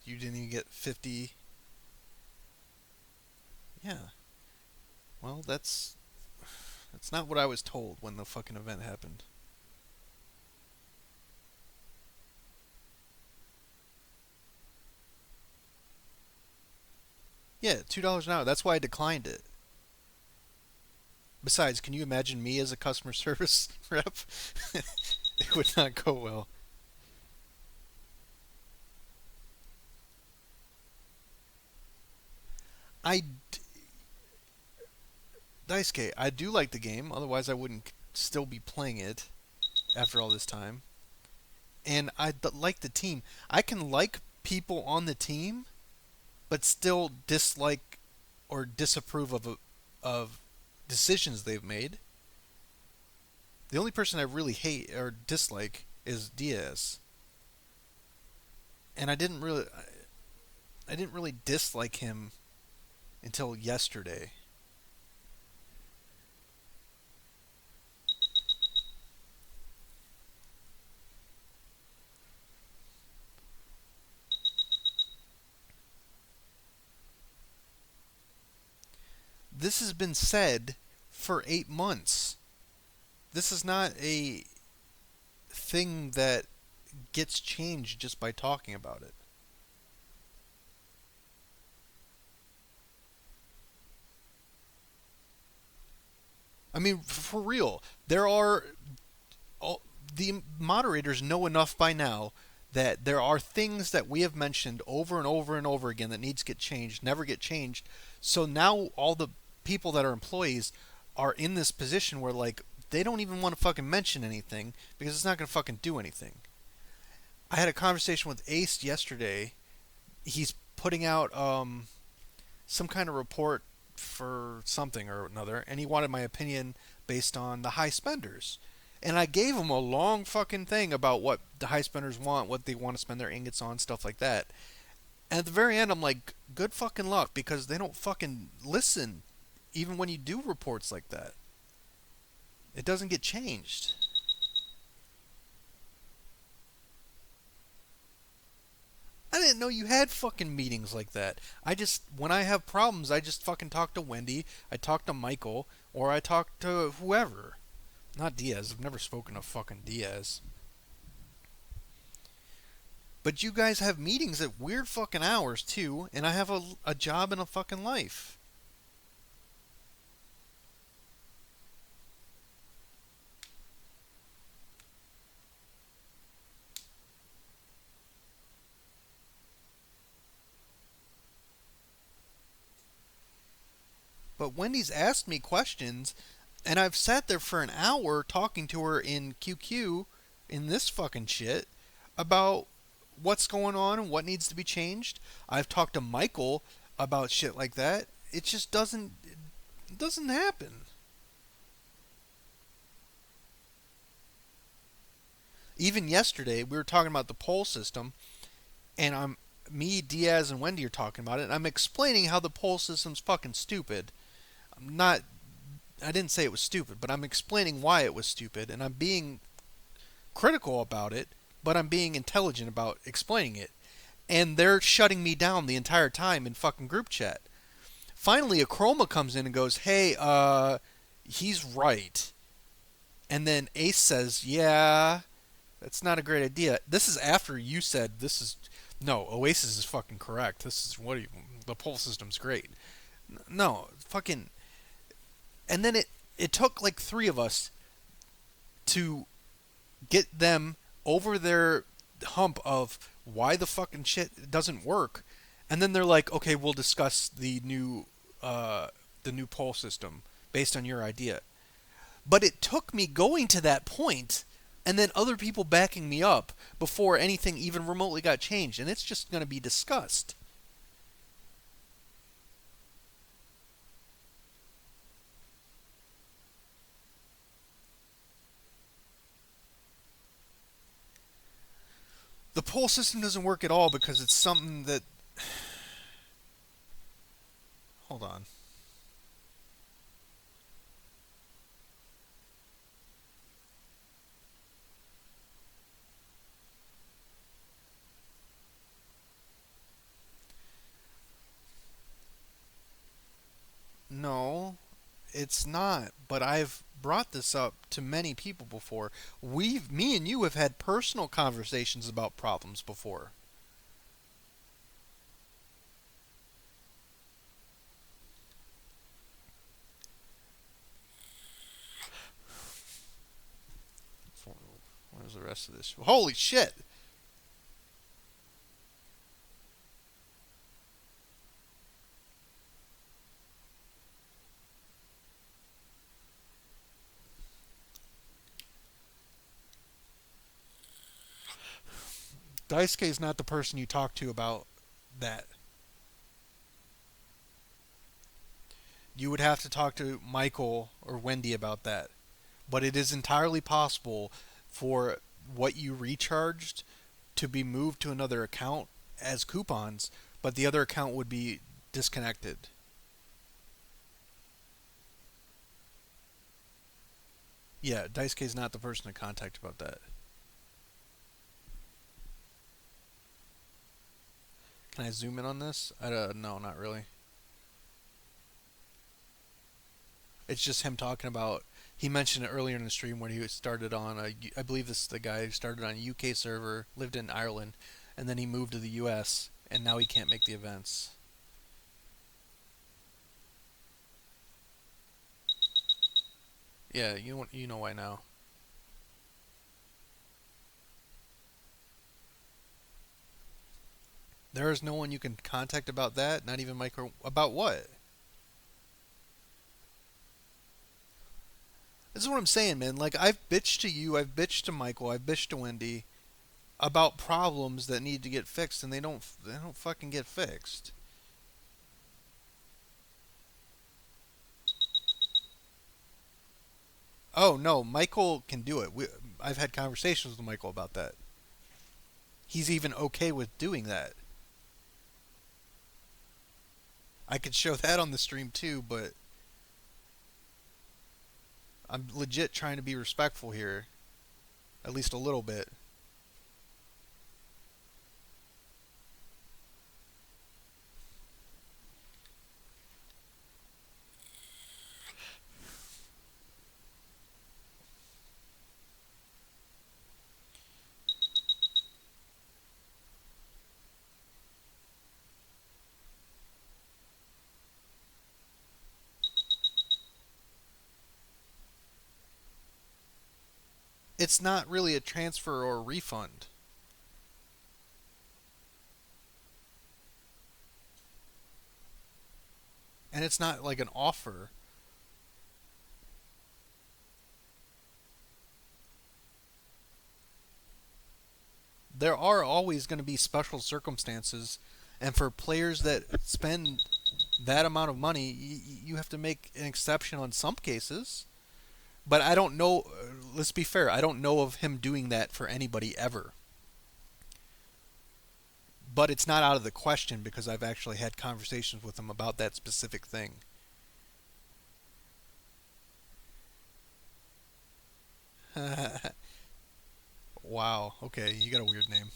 You didn't even get 50. Yeah. Well, that's not what I was told when the fucking event happened. Yeah, $2 an hour. That's why I declined it. Besides, can you imagine me as a customer service rep? It would not go well. I Daisuke, I do like the game. Otherwise, I wouldn't still be playing it after all this time. And like the team. I can like people on the team, but still dislike or disapprove of decisions they've made. The only person I really hate or dislike is Diaz, and I didn't really dislike him until yesterday. This has been said for 8 months. This is not a thing that gets changed just by talking about it. I mean, for real, there are the moderators know enough by now that there are things that we have mentioned over and over and over again that needs to get changed, never get changed. So now all the people that are employees are in this position where like they don't even want to fucking mention anything because it's not going to fucking do anything. I had a conversation with Ace yesterday. He's putting out some kind of report for something or another, and he wanted my opinion based on the high spenders. And I gave him a long fucking thing about what the high spenders want, what they want to spend their ingots on, stuff like that. And at the very end, I'm like, good fucking luck, because they don't fucking listen, even when you do reports like that. It doesn't get changed. I didn't know you had fucking meetings like that. When I have problems, I just fucking talk to Wendy, I talk to Michael, or I talk to whoever. Not Diaz. I've never spoken to fucking Diaz. But you guys have meetings at weird fucking hours too, and I have a job and a fucking life. But Wendy's asked me questions, and I've sat there for an hour talking to her in QQ in this fucking shit about what's going on and what needs to be changed. I've talked to Michael about shit like that. It just doesn't happen. Even yesterday, we were talking about the poll system, and me, Diaz, and Wendy are talking about it, and I'm explaining how the poll system's fucking stupid. I'm not I didn't say it was stupid, but I'm explaining why it was stupid, and I'm being critical about it, but I'm being intelligent about explaining it. And they're shutting me down the entire time in fucking group chat. Finally, a Chroma comes in and goes, "Hey, he's right." And then Ace says, "Yeah, that's not a great idea." This is after you said this is no, Oasis is fucking correct. This is what the poll system's great. No, fucking. And then it took like three of us to get them over their hump of why the fucking shit doesn't work, and then they're like, okay, we'll discuss uh, the new poll system based on your idea. But it took me going to that point, and then other people backing me up before anything even remotely got changed, and it's just going to be discussed. The poll system doesn't work at all because it's something that. Hold on. No, it's not. But I've brought this up to many people before. Me and you have had personal conversations about problems before. Where's the rest of this? Holy shit! Daisuke is not the person you talk to about that. You would have to talk to Michael or Wendy about that. But it is entirely possible for what you recharged to be moved to another account as coupons, but the other account would be disconnected. Yeah, Daisuke is not the person to contact about that. Can I zoom in on this? No, not really. It's just him talking about. He mentioned it earlier in the stream when he started on a. I believe this is the guy who started on a UK server, lived in Ireland, and then he moved to the US, and now he can't make the events. Yeah, you know why now. There is no one you can contact about that. Not even Micro. About what? This is what I'm saying, man. Like I've bitched to you, I've bitched to Michael, I've bitched to Wendy about problems that need to get fixed, and they don't fucking get fixed. Oh no, Michael can do it. I've had conversations with Michael about that. He's even okay with doing that. I could show that on the stream too, but I'm legit trying to be respectful here, at least a little bit. It's not really a transfer or a refund, and it's not like an offer. There are always going to be special circumstances, and for players that spend that amount of money, you have to make an exception on some cases. But I don't know. Let's be fair. I don't know of him doing that for anybody ever. But it's not out of the question because I've actually had conversations with him about that specific thing. Wow. Okay, you got a weird name.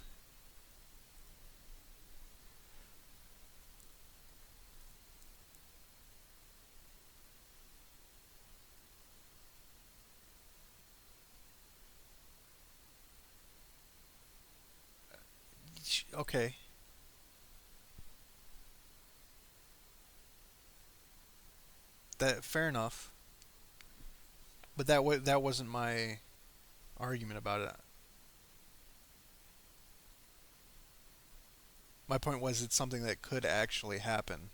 Okay, that fair enough. But that wasn't my argument about it. My point was it's something that could actually happen,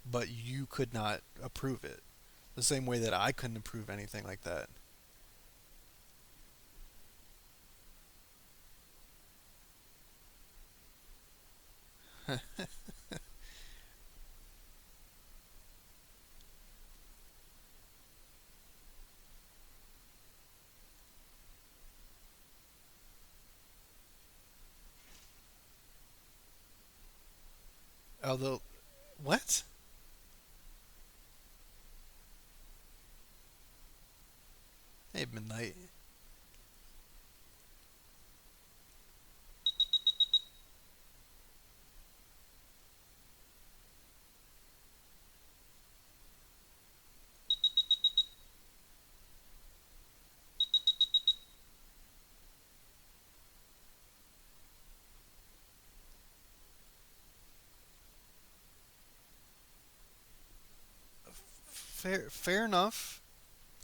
but you could not approve it. The same way that I couldn't approve anything like that. Although, what? Hey, Midnight. Fair enough.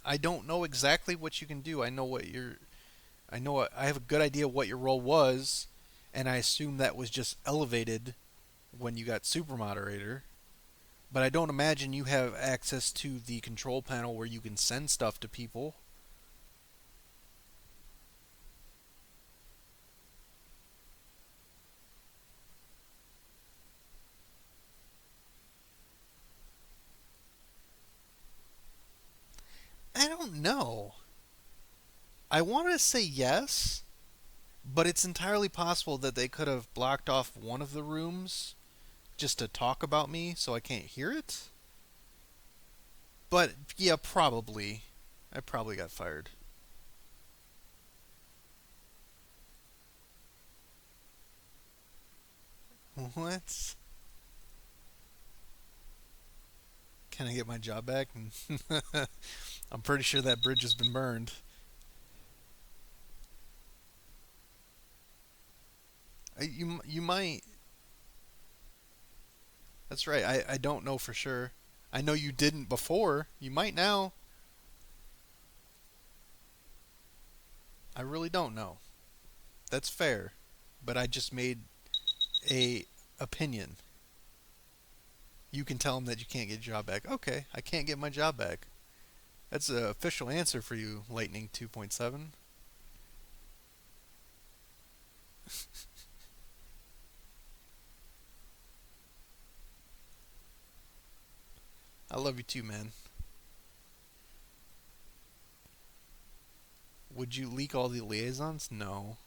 I don't know exactly what you can do. I have a good idea what your role was, and I assume that was just elevated when you got super moderator. But I don't imagine you have access to the control panel where you can send stuff to people. I don't know. I want to say yes, but it's entirely possible that they could have blocked off one of the rooms just to talk about me so I can't hear it. But yeah, probably. I probably got fired. What? Can I get my job back? I'm pretty sure that bridge has been burned. You might. That's right. I don't know for sure. I know you didn't before. You might now. I really don't know. That's fair. But I just made a opinion. You can tell them that you can't get your job back. Okay, I can't get my job back. That's an official answer for you, Lightning 2.7. I love you too, man. Would you leak all the liaisons? No.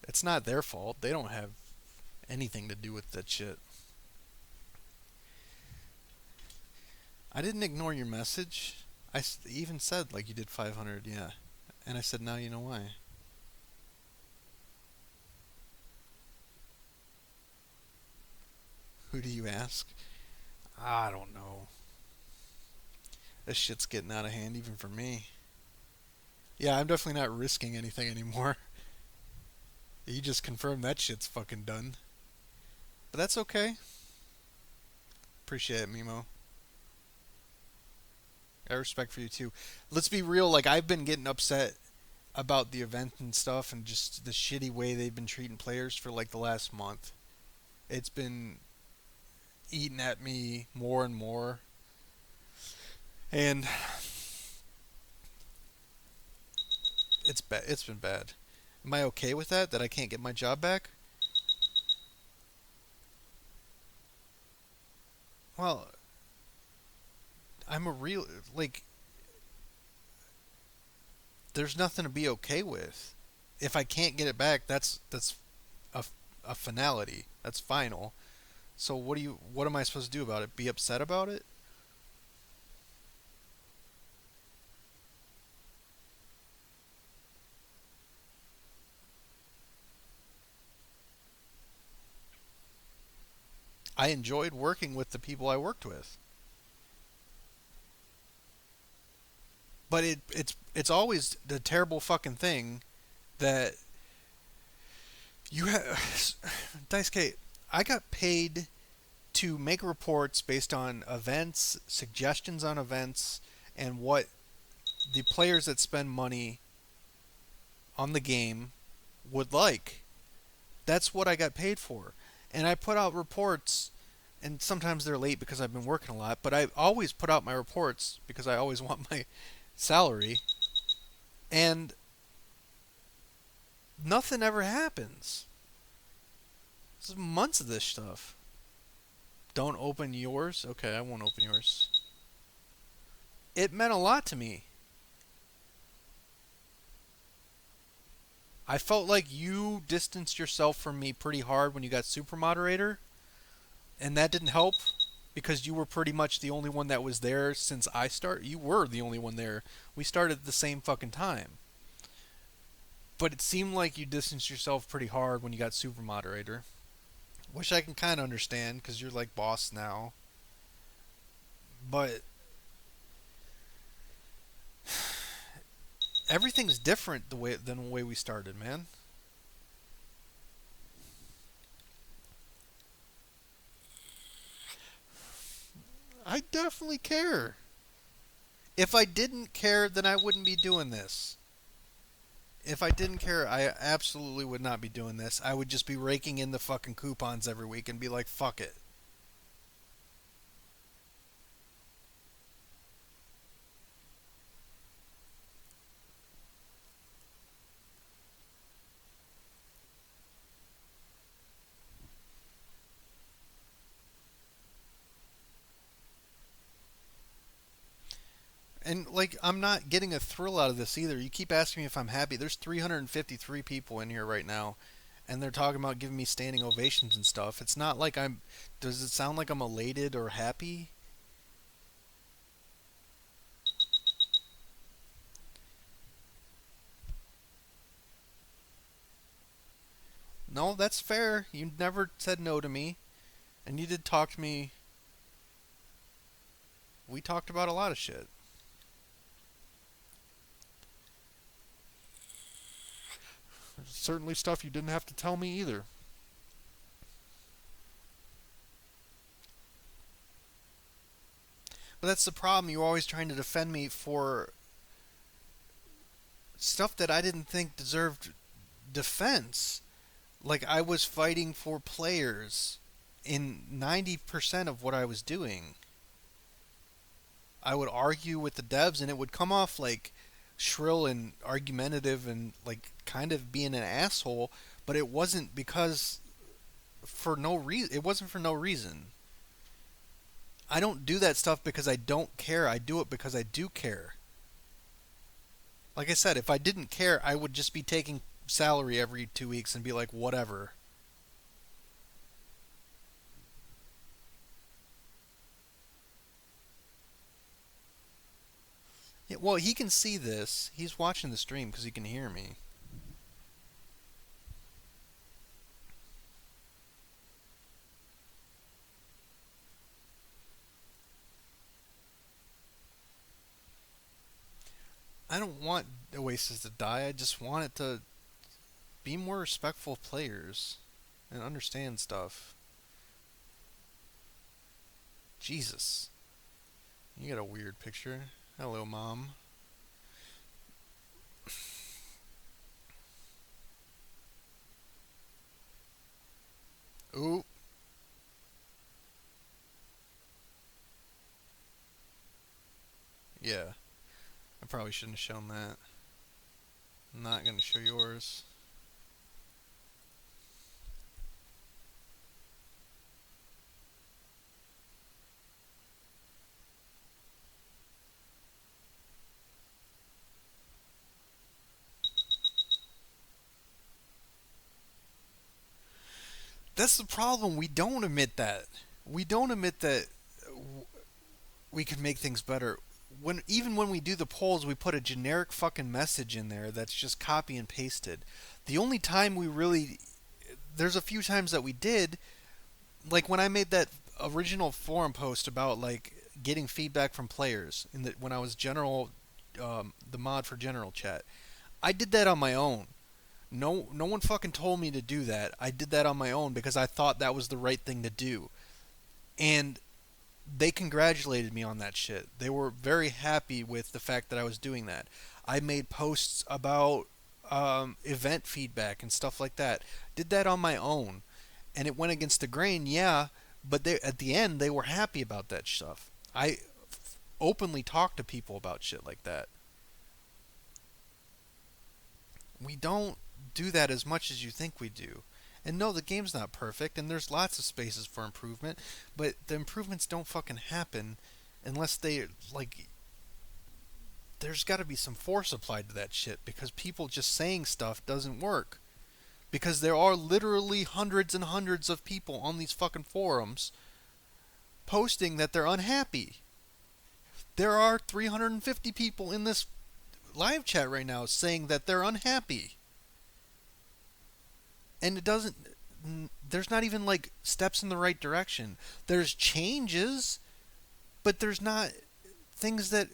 It's not their fault. They don't have anything to do with that shit. I didn't ignore your message. Even said like you did 500, yeah. And I said now you know why. Who do you ask? I don't know. This shit's getting out of hand even for me. Yeah, I'm definitely not risking anything anymore. You just confirmed that shit's fucking done. But that's okay. Appreciate it, Mimo. I respect for you too. Let's be real, like I've been getting upset about the event and stuff and just the shitty way they've been treating players for like the last month. It's been eating at me more and more. And it's been bad. Am I okay with that? That I can't get my job back? Well, I'm a real like. There's nothing to be okay with. If I can't get it back, that's a, a finality. That's final. So what am I supposed to do about it? Be upset about it? I enjoyed working with the people I worked with. But it's always the terrible fucking thing that You have Dice K. I got paid to make reports based on events, suggestions on events, and what the players that spend money on the game would like. That's what I got paid for. And I put out reports, and sometimes they're late because I've been working a lot, but I always put out my reports because I always want my salary, and nothing ever happens. This is months of this stuff. Don't open yours? Okay, I won't open yours. It meant a lot to me. I felt like you distanced yourself from me pretty hard when you got super moderator, and that didn't help because you were pretty much the only one that was there since I start. You were the only one there. We started at the same fucking time. But it seemed like you distanced yourself pretty hard when you got super moderator, which I can kind of understand because you're like boss now. But everything's different than the way we started, man. I definitely care. If I didn't care, then I wouldn't be doing this. If I didn't care, I absolutely would not be doing this. I would just be raking in the fucking coupons every week and be like, fuck it. And like, I'm not getting a thrill out of this either. You keep asking me if I'm happy. There's 353 people in here right now, and they're talking about giving me standing ovations and stuff. It's not like I'm. Does it sound like I'm elated or happy? No, that's fair. You never said no to me, and you did talk to me. We talked about a lot of shit. There's certainly stuff you didn't have to tell me either. But that's the problem. You're always trying to defend me for stuff that I didn't think deserved defense. Like I was fighting for players in 90% of what I was doing. I would argue with the devs and it would come off like shrill and argumentative and like kind of being an asshole, but it wasn't because for no reason. It wasn't for no reason. I don't do that stuff because I don't care. I do it because I do care. Like I said, if I didn't care, I would just be taking salary every 2 weeks and be like, whatever. Yeah, well, he can see this. He's watching the stream because he can hear me. I don't want Oasis to die. I just want it to be more respectful of players and understand stuff. Jesus. You got a weird picture. Hello, Mom. Ooh. Yeah. I probably shouldn't have shown that. I'm not going to show yours. That's the problem. We don't admit that. We don't admit that we can make things better. When even when we do the polls, we put a generic fucking message in there that's just copy and pasted. The only time we really there's a few times that we did, like when I made that original forum post about like getting feedback from players in the when I was general the mod for general chat. I did that on my own. No one fucking told me to do that. I did that on my own because I thought that was the right thing to do. And they congratulated me on that shit. They were very happy with the fact that I was doing that. I made posts about event feedback and stuff like that. Did that on my own, and it went against the grain, yeah. But they, at the end, they were happy about that stuff. I openly talk to people about shit like that. We don't do that as much as you think we do. And no, the game's not perfect, and there's lots of spaces for improvement, but the improvements don't fucking happen unless they, like, there's got to be some force applied to that shit because people just saying stuff doesn't work. Because there are literally hundreds and hundreds of people on these fucking forums posting that they're unhappy. There are 350 people in this live chat right now saying that they're unhappy. And it doesn't, there's not even like steps in the right direction. There's changes, but there's not things that.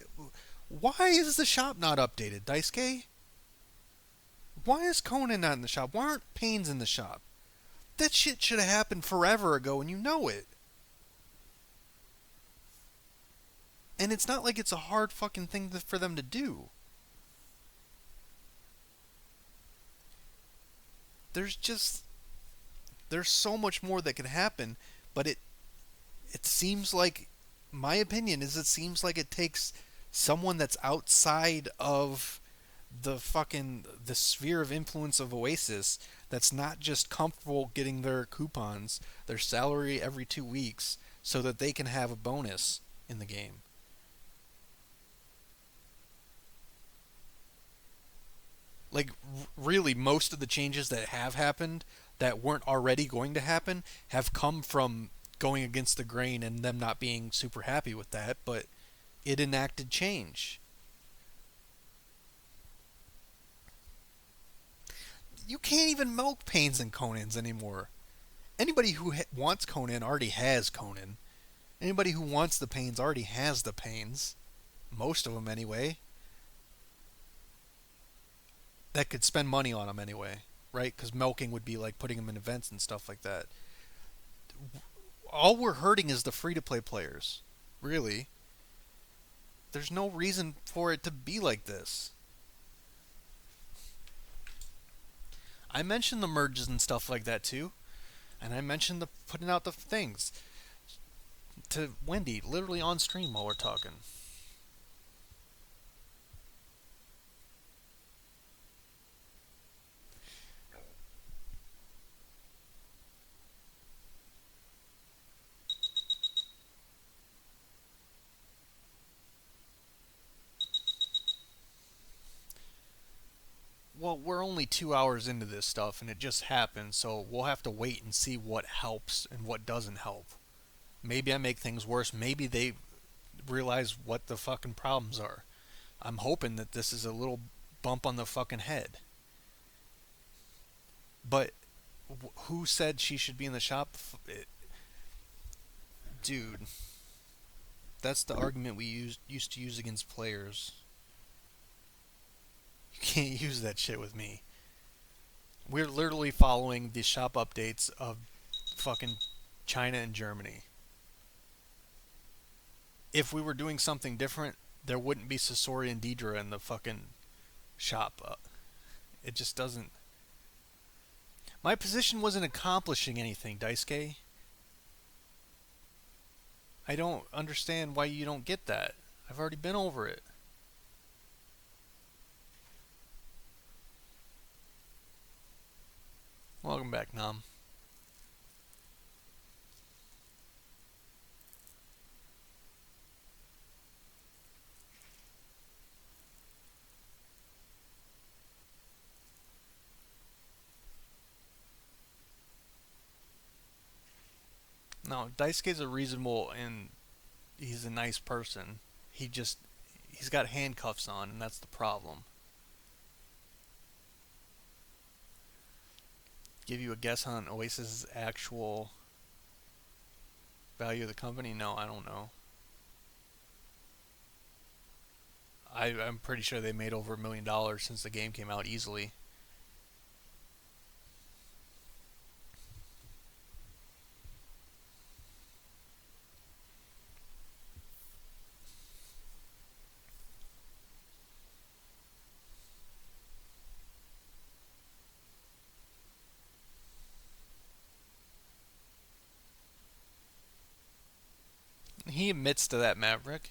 Why is the shop not updated, Daisuke? Why is Conan not in the shop? Why aren't Pains in the shop? That shit should have happened forever ago, and you know it. And it's not like it's a hard fucking thing for them to do. There's just there's so much more that could happen, but it seems like my opinion is it seems like it takes someone that's outside of the sphere of influence of Oasis that's not just comfortable getting their coupons, their salary every 2 weeks so that they can have a bonus in the game. Like really most of the changes that have happened that weren't already going to happen have come from going against the grain and them not being super happy with that, but it enacted change. You can't even milk Pains and Conans anymore. Anybody who wants Conan already has Conan. Anybody who wants the Pains already has the Pains. Most of them anyway. That could spend money on them anyway, right? Because milking would be like putting them in events and stuff like that. All we're hurting is the free-to-play players. Really. There's no reason for it to be like this. I mentioned the merges and stuff like that too. And I mentioned the putting out the things to Wendy, literally on stream while we're talking. Well, we're only 2 hours into this stuff and it just happened, so we'll have to wait and see what helps and what doesn't help. Maybe I make things worse. Maybe they realize what the fucking problems are. I'm hoping that this is a little bump on the fucking head. But who said she should be in the shop? Dude, that's the argument we used to use against players. You can't use that shit with me. We're literally following the shop updates of fucking China and Germany. If we were doing something different, there wouldn't be Sasori and Deidre in the fucking shop. It just doesn't. My position wasn't accomplishing anything, Daisuke. I don't understand why you don't get that. I've already been over it. Welcome back, Nam. No, Daisuke's a reasonable and he's a nice person. He's got handcuffs on and that's the problem. Give you a guess on Oasis's actual value of the company? No, I don't know. I'm pretty sure they made over $1 million since the game came out easily. He admits to that, Maverick.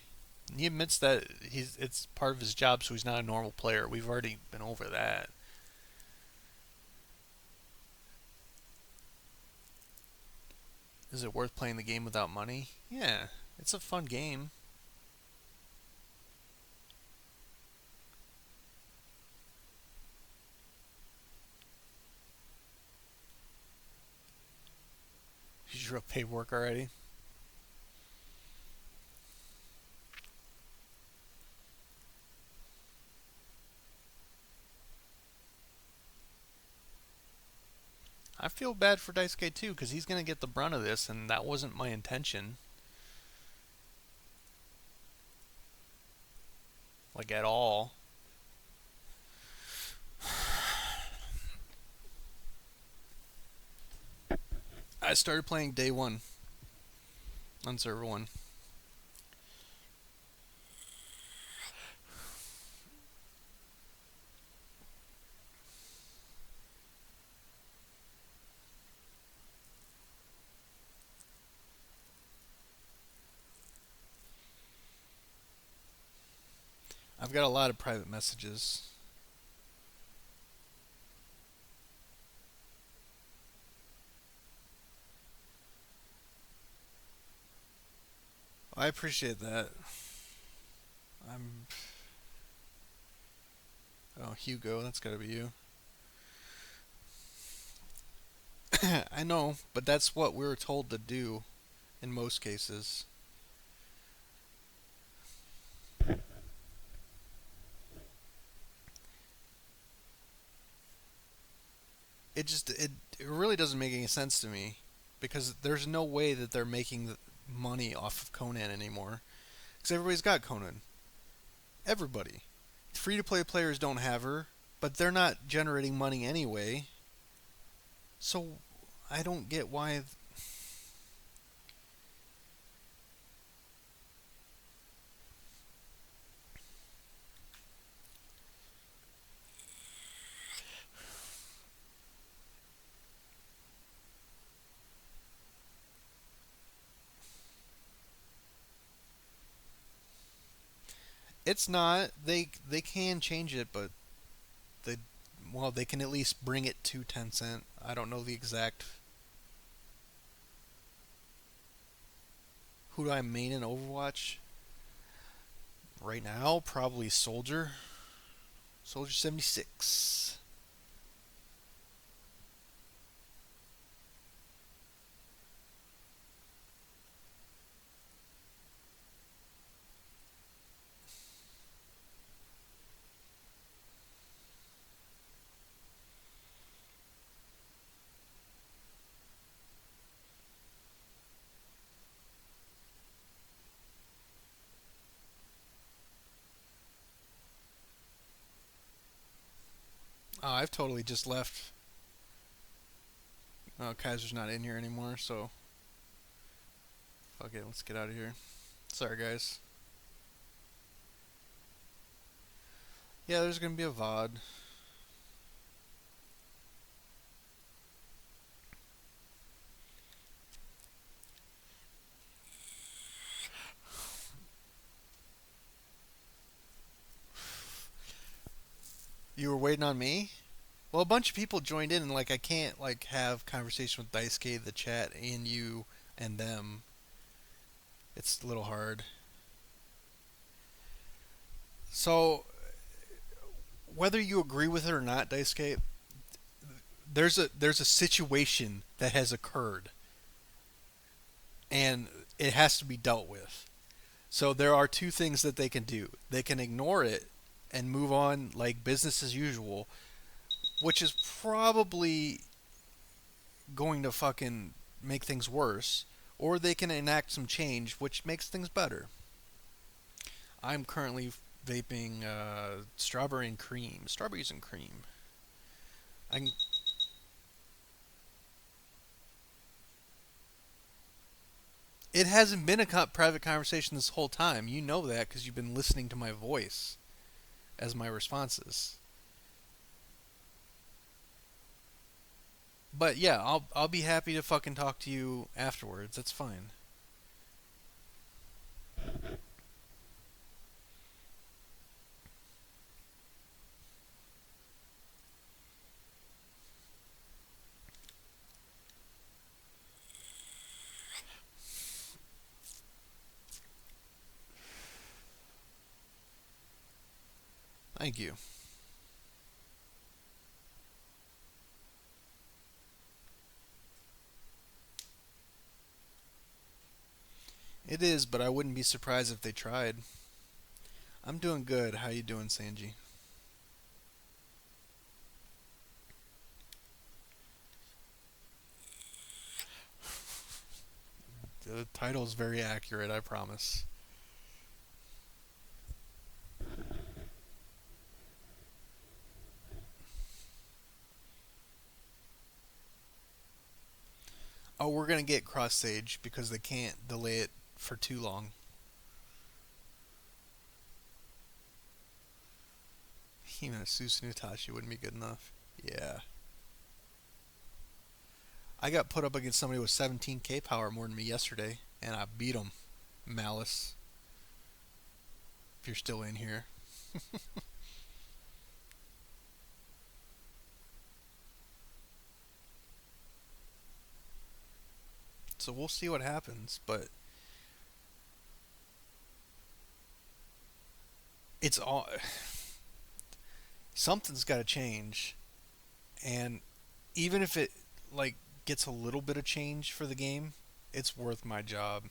He admits that it's part of his job, so he's not a normal player. We've already been over that. Is it worth playing the game without money? Yeah, it's a fun game. You just wrote paperwork already. I feel bad for Daisuke too, because he's gonna get the brunt of this, and that wasn't my intention, like at all. I started playing day one on server one. I've got a lot of private messages. I appreciate that. I'm. Oh, Hugo, that's gotta be you. I know, but that's what we were told to do in most cases. It really doesn't make any sense to me because there's no way that they're making money off of Conan anymore because everybody's got Conan. Everybody. Free to play players don't have her, but they're not generating money anyway. So I don't get why. It's not. They can change it, but they well they can at least bring it to Tencent. I don't know the exact. Who do I main in Overwatch right now? Probably Soldier. Soldier 76. Oh, I've totally just left. Oh, Kaiser's not in here anymore, so fuck it. Let's get out of here. Sorry, guys. Yeah, there's gonna be a VOD. You were waiting on me? Well, a bunch of people joined in, and like I can't like have conversation with Daisuke, the chat, and you and them. It's a little hard. So whether you agree with it or not, Daisuke, there's a situation that has occurred, and it has to be dealt with. So there are two things that they can do. They can ignore it and move on like business as usual, which is probably going to fucking make things worse, or they can enact some change which makes things better. I'm currently vaping strawberry and cream. Strawberries and cream. I can, it hasn't been a private conversation this whole time. You know that because you've been listening to my voice as my responses. But yeah, I'll be happy to fucking talk to you afterwards. That's fine. Thank you. It is, but I wouldn't be surprised if they tried. I'm doing good. How you doing, Sanji? The title's very accurate, I promise. Oh, we're gonna get cross stage because they can't delay it for too long. Even a Susanoo wouldn't be good enough. Yeah. I got put up against somebody with 17k power more than me yesterday, and I beat him. Malice, if you're still in here. So we'll see what happens, but it's all something's got to change, and even if it like gets a little bit of change for the game, it's worth my job.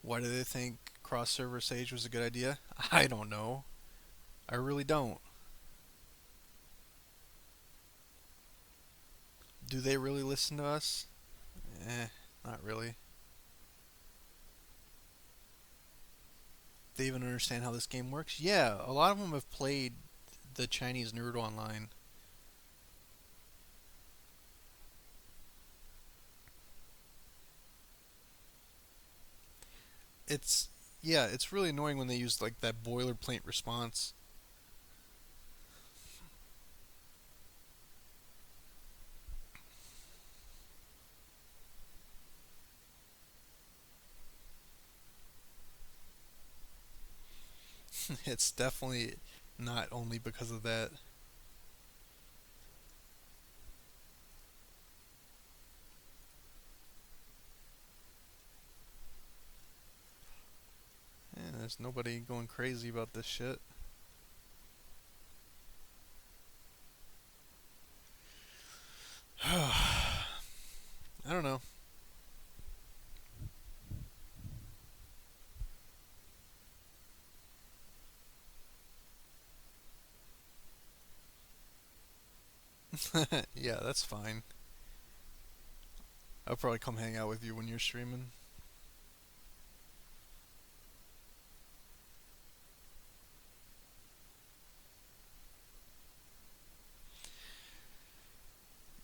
Why do they think cross server Sage was a good idea? I don't know. I really don't. Do they really listen to us? Not really. They even understand how this game works? Yeah, a lot of them have played the Chinese Naruto online. It's yeah, it's really annoying when they use like that boilerplate response. It's definitely not only because of that. Yeah, there's nobody going crazy about this shit. I don't know. Yeah, that's fine. I'll probably come hang out with you when you're streaming.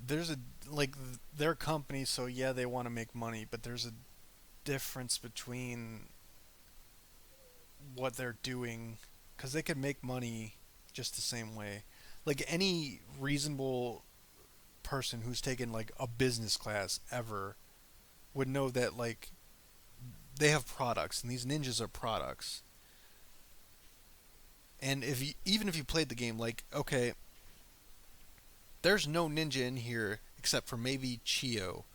There's a like their company, so yeah, they want to make money, but there's a difference between what they're doing because they could make money just the same way. Like any reasonable person who's taken like a business class ever would know that like they have products and these ninjas are products. And if you, even if you played the game, like okay, there's no ninja in here except for maybe Chio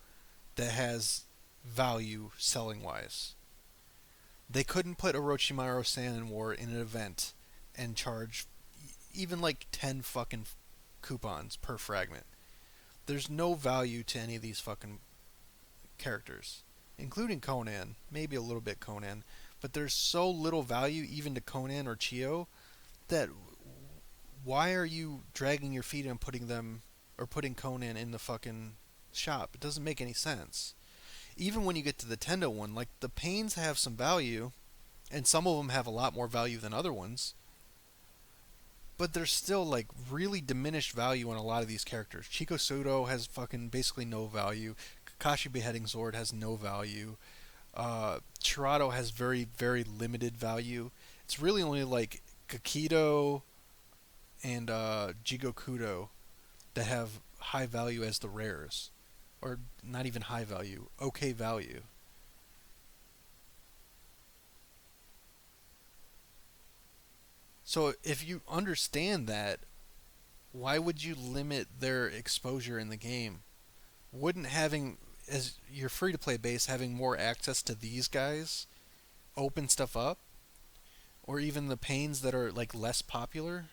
that has value selling wise. They couldn't put Orochimaru Saiyan War in an event and charge even like 10 fucking coupons per fragment. There's no value to any of these fucking characters, including Conan, maybe a little bit Conan, but there's so little value even to Conan or Chio that why are you dragging your feet and putting them or putting Conan in the fucking shop? It doesn't make any sense. Even when you get to the Tendo one, like the pains have some value, and some of them have a lot more value than other ones, but there's still like really diminished value on a lot of these characters. Chico Sudo has fucking basically no value. Kakashi Beheading Sword has no value. Chirado has very very limited value. It's really only like Kakido and Jigokudo that have high value as the rares, or not even high value, okay value. So if you understand that, why would you limit their exposure in the game? Wouldn't having as your free to play base having more access to these guys open stuff up, or even the pains that are like less popular.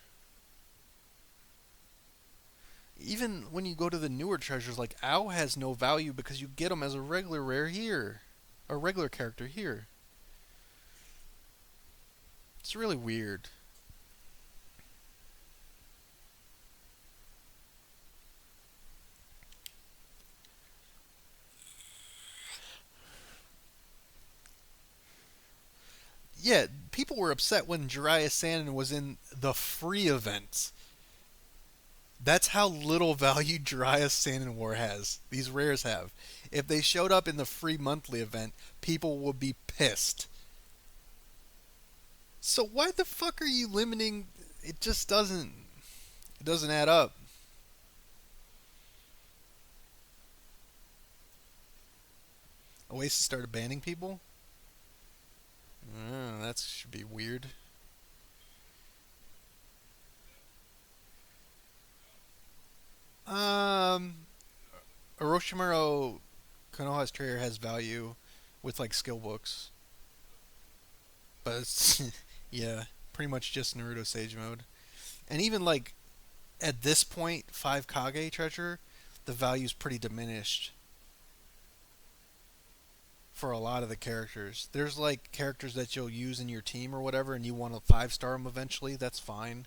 Even when you go to the newer treasures, like Ow has no value because you get them as a regular rare here, a regular character here. It's really weird. Yeah, people were upset when Jiraiya Sandin was in the free events. That's how little value Jiraiya Sandin War has. These rares have. If they showed up in the free monthly event, people would be pissed. So why the fuck are you limiting? It just doesn't. It doesn't add up. Oasis started banning people. That should be weird. Um, Orochimaru Konoha's trader has value with like skill books, but it's yeah, pretty much just Naruto Sage mode. And even like at this point, 5 Kage treasure, the value's pretty diminished for a lot of the characters. There's like characters that you'll use in your team or whatever, and you want to 5 star them eventually. That's fine.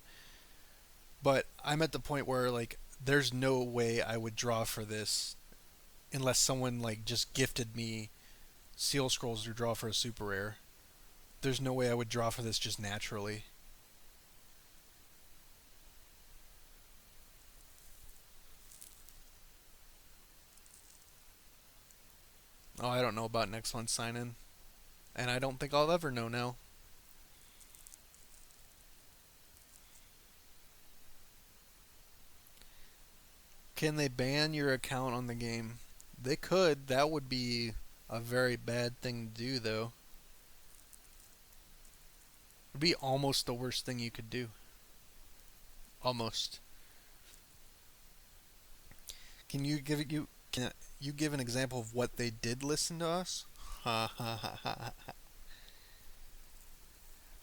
But I'm at the point where like there's no way I would draw for this unless someone like just gifted me seal scrolls to draw for a super rare. There's no way I would draw for this just naturally. Oh, I don't know about next month's sign in. And I don't think I'll ever know now. Can they ban your account on the game? They could. That would be a very bad thing to do, though. It would be almost the worst thing you could do. Almost. Can you give an example of what they did listen to us? Ha ha ha ha.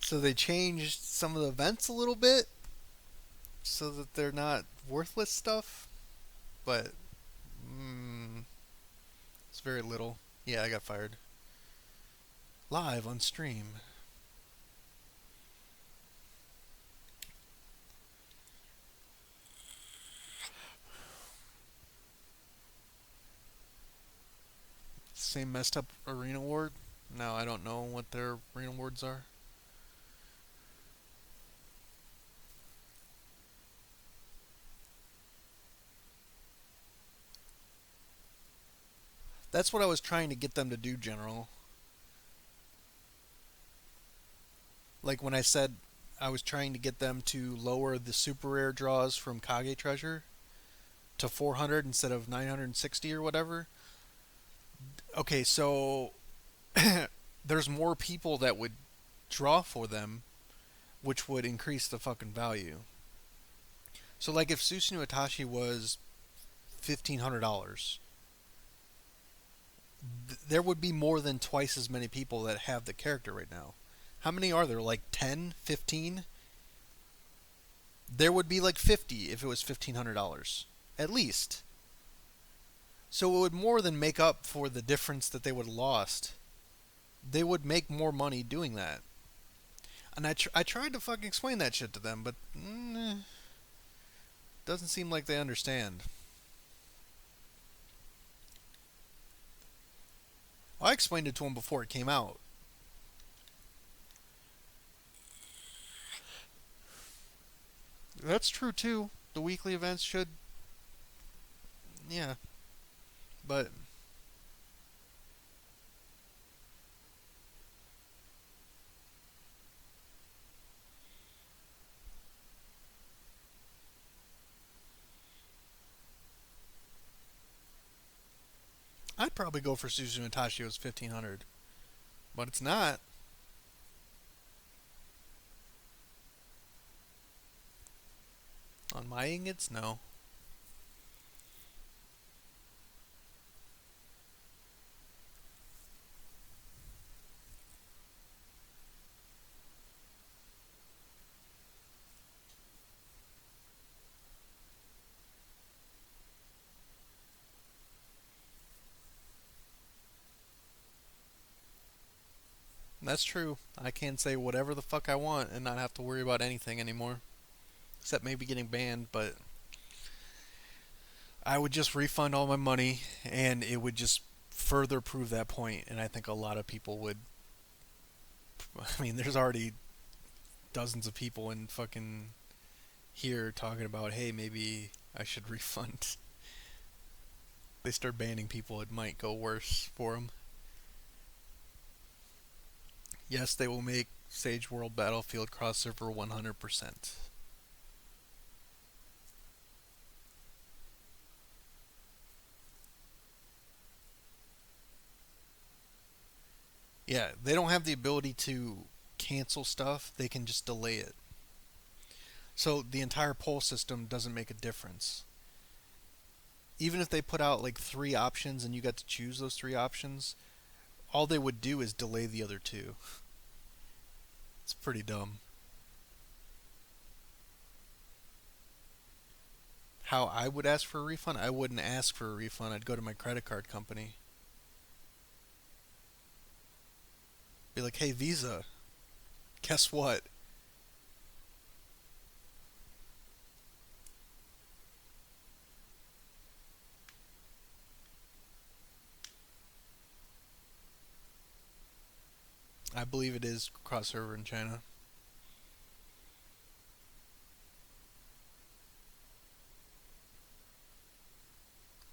So they changed some of the events a little bit so that they're not worthless stuff, but mm, it's very little. Yeah, I got fired. Live on stream. Same messed up arena award? No, I don't know what their arena awards are. That's what I was trying to get them to do, General. Like when I said I was trying to get them to lower the super rare draws from Kage Treasure to 400 instead of 960 or whatever. Okay, so there's more people that would draw for them, which would increase the fucking value. So, like, if Susanoo Itachi was $1,500, there would be more than twice as many people that have the character right now. How many are there? Like 10, 15? There would be like 50 if it was $1,500. At least. So it would more than make up for the difference that they would have lost. They would make more money doing that. And I tried to fucking explain that shit to them, but doesn't seem like they understand. I explained it to them before it came out. That's true too. The weekly events should, yeah, but I'd probably go for Suzu Natashio's 1,500, but it's not. On my ingots, no. That's true. I can say whatever the fuck I want and not have to worry about anything anymore. Except maybe getting banned, but I would just refund all my money and it would just further prove that point. And I think a lot of people would. I mean, there's already dozens of people in fucking here talking about, hey, maybe I should refund. They start banning people, it might go worse for them. Yes, they will make Sage World Battlefield crossover 100%. Yeah, they don't have the ability to cancel stuff, they can just delay it. So the entire poll system doesn't make a difference. Even if they put out like three options and you got to choose those three options, all they would do is delay the other two. It's pretty dumb. How I would ask for a refund? I wouldn't ask for a refund. I'd go to my credit card company. Be like, hey, Visa, guess what? I believe it is cross server in China.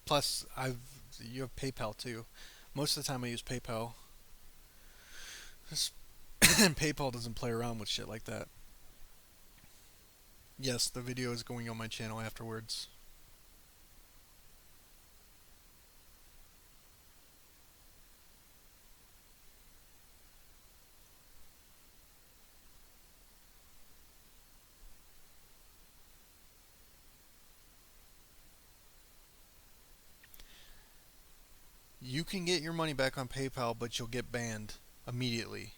Plus, you have PayPal too. Most of the time, I use PayPal. And PayPal doesn't play around with shit like that. Yes, the video is going on my channel afterwards. You can get your money back on PayPal, but you'll get banned immediately.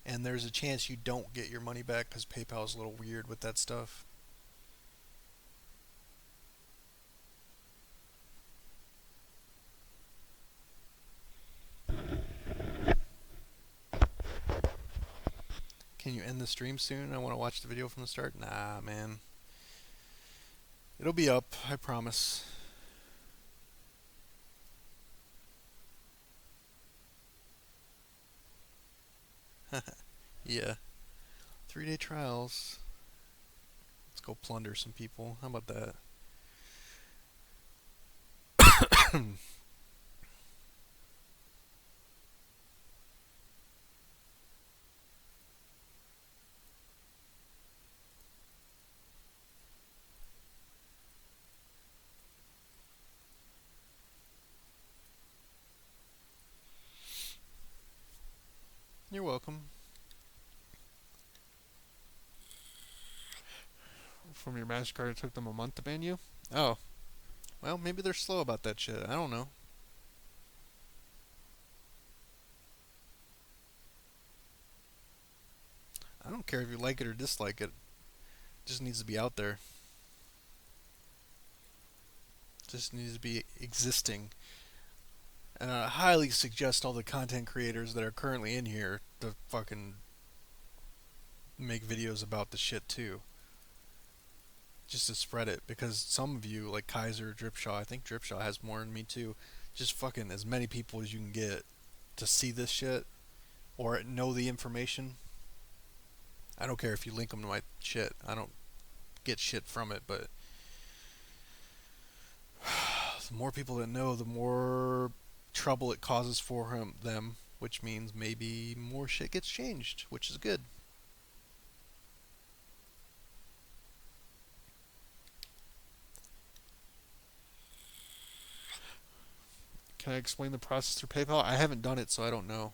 And there's a chance you don't get your money back because PayPal is a little weird with that stuff. Can you end the stream soon? I want to watch the video from the start. Nah, man. It'll be up, I promise. Yeah. 3-day trials. Let's go plunder some people. How about that? You're welcome. From your MasterCard, it took them a month to ban you? Oh. Well, maybe they're slow about that shit. I don't know. I don't care if you like it or dislike it. It just needs to be out there. It just needs to be existing. And I highly suggest all the content creators that are currently in here to fucking make videos about the shit too. Just to spread it. Because some of you, like Kaiser, Dripshaw, I think Dripshaw has more than me too. Just fucking as many people as you can get to see this shit or know the information. I don't care if you link them to my shit. I don't get shit from it, but the more people that know, the more trouble it causes for them, which means maybe more shit gets changed, which is good. Can I explain the process through PayPal? I haven't done it, so I don't know.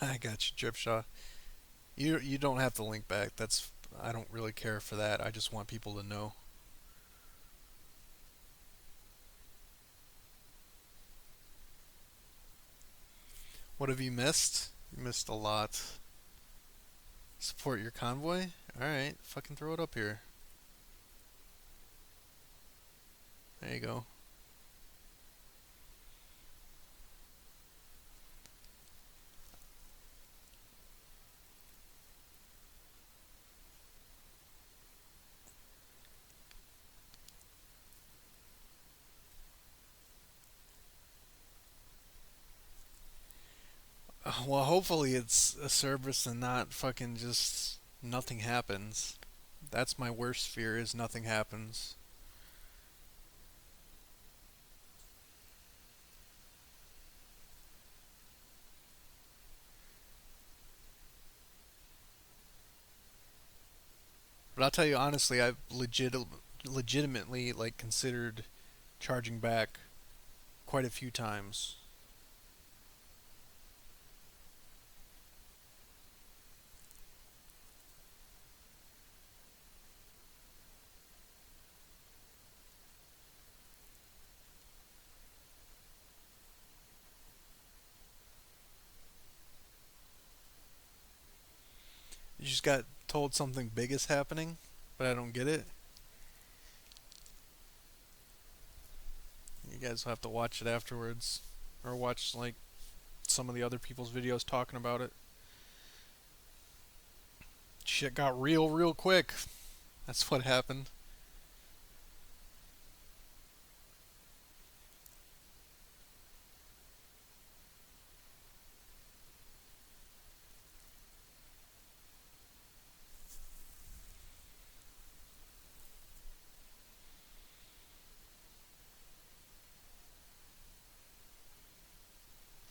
I got you, Dripshaw. You don't have to link back. That's I don't really care for that. I just want people to know. What have you missed? You missed a lot. Support your convoy? Alright, fucking throw it up here. There you go. Well, hopefully it's a service and not fucking just nothing happens. That's my worst fear is nothing happens. But I'll tell you honestly, I've legitimately like considered charging back quite a few times. You just got told something big is happening, but I don't get it. You guys will have to watch it afterwards, or watch like some of the other people's videos talking about it. Shit got real, real quick. That's what happened.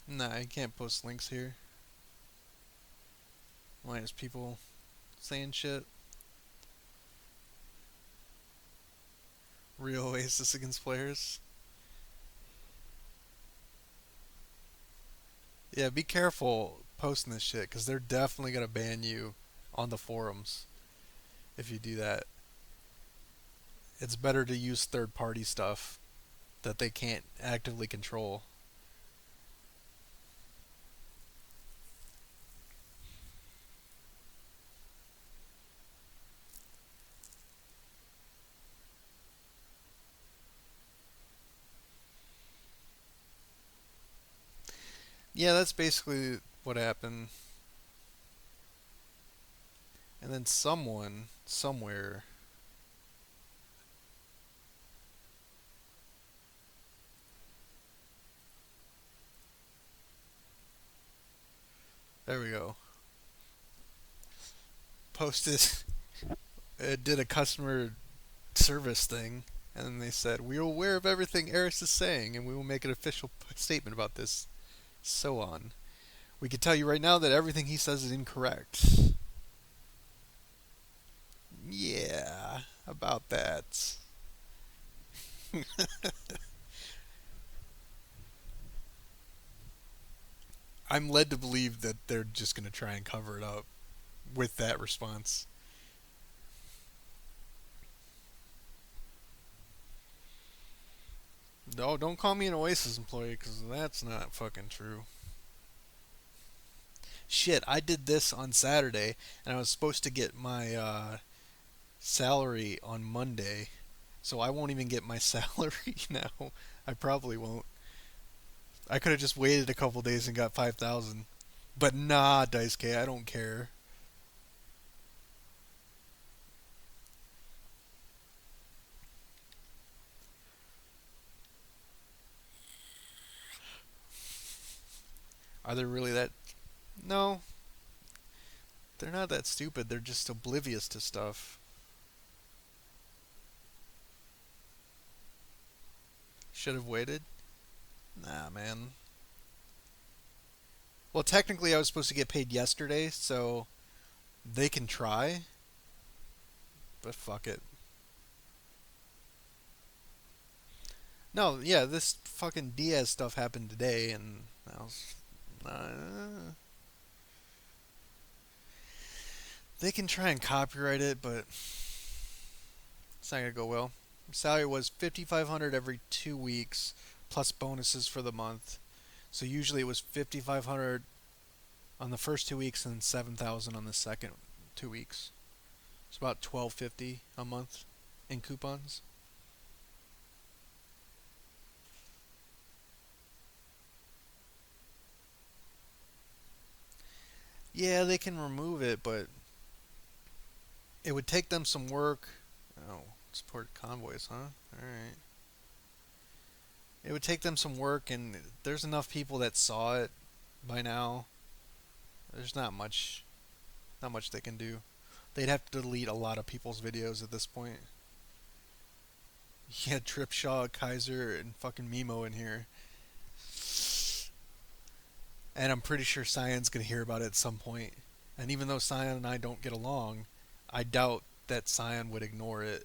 Nah, you can't post links here. Why is people saying shit? Real Oasis against players. Yeah, be careful posting this shit, because they're definitely gonna ban you on the forums if you do that. It's better to use third party stuff that they can't actively control. Yeah, that's basically what happened. And then someone, somewhere, there we go, posted, it did a customer service thing, and then they said, "We are aware of everything Eris is saying, and we will make an official statement about this, so on. We can tell you right now that everything he says is incorrect." Yeah, about that. I'm led to believe that they're just going to try and cover it up with that response. No, don't call me an Oasis employee, because that's not fucking true. Shit, I did this on Saturday, and I was supposed to get my salary on Monday, so I won't even get my salary now. I probably won't. I could have just waited a couple days and got 5,000. But nah, Dice K, I don't care. Are they really that? No, they're not that stupid. They're just oblivious to stuff. Should have waited. Nah, man. Well, technically, I was supposed to get paid yesterday, so they can try, but fuck it. No, yeah, this fucking Diaz stuff happened today, and I was. They can try and copyright it, but it's not gonna go well. Salary was 5,500 every 2 weeks, plus bonuses for the month. So usually it was 5,500 on the first 2 weeks and 7,000 on the second 2 weeks. It's about 12.50 a month in coupons. Yeah, they can remove it, but it would take them some work. Oh, support convoys, huh? All right. It would take them some work, and there's enough people that saw it by now. There's not much they can do. They'd have to delete a lot of people's videos at this point. Yeah, Tripshaw, Kaiser, and fucking Mimo in here. And I'm pretty sure Cyan's gonna hear about it at some point. And even though Cyan and I don't get along, I doubt that Cyan would ignore it.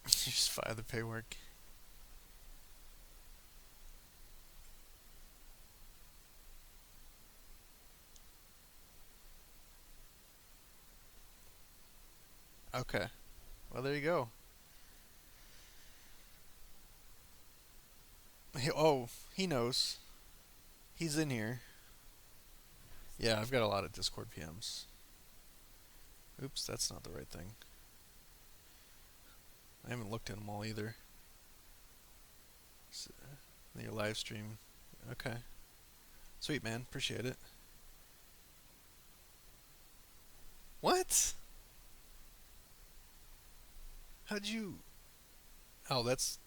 Just file the paperwork. Okay. Well, there you go. Oh, he knows. He's in here. Yeah, I've got a lot of Discord PMs. Oops, that's not the right thing. I haven't looked at them all either. Your live stream. Okay. Sweet, man. Appreciate it. What? How'd you... Oh, that's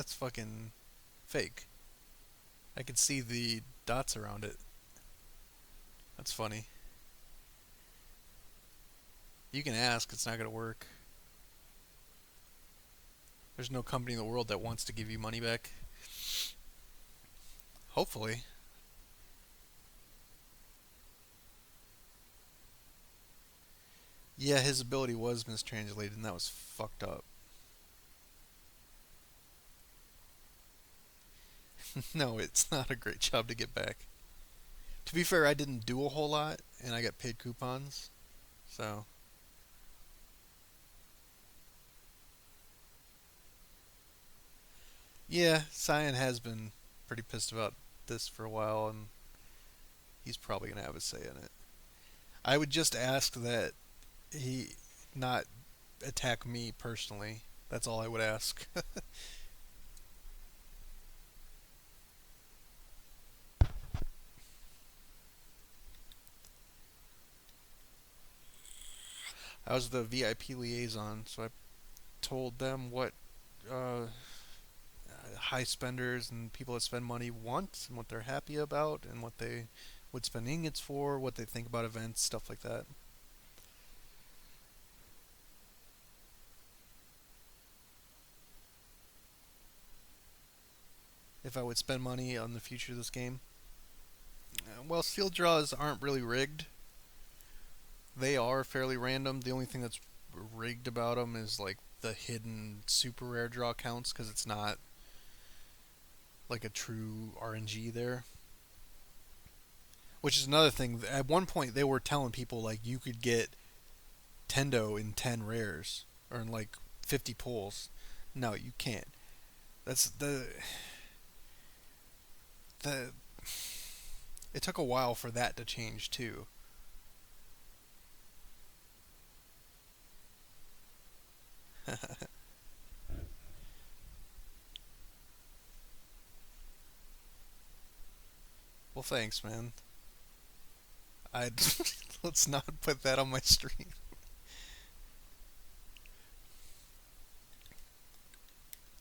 fucking fake. I could see the dots around it. That's funny. You can ask. It's not gonna work. There's no company in the world that wants to give you money back. Hopefully. Yeah, his ability was mistranslated, and that was fucked up. No, it's not a great job to get back. To be fair, I didn't do a whole lot, and I got paid coupons. So, yeah, Cyan has been pretty pissed about this for a while, and he's probably going to have a say in it. I would just ask that he not attack me personally. That's all I would ask. I was the VIP liaison, so I told them what uh, high spenders and people that spend money want and what they're happy about and what they would spend ingots for, what they think about events, stuff like that. If I would spend money on the future of this game. Well, steel draws aren't really rigged. They are fairly random. The only thing that's rigged about them is like the hidden super rare draw counts because it's not like a true RNG there. Which is another thing. At one point, they were telling people like you could get Tendo in 10 rares or in like 50 pulls. No, you can't. That's the. It took a while for that to change too. Well, thanks, man. I let's not put that on my stream.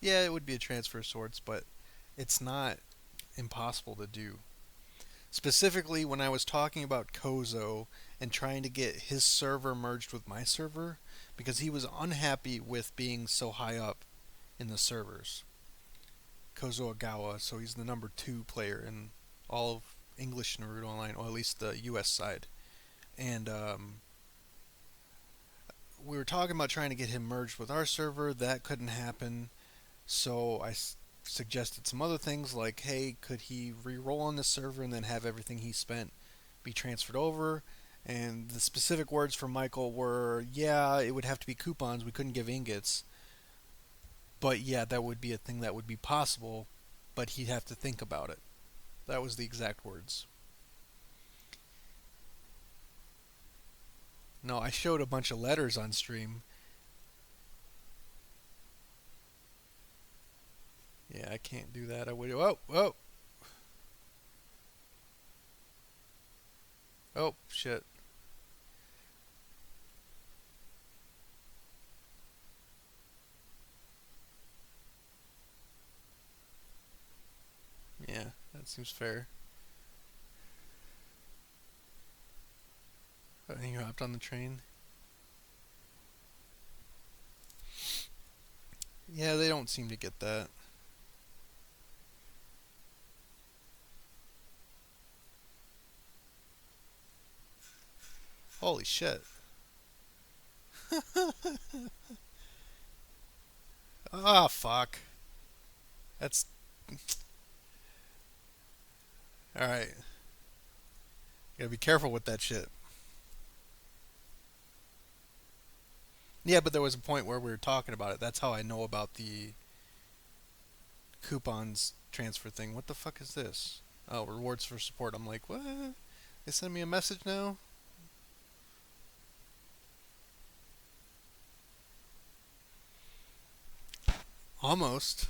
Yeah, it would be a transfer of sorts, but it's not impossible to do. Specifically, when I was talking about Kozo and trying to get his server merged with my server, because he was unhappy with being so high up in the servers. Kozo Agawa, so he's the number 2 player in all of English Naruto Online, or at least the US side. And we were talking about trying to get him merged with our server. That couldn't happen. So I suggested some other things like, hey, could he re-roll on this server and then have everything he spent be transferred over? And the specific words from Michael were, yeah, it would have to be coupons. We couldn't give ingots. But yeah, that would be a thing that would be possible, but he'd have to think about it. That was the exact words. No, I showed a bunch of letters on stream. Yeah, I can't do that. I would. Oh, oh, oh, shit. Yeah, that seems fair. I think you hopped on the train. Yeah, they don't seem to get that. Holy shit. Ah, fuck. That's. Alright. Gotta be careful with that shit. Yeah, but there was a point where we were talking about it. That's how I know about the coupons transfer thing. What the fuck is this? Oh, rewards for support. I'm like, what? They send me a message now? Almost.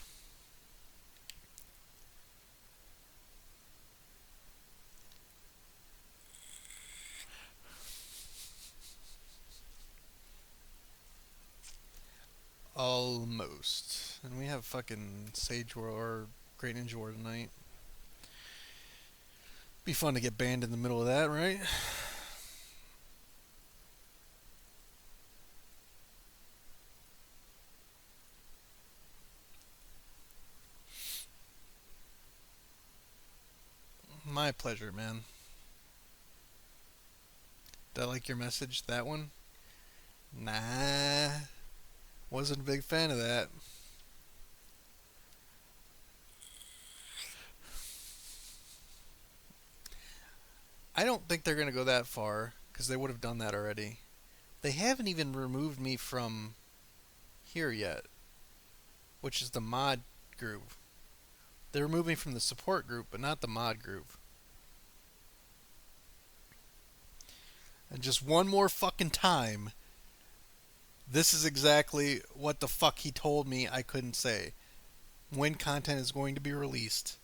Almost. And we have fucking Sage War or Great Ninja War tonight. Be fun to get banned in the middle of that, right? My pleasure, man. Did I like your message? That one? Nah. Wasn't a big fan of that. I don't think they're gonna go that far, because they would have done that already. They haven't even removed me from here yet, which is the mod group. They removed me from the support group, but not the mod group. And just one more fucking time, this is exactly what the fuck he told me I couldn't say. When content is going to be released.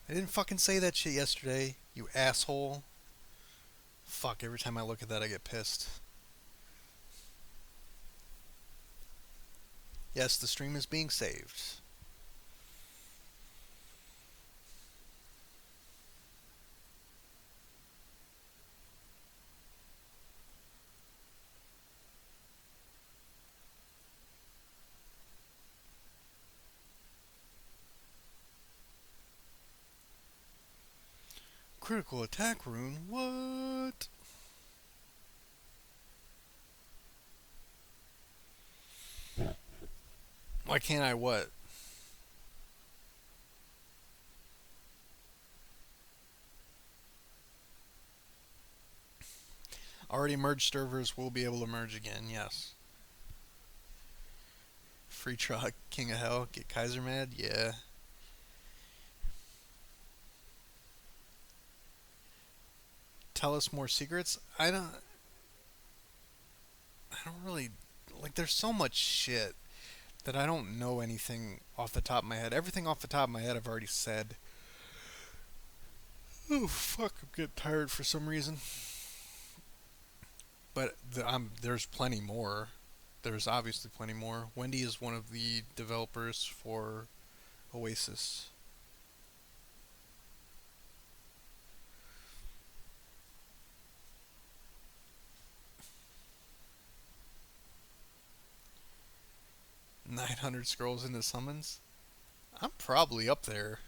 I didn't fucking say that shit yesterday, you asshole. Fuck, every time I look at that I get pissed. Yes, the stream is being saved. Critical attack rune? What? Why can't I what? Already merged servers will be able to merge again, yes. Free truck, King of Hell, get Kaiser mad? Yeah. Tell us more secrets? I don't really like there's so much shit that I don't know anything off the top of my head. Everything off the top of my head I've already said. Oh fuck, I'm getting tired for some reason. But there's plenty more. There's obviously plenty more. Wendy is one of the developers for Oasis. "900 scrolls into summons? I'm probably up there.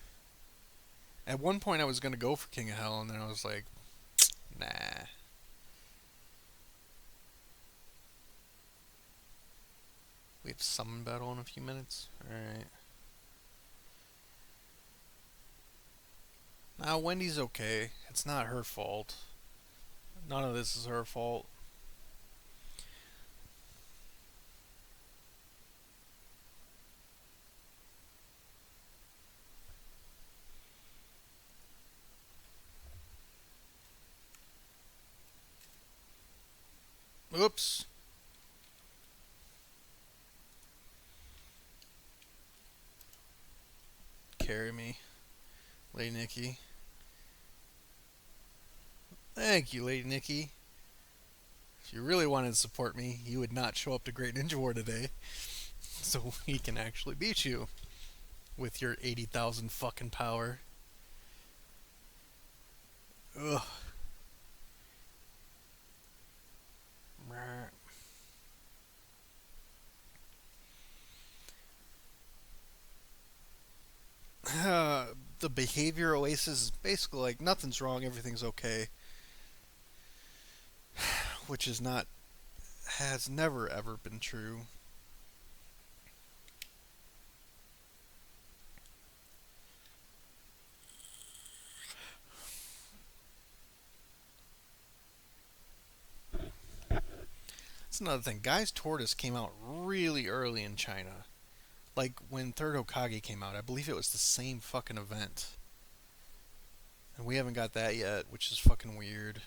At one point I was going to go for King of Hell, and then I was like, nah. We have summon battle in a few minutes? Alright. Now, Wendy's okay. It's not her fault. None of this is her fault. Oops. Carry me, Lady Nikki. Thank you, Lady Nikki. If you really wanted to support me, you would not show up to Great Ninja War today, so we can actually beat you with your 80,000 fucking power. Ugh. The behavior Oasis is basically like nothing's wrong, everything's okay, which is not, has never ever been true. That's another thing. Guy's Tortoise came out really early in China. Like when Third Hokage came out, I believe it was the same fucking event. And we haven't got that yet, which is fucking weird.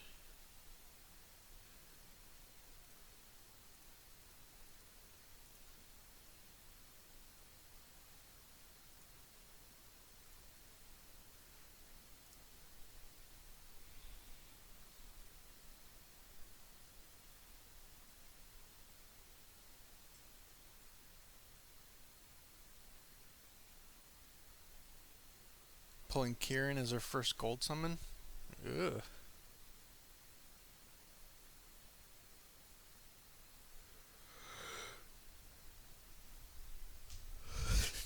Pulling Kieran as our first gold summon? Ugh.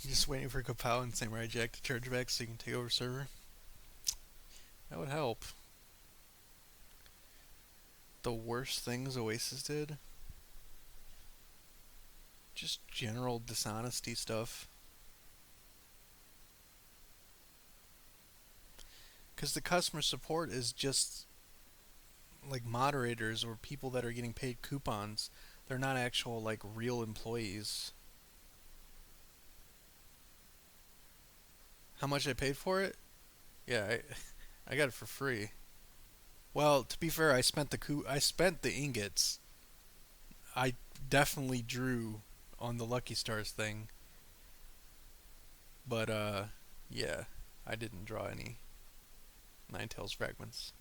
Just waiting for Kapow and Samurai Jack to charge back so you can take over server. That would help. The worst things Oasis did? Just general dishonesty stuff. Because the customer support is just like moderators or people that are getting paid coupons. They're not actual like real employees. How much I paid for it? Yeah, I got it for free. Well, to be fair, I spent the ingots. I definitely drew on the Lucky Stars thing. But yeah, I didn't draw any Ninetales fragments.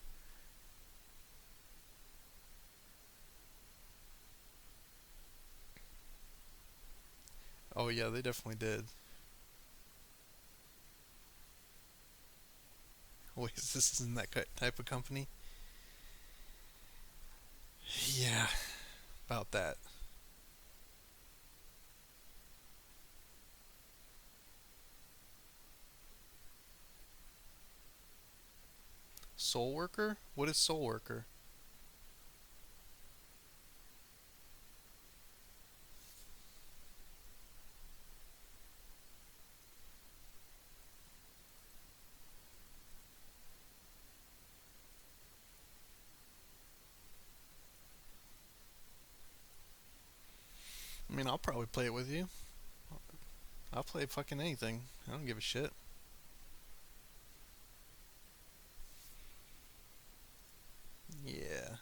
Oh yeah, they definitely did. Oasis isn't that type of company. Yeah, about that. Soul Worker? What is Soul Worker? I mean, I'll probably play it with you. I'll play fucking anything. I don't give a shit. Yeah.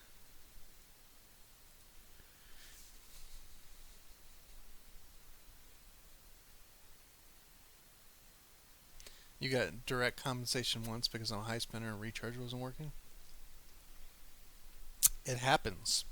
You got direct compensation once because I'm a high spinner and recharge wasn't working? It happens.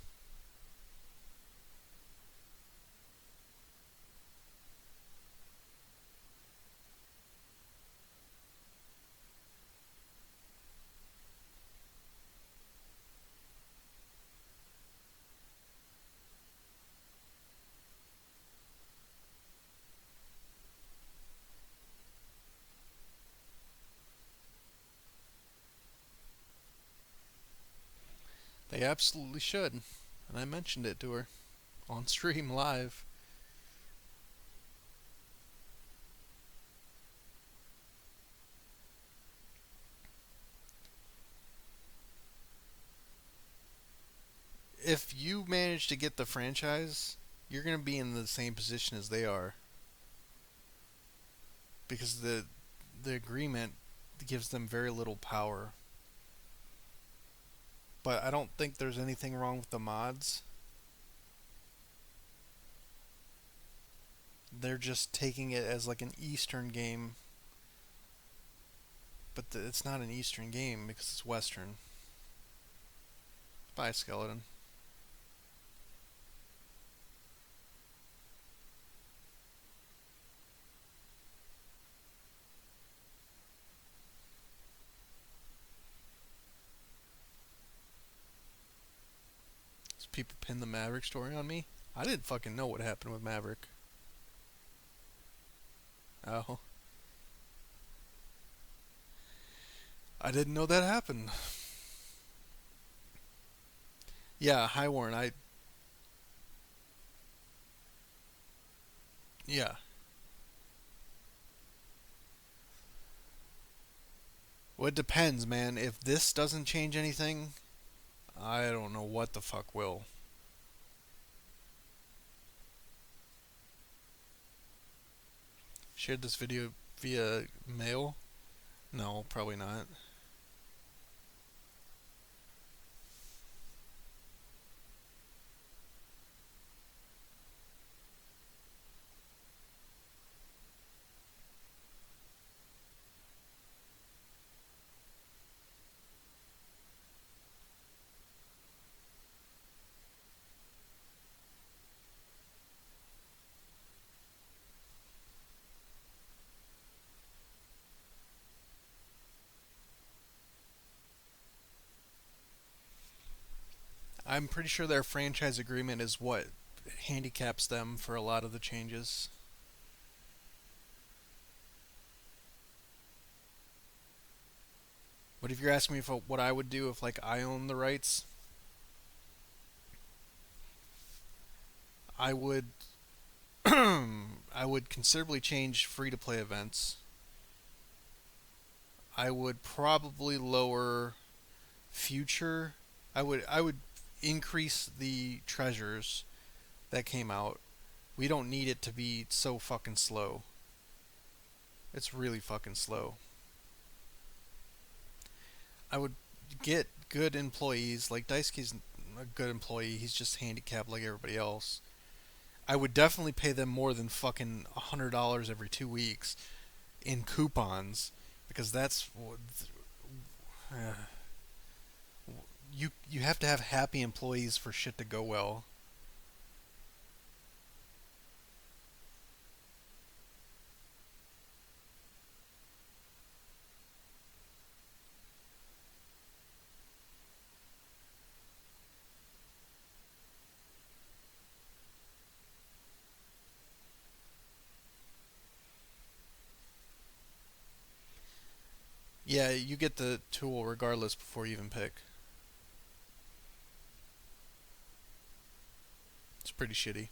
They absolutely should. And I mentioned it to her on stream live. If you manage to get the franchise, you're going to be in the same position as they are. Because the agreement gives them very little power. But I don't think there's anything wrong with the mods. they're just taking it as like an Eastern game, but it's not an Eastern game because it's Western. Bye, skeleton. These people pin the Maverick story on me. I didn't fucking know what happened with Maverick. Oh, I didn't know that happened. Yeah, hi Warren. Yeah. Well, it depends, man. If this doesn't change anything, I don't know what the fuck will. Shared this video via mail? No, probably not. I'm pretty sure their franchise agreement is what handicaps them for a lot of the changes. But if you're asking me for what I would do if like I own the rights, I would I would considerably change free to play events. I would probably lower future. I would increase the treasures that came out. We don't need it to be so fucking slow. It's really fucking slow. I would get good employees. Like Daisuke's a good employee. He's just handicapped like everybody else. I would definitely pay them more than fucking $100 every 2 weeks in coupons because that's uh, you have to have happy employees for shit to go well. Yeah, you get the tool regardless before you even pick. It's pretty shitty.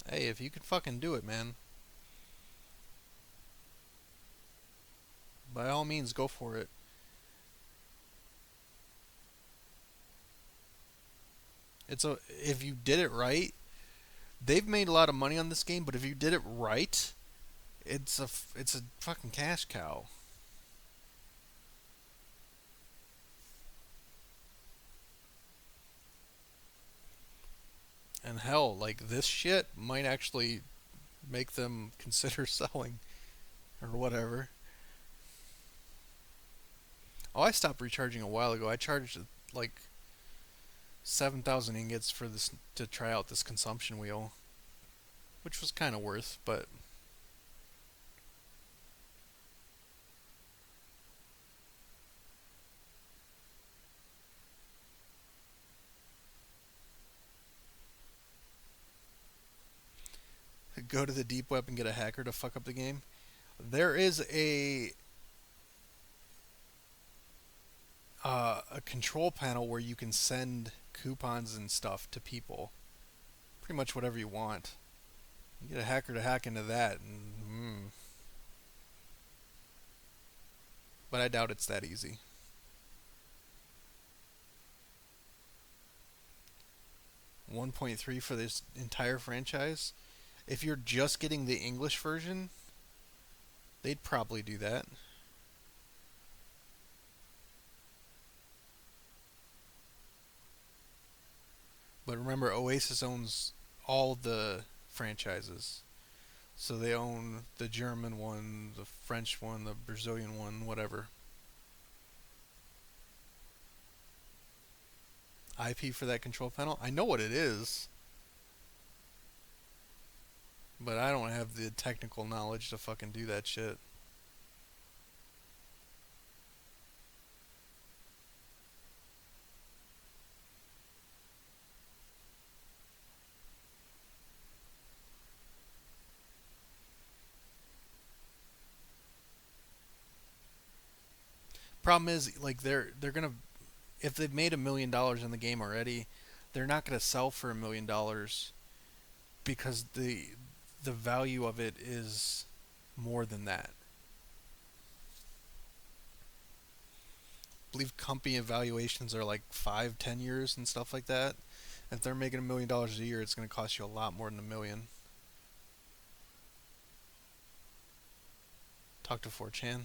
Hey, if you can fucking do it, man, by all means go for it. It's a if you did it right, they've made a lot of money on this game, but if you did it right, it's a fucking cash cow. And hell, like this shit might actually make them consider selling or whatever. Oh, I stopped recharging a while ago. I charged like 7,000 ingots for this to try out this consumption wheel, which was kind of worth, but go to the deep web and get a hacker to fuck up the game. There is a control panel where you can send coupons and stuff to people. Pretty much whatever you want. You get a hacker to hack into that, but I doubt it's that easy. 1.3 for this entire franchise. If you're just getting the English version, they'd probably do that. But remember, Oasis owns all the franchises. So they own the German one, the French one, the Brazilian one, whatever. IP for that control panel? I know what it is, but I don't have the technical knowledge to fucking do that shit. Problem is, like they're gonna if they've made $1 million in the game already, they're not gonna sell for $1 million because the value of it is more than that. I believe company evaluations are like 5, 10 years and stuff like that. If they're making $1 million a year, it's going to cost you a lot more than $1 million. Talk to 4chan.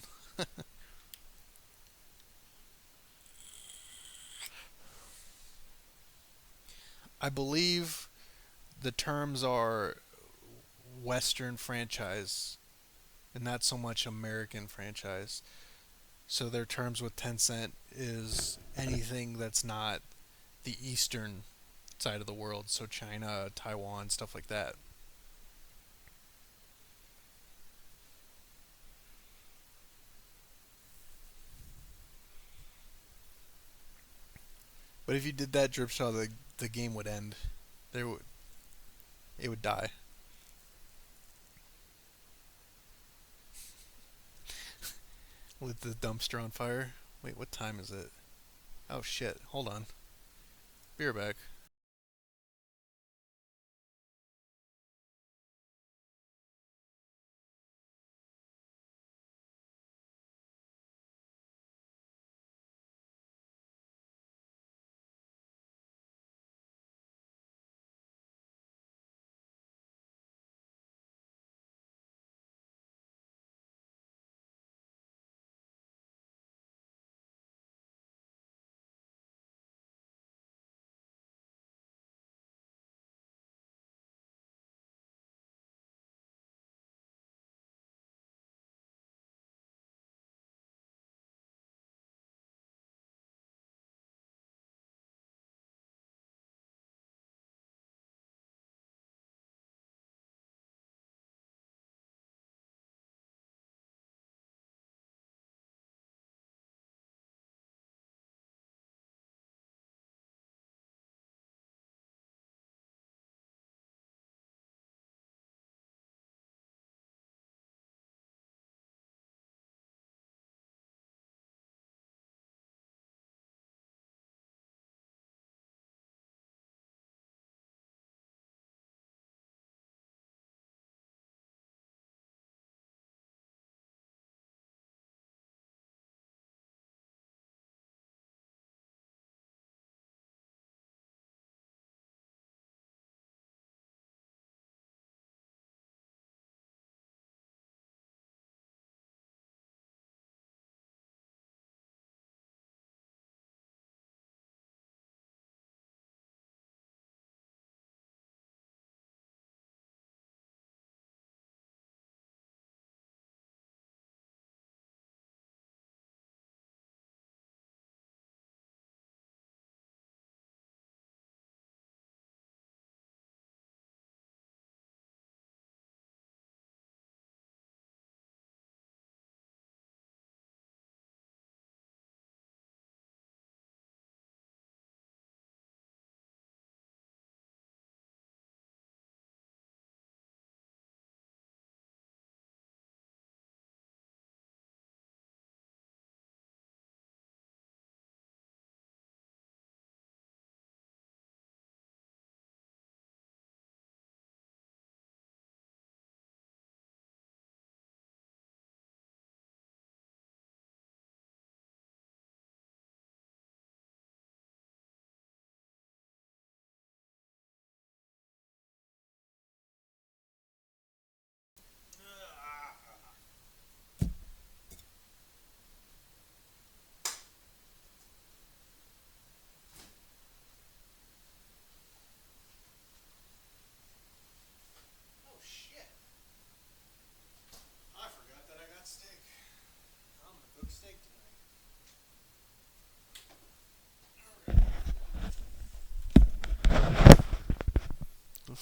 I believe the terms are Western franchise and not so much American franchise. So their terms with Tencent is anything that's not the Eastern side of the world, so China, Taiwan, stuff like that. But if you did that, Dripshaw, the game would end. There would it would die. Lit the dumpster on fire. Wait, what time is it? Oh shit! Hold on. Be right back.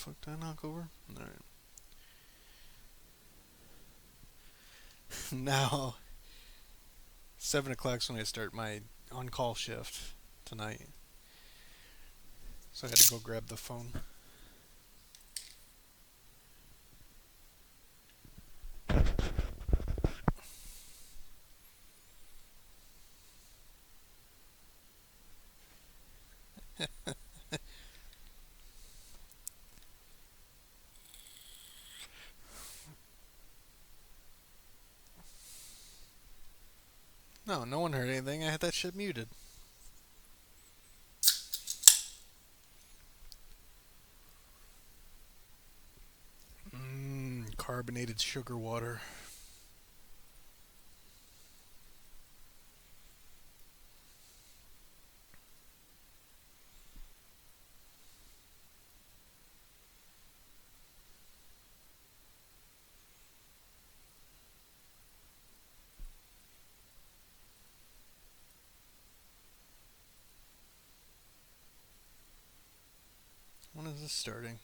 fuck did I knock over? Alright. Now, 7 o'clock's when I start my on call shift tonight. So I had to go grab the phone. No, no one heard anything. I had that shit muted. Carbonated sugar water. When is this starting?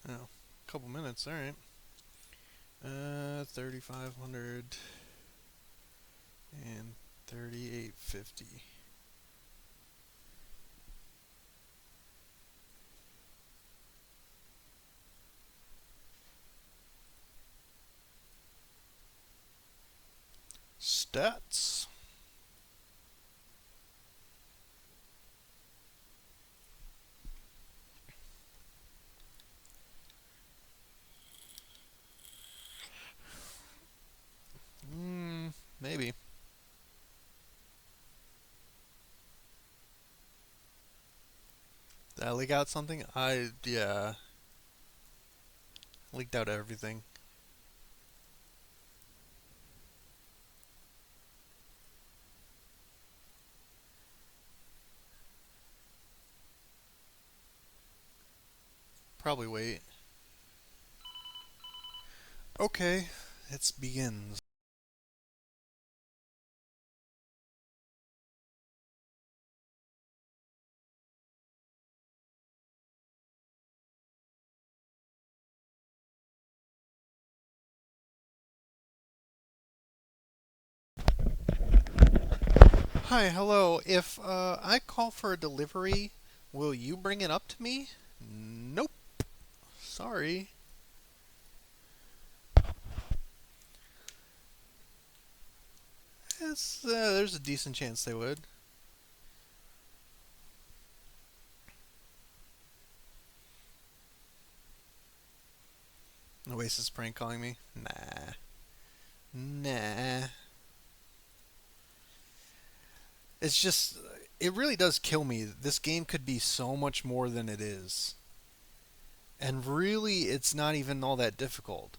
Oh, a couple minutes. All right. 3,500 and 3,850. Stats. Maybe. Did I leak out something? Yeah. Leaked out everything. Probably wait. Okay, it begins. Hi, hello. If I call for a delivery, will you bring it up to me? Nope. Sorry. Yes, there's a decent chance they would. Oasis prank calling me? Nah. Nah. It's just, it really does kill me. This game could be so much more than it is. And really, it's not even all that difficult.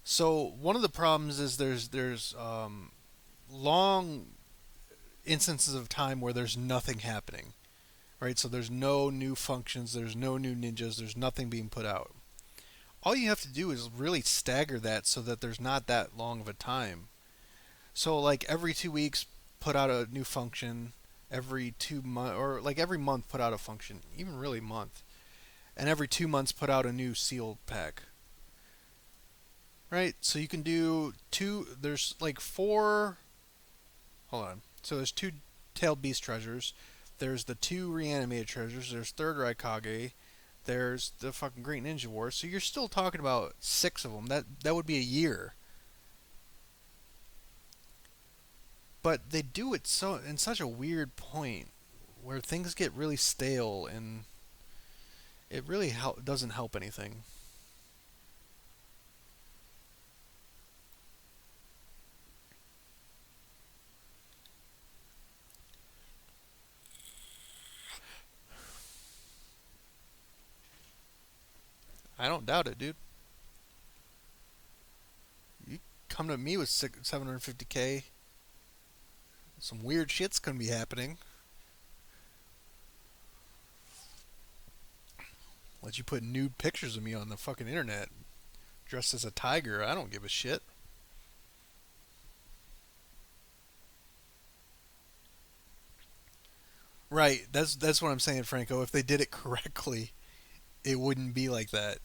So one of the problems is there's long instances of time where there's nothing happening, right? So there's no new functions, there's no new ninjas, there's nothing being put out. All you have to do is really stagger that so that there's not that long of a time. So like every 2 weeks, put out a new function. Every 2 month, or like every month, put out a function. Even really month, and every 2 months, put out a new sealed pack. Right. So you can do two. There's like four. Hold on. So there's two tailed beast treasures. There's the two reanimated treasures. There's third Raikage. There's the fucking Great Ninja War. So you're still talking about six of them. That would be a year. But they do it so in such a weird point where things get really stale and it really doesn't help anything. I don't doubt it, dude. You come to me with 750K, some weird shit's gonna be happening. Let you put nude pictures of me on the fucking internet, dressed as a tiger. I don't give a shit. Right. That's what I'm saying, Franco. If they did it correctly, it wouldn't be like that.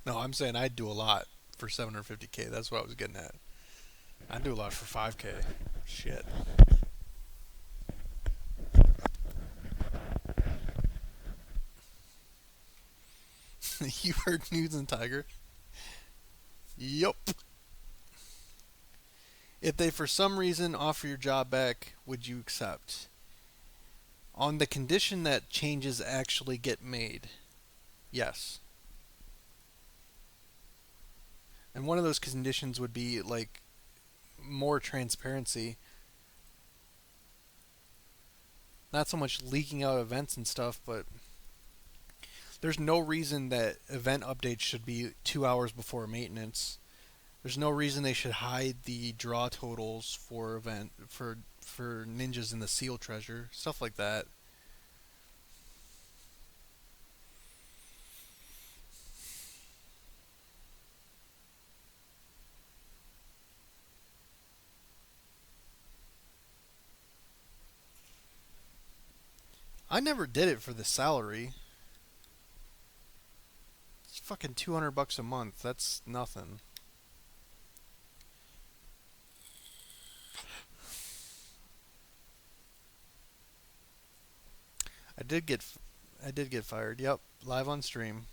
No, I'm saying I'd do a lot for 750K. That's what I was getting at. I'd do a lot for 5K. Shit. You heard News and Tiger? Yup. If they for some reason offer your job back, would you accept? On the condition that changes actually get made. Yes. And one of those conditions would be like more transparency. Not so much leaking out events and stuff, but there's no reason that event updates should be 2 hours before maintenance. There's no reason they should hide the draw totals for ninjas in the seal treasure, stuff like that. I never did it for the salary. It's fucking $200 a month. That's nothing. I did get I did get fired. Yep, live on stream.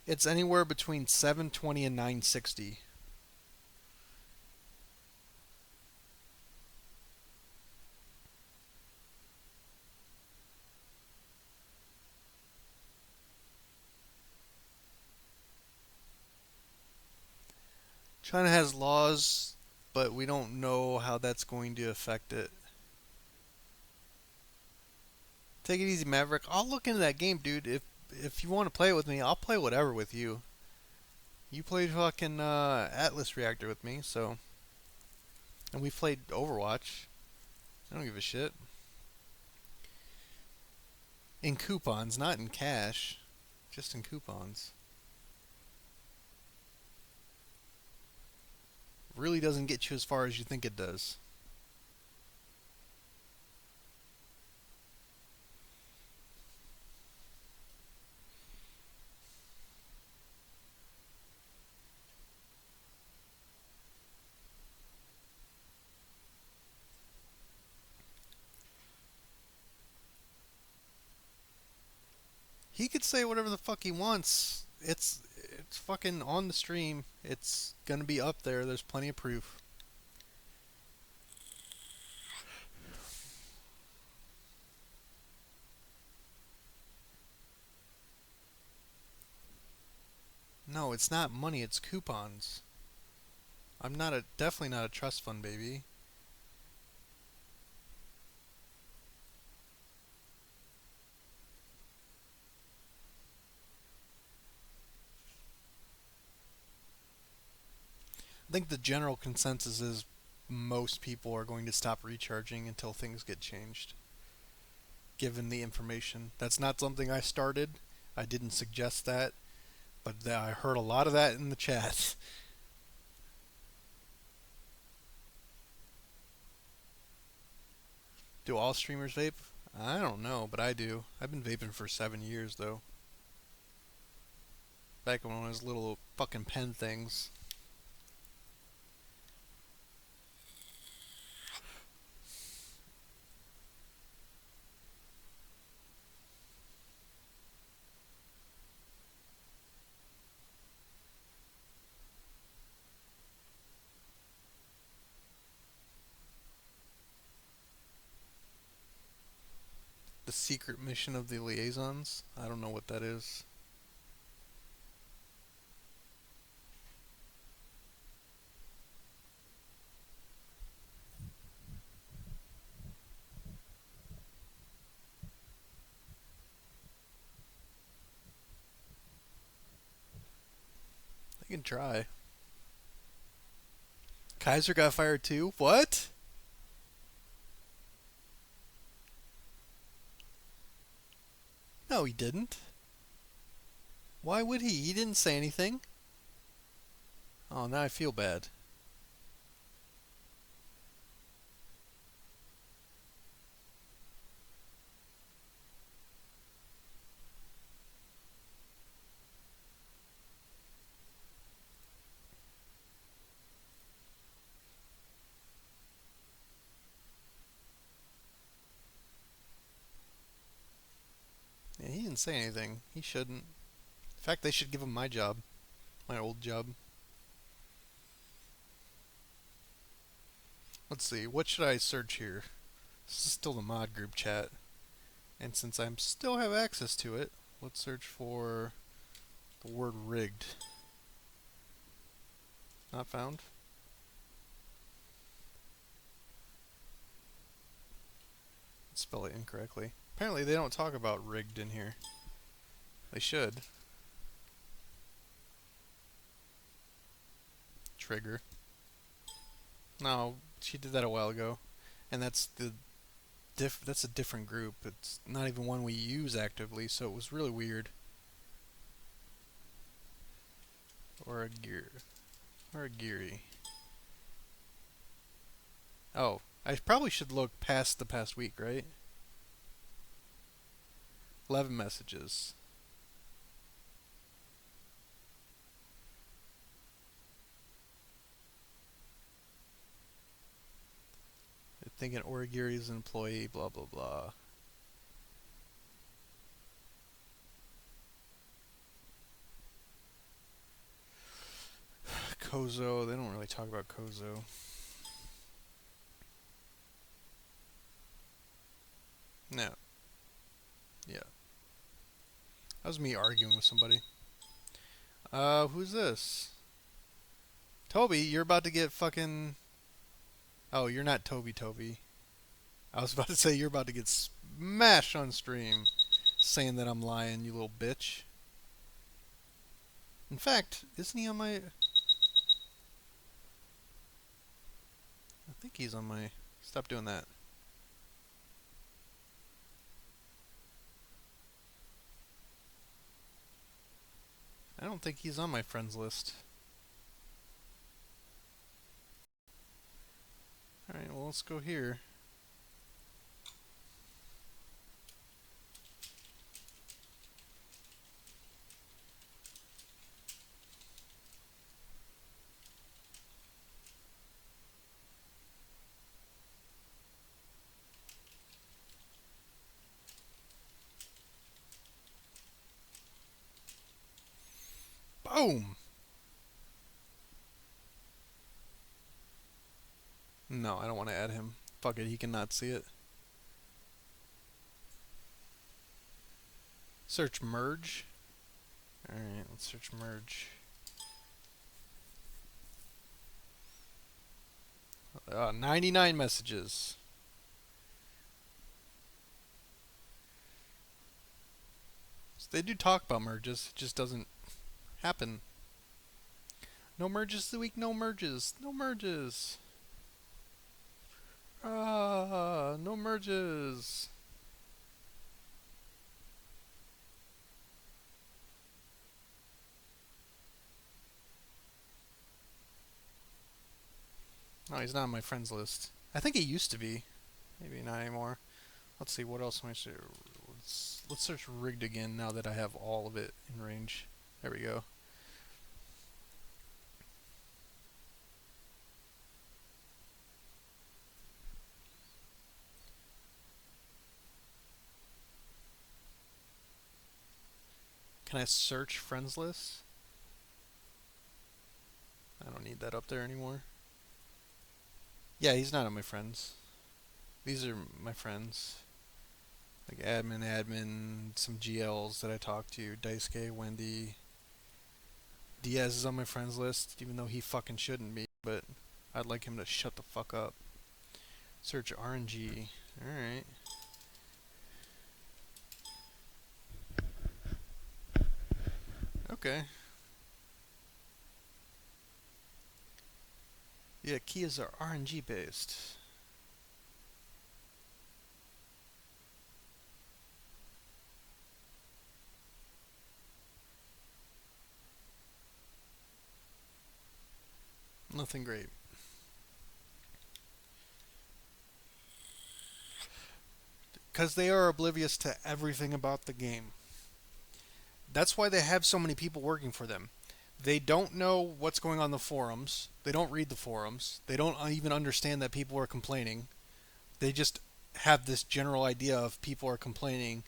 It's anywhere between 720 and 960. China has laws, but we don't know how that's going to affect it. Take it easy, Maverick. I'll look into that game, dude. If you want to play it with me, I'll play whatever with you. You played fucking Atlas Reactor with me, so and we played Overwatch. I don't give a shit. In coupons, not in cash, just in coupons. Really doesn't get you as far as you think it does. He could say whatever the fuck he wants. It's fucking on the stream. It's gonna be up there. There's plenty of proof. No, it's not money. It's coupons. I'm not a definitely not a trust fund baby. I think the general consensus is most people are going to stop recharging until things get changed. Given the information, that's not something I started. I didn't suggest that, but I heard a lot of that in the chat. Do all streamers vape? I don't know, but I do. I've been vaping for 7 years though. Back when I was little fucking pen things. The secret mission of the liaisons? I don't know what that is. I can try. Kaiser got fired too? What? No, he didn't. Why would he? He didn't say anything. Oh, now I feel bad. Yeah, he didn't say anything. He shouldn't. In fact, they should give him my job, my old job. Let's see, what should I search here? This is still the mod group chat. And since I still have access to it, let's search for the word rigged. Not found? Spell it incorrectly. Apparently they don't talk about rigged in here. They should. Trigger. No, she did that a while ago. And that's a different group. It's not even one we use actively, so it was really weird. Or a gear. Or a geary. Oh, I probably should look past the past week, right? 11 messages. Thinking Origiri is an employee, blah blah blah. Kozo, they don't really talk about Kozo. No. Yeah. That was me arguing with somebody. Who's this? Toby, you're about to get fucking. Oh, you're not Toby. I was about to say you're about to get smashed on stream saying that I'm lying, you little bitch. In fact, isn't he on my. I think he's on my. Stop doing that. I don't think he's on my friends list. Alright, well, let's go here. Boom! No, I don't want to add him. Fuck it, he cannot see it. Search merge. Alright, let's search merge. 99 messages. So they do talk about merges, it just doesn't happen. No merges this week, no merges. No merges. No merges. No, he's not on my friends list. I think he used to be. Maybe not anymore. Let's see, what else am I search? Let's search rigged again now that I have all of it in range. There we go. Can I search friends list? I don't need that up there anymore. Yeah, he's not on my friends. These are my friends. Like admin, some GLs that I talk to. Daisuke, Wendy. Diaz is on my friends list, even though he fucking shouldn't be, but I'd like him to shut the fuck up. Search RNG. Alright. Okay. Yeah, Kias are RNG based. Nothing great. Because they are oblivious to everything about the game. That's why they have so many people working for them. They don't know what's going on in the forums. They don't read the forums. They don't even understand that people are complaining. They just have this general idea of people are complaining,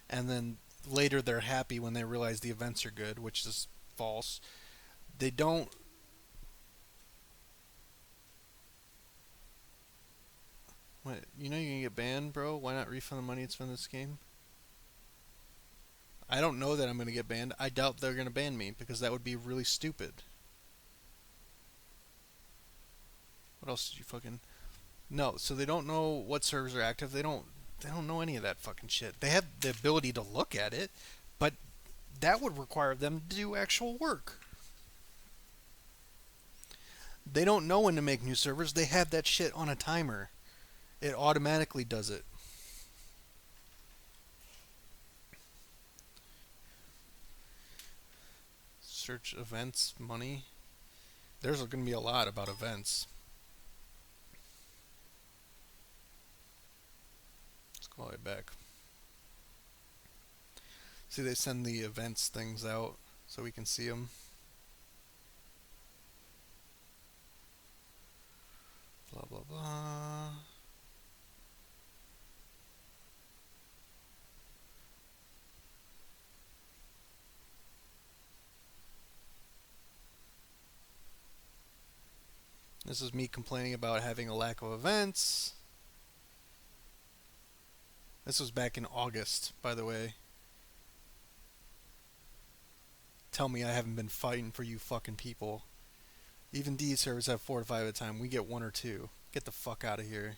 and then later they're happy when they realize the events are good, which is false. They don't. What, you know you're gonna get banned, bro? Why not refund the money and spend this game? I don't know that I'm gonna get banned. I doubt they're gonna ban me because that would be really stupid. What else did you fucking? No, so they don't know what servers are active. They don't know any of that fucking shit. They have the ability to look at it, but that would require them to do actual work. They don't know when to make new servers. They have that shit on a timer. It automatically does it. Search events, money. There's going to be a lot about events. Let's go all the way back. See, they send the events things out so we can see them. Blah, blah, blah. This is me complaining about having a lack of events. This was back in August, by the way. Tell me I haven't been fighting for you fucking people. Even D servers have 4 to 5 at a time. We get 1 or 2. Get the fuck out of here.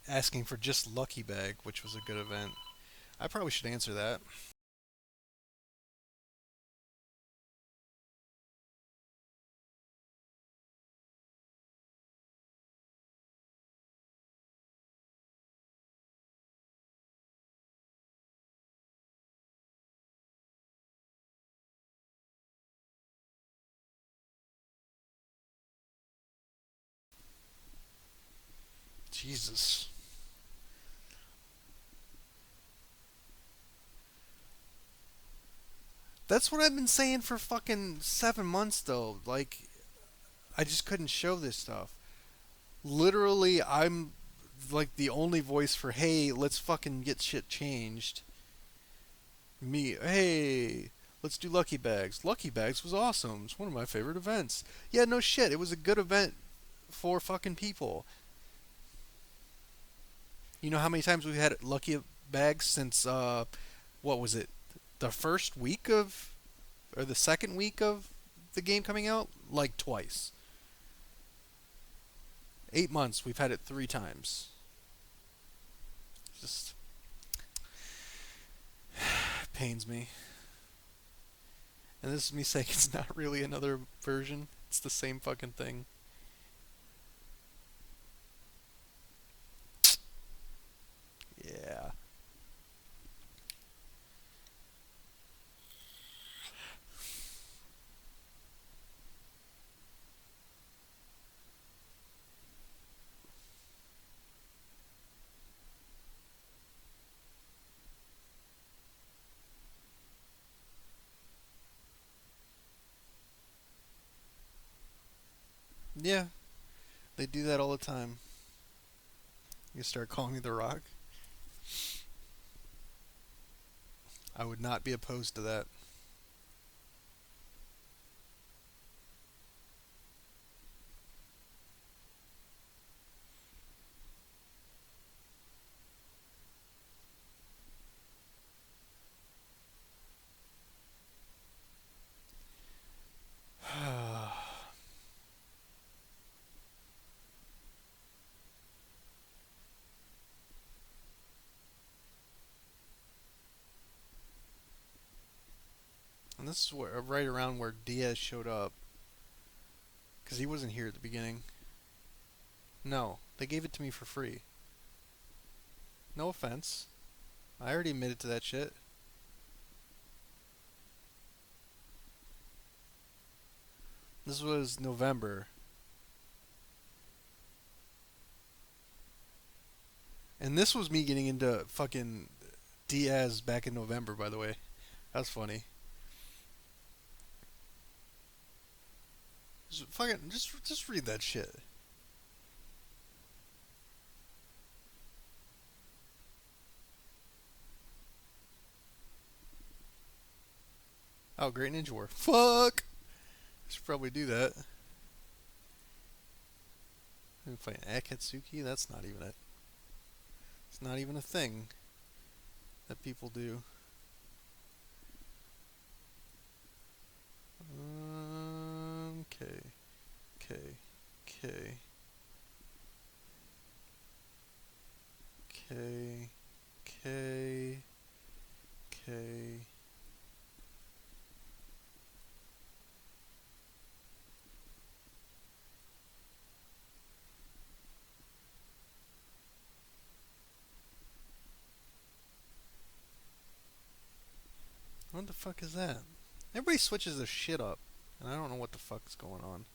Asking for just Lucky Bag, which was a good event. I probably should answer that. Jesus. That's what I've been saying for fucking 7 months, though. Like, I just couldn't show this stuff. Literally, I'm like the only voice for, hey, let's fucking get shit changed. Me, hey, let's do Lucky Bags. Lucky Bags was awesome. It's one of my favorite events. Yeah, no shit. It was a good event for fucking people. You know how many times we've had Lucky Bags since, what was it? The first week of, or the second week of the game coming out? Like twice. 8 months, we've had it 3 times. Just pains me. And this is me saying it's not really another version. It's the same fucking thing. Yeah. Yeah, they do that all the time. You start calling me The Rock. I would not be opposed to that. And this is where, right around where Diaz showed up. Because he wasn't here at the beginning. No, they gave it to me for free. No offense. I already admitted to that shit. This was November. And this was me getting into fucking Diaz back in November, by the way. That's funny. Just read that shit. Oh, Great Ninja War. Fuck. I should probably do that. I'm fighting Akatsuki. That's not even a. It's not even a thing that people do. Okay. Okay. Okay. Okay. Okay. Okay. What the fuck is that? Everybody switches their shit up, and I don't know what the fuck's going on.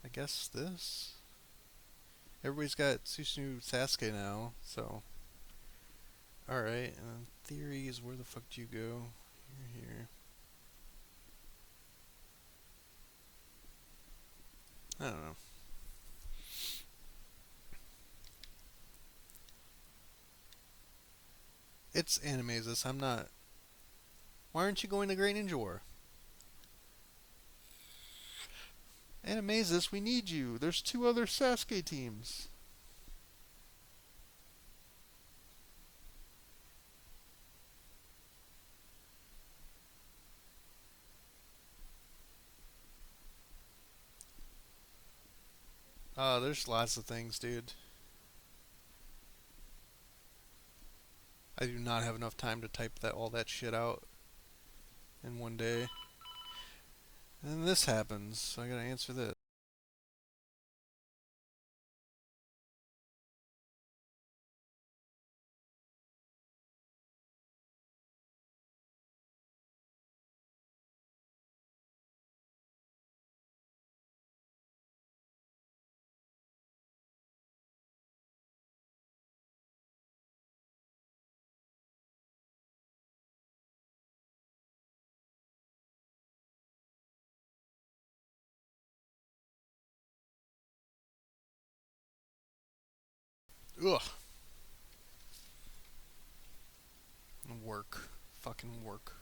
I guess this. Everybody's got Susanoo Sasuke now, so. Alright, theories, where the fuck do you go? You're here. I don't know. It's Animazes. I'm not. Why aren't you going to Great Ninja War? Animazes, we need you. There's two other Sasuke teams. There's lots of things, dude. I do not have enough time to type that all that shit out in one day. And this happens, so I gotta answer this. Ugh. Work. Fucking work.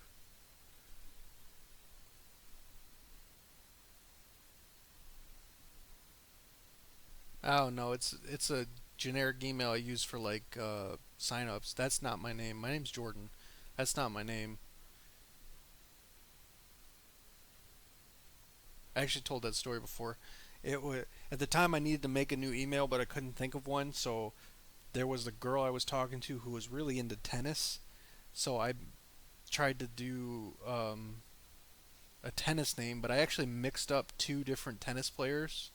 Oh no, it's a generic email I use for like signups. That's not my name. My name's Jordan. That's not my name. I actually told that story before. It was at the time I needed to make a new email, but I couldn't think of one. So there was the girl I was talking to who was really into tennis. So I tried to do a tennis name, but I actually mixed up two different tennis players,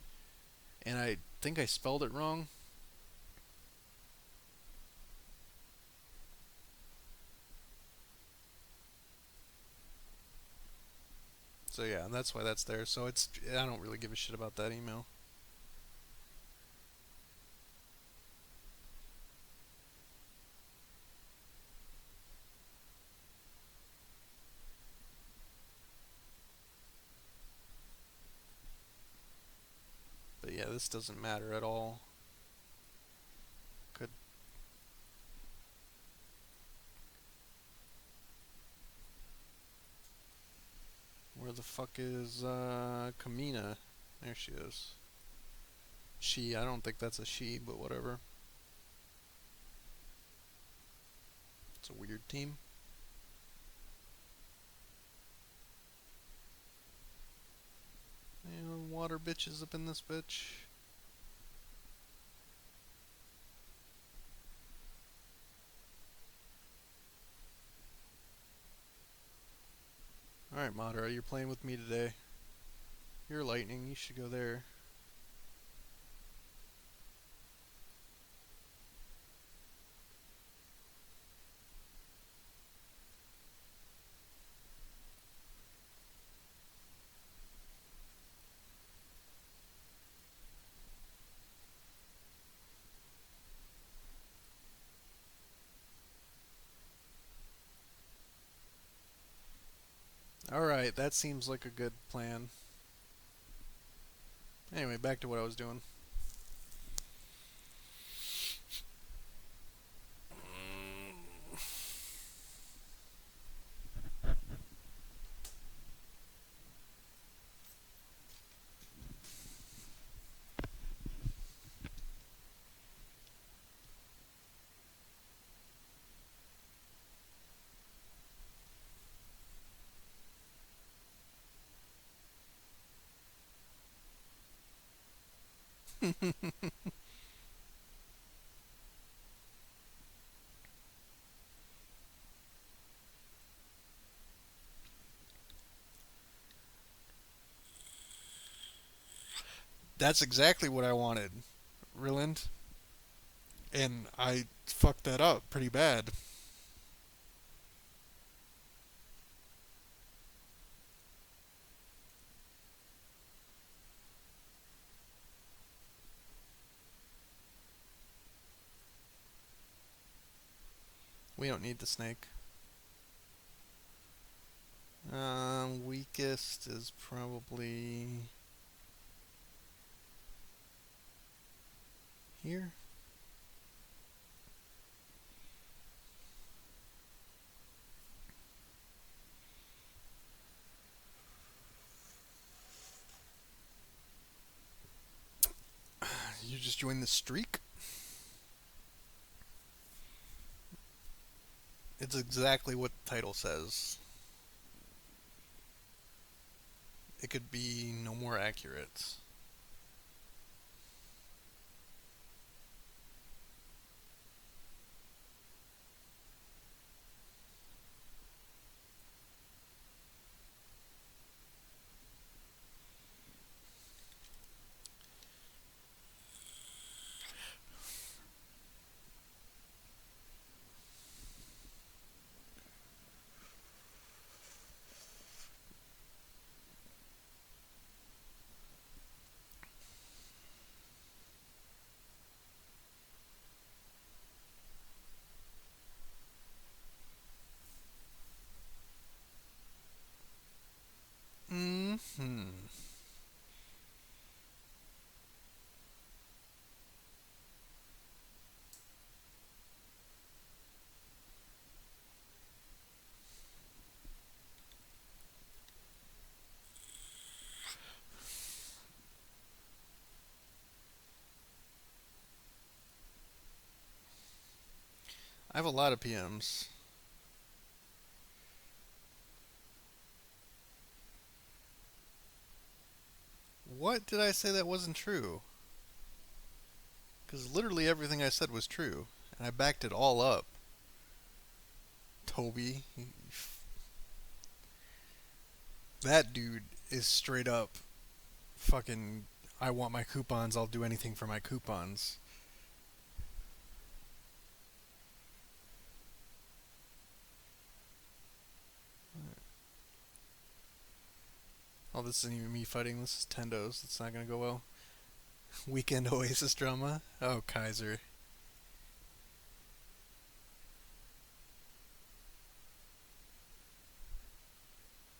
and I think I spelled it wrong. So yeah, that's why that's there. So it's I don't really give a shit about that email. But yeah, this doesn't matter at all. Could Where the fuck is Kamina? There she is. She, I don't think that's a she, but whatever. It's a weird team. Water bitches up in this bitch. Alright, Madara, you're playing with me today. You're lightning, you should go there. Alright, that seems like a good plan. Anyway, back to what I was doing. That's exactly what I wanted, Ryland. And I fucked that up pretty bad. We don't need the snake. Weakest is probably here. You just joined the streak. It's exactly what the title says. It could be no more accurate. Hmm. I have a lot of PMs. What did I say that wasn't true? Because literally everything I said was true, and I backed it all up. Toby, that dude is straight up fucking. I want my coupons. I'll do anything for my coupons. Oh, this isn't even me fighting. This is Tendo's. It's not gonna go well. Weekend Oasis drama. Oh, Kaiser.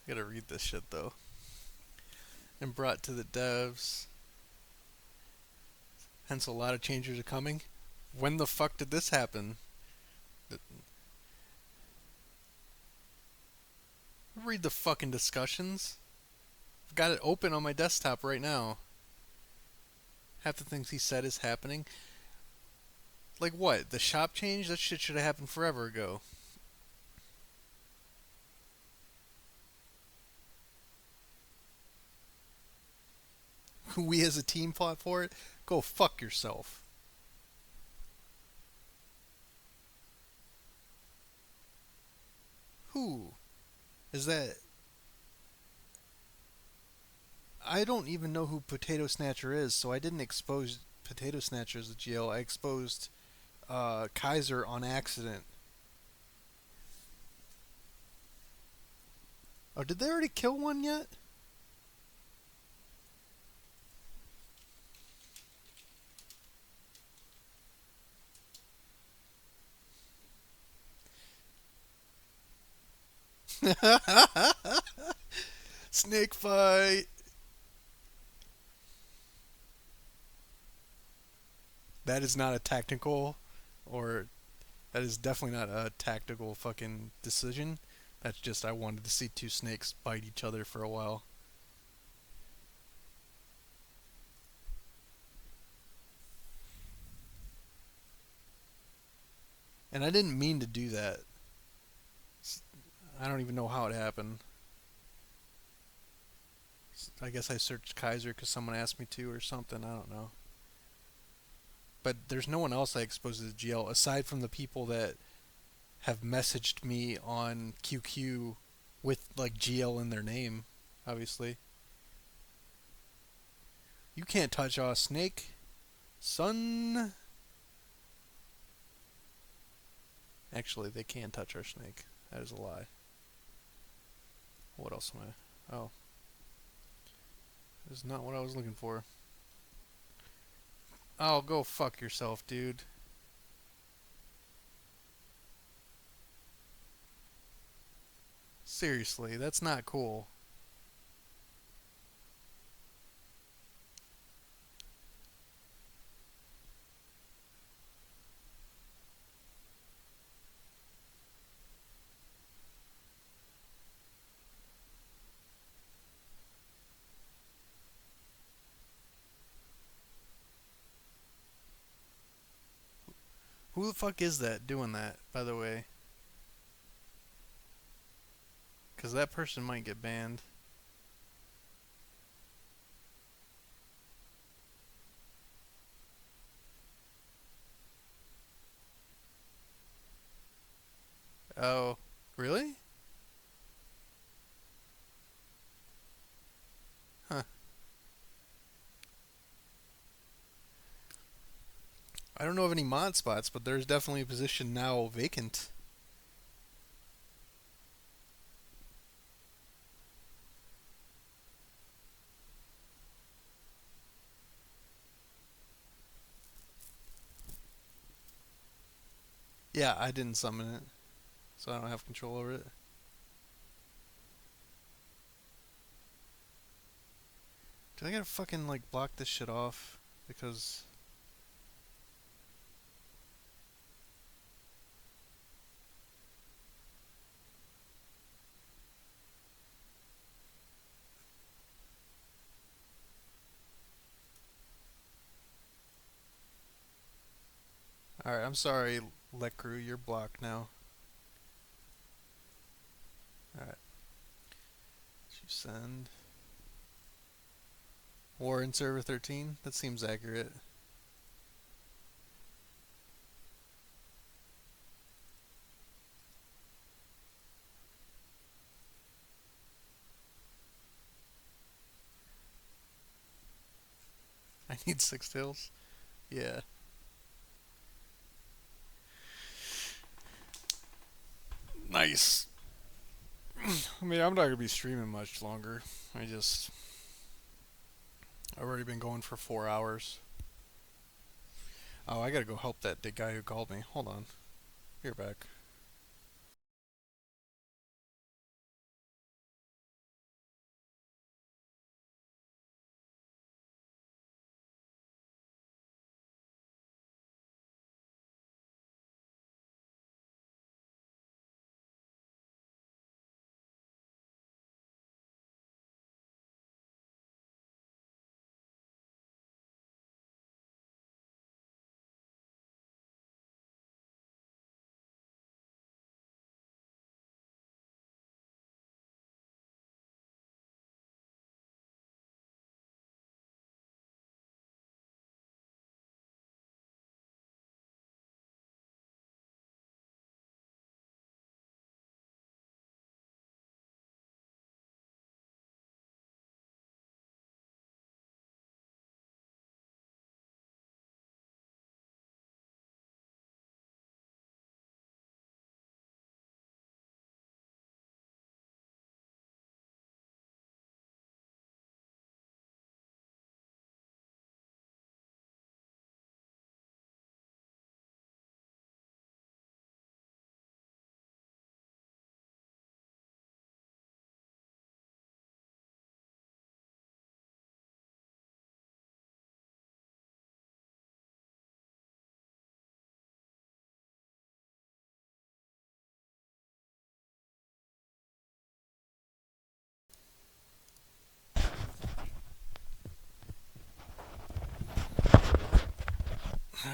I gotta read this shit though. And brought to the devs. Hence, a lot of changes are coming. When the fuck did this happen? Read the fucking discussions. I've got it open on my desktop right now. Half the things he said is happening. Like what? The shop change? That shit should have happened forever ago. We as a team fought for it? Go fuck yourself. Who? Is that. I don't even know who Potato Snatcher is, so I didn't expose Potato Snatcher as a GL. I exposed Kaiser on accident. Oh, did they already kill one yet? Snake fight. That is not a tactical, or that is definitely not a tactical fucking decision. That's just I wanted to see two snakes bite each other for a while. And I didn't mean to do that. I don't even know how it happened. I guess I searched Kaiser because someone asked me to or something. I don't know. But there's no one else I exposed to GL aside from the people that have messaged me on QQ with like GL in their name, obviously. You can't touch a snake, son. Actually, they can touch our snake. That is a lie. What else am I? Oh, this is not what I was looking for. Oh, go fuck yourself, dude. Seriously, that's not cool. Who the fuck is that doing that, by the way? Because that person might get banned. Oh, really? Huh. I don't know of any mod spots, but there's definitely a position now vacant. Yeah, I didn't summon it, so I don't have control over it. Do I gotta fucking like block this shit off? Because alright, I'm sorry, Let Crew, you're blocked now. Alright, you send War in server 13. That seems accurate. I need six tails. Yeah. Nice. I mean, I'm not gonna be streaming much longer. I just I've already been going for 4 hours. Oh, I gotta go help that guy who called me. Hold on. You're back.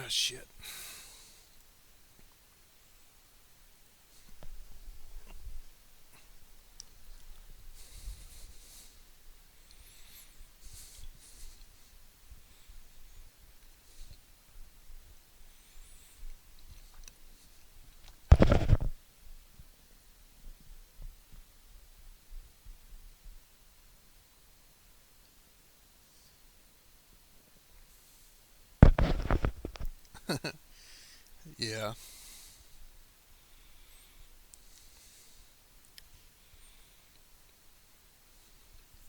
Shit. Yeah.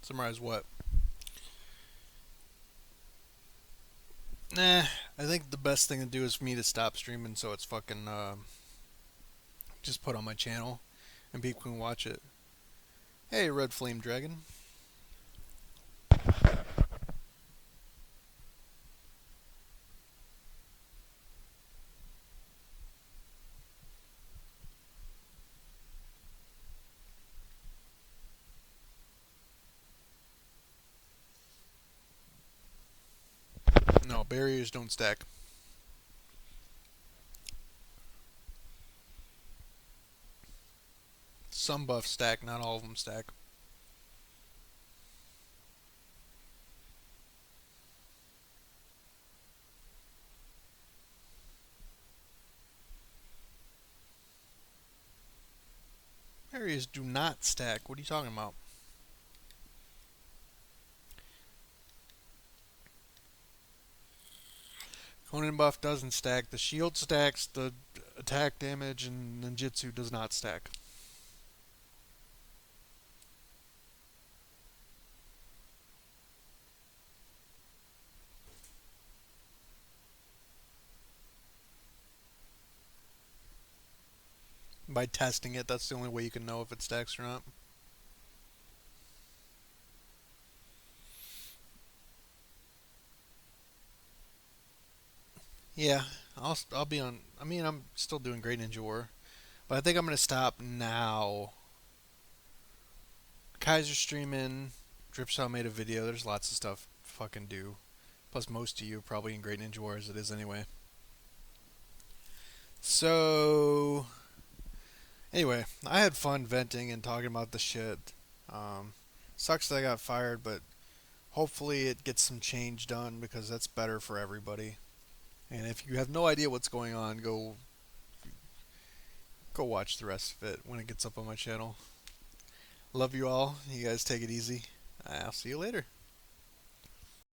Summarize what? Nah, I think the best thing to do is for me to stop streaming so it's fucking just put on my channel and people can watch it. Hey, Red Flame Dragon. No, barriers don't stack. Some buffs stack, not all of them stack. Barriers do not stack. What are you talking about? Conan buff doesn't stack. The shield stacks, the attack damage and ninjutsu does not stack. By testing it, that's the only way you can know if it stacks or not. Yeah, I'll be on. I mean, I'm still doing great Ninja War, but I think I'm gonna stop now. Kaiser streaming. Dripsaw made a video. There's lots of stuff to fucking do. Plus, most of you are probably in Great Ninja War as it is anyway. So, anyway, I had fun venting and talking about the shit. Um, Sucks that I got fired, but hopefully it gets some change done because that's better for everybody. And if you have no idea what's going on, go watch the rest of it when it gets up on my channel. Love you all. You guys take it easy. I'll see you later.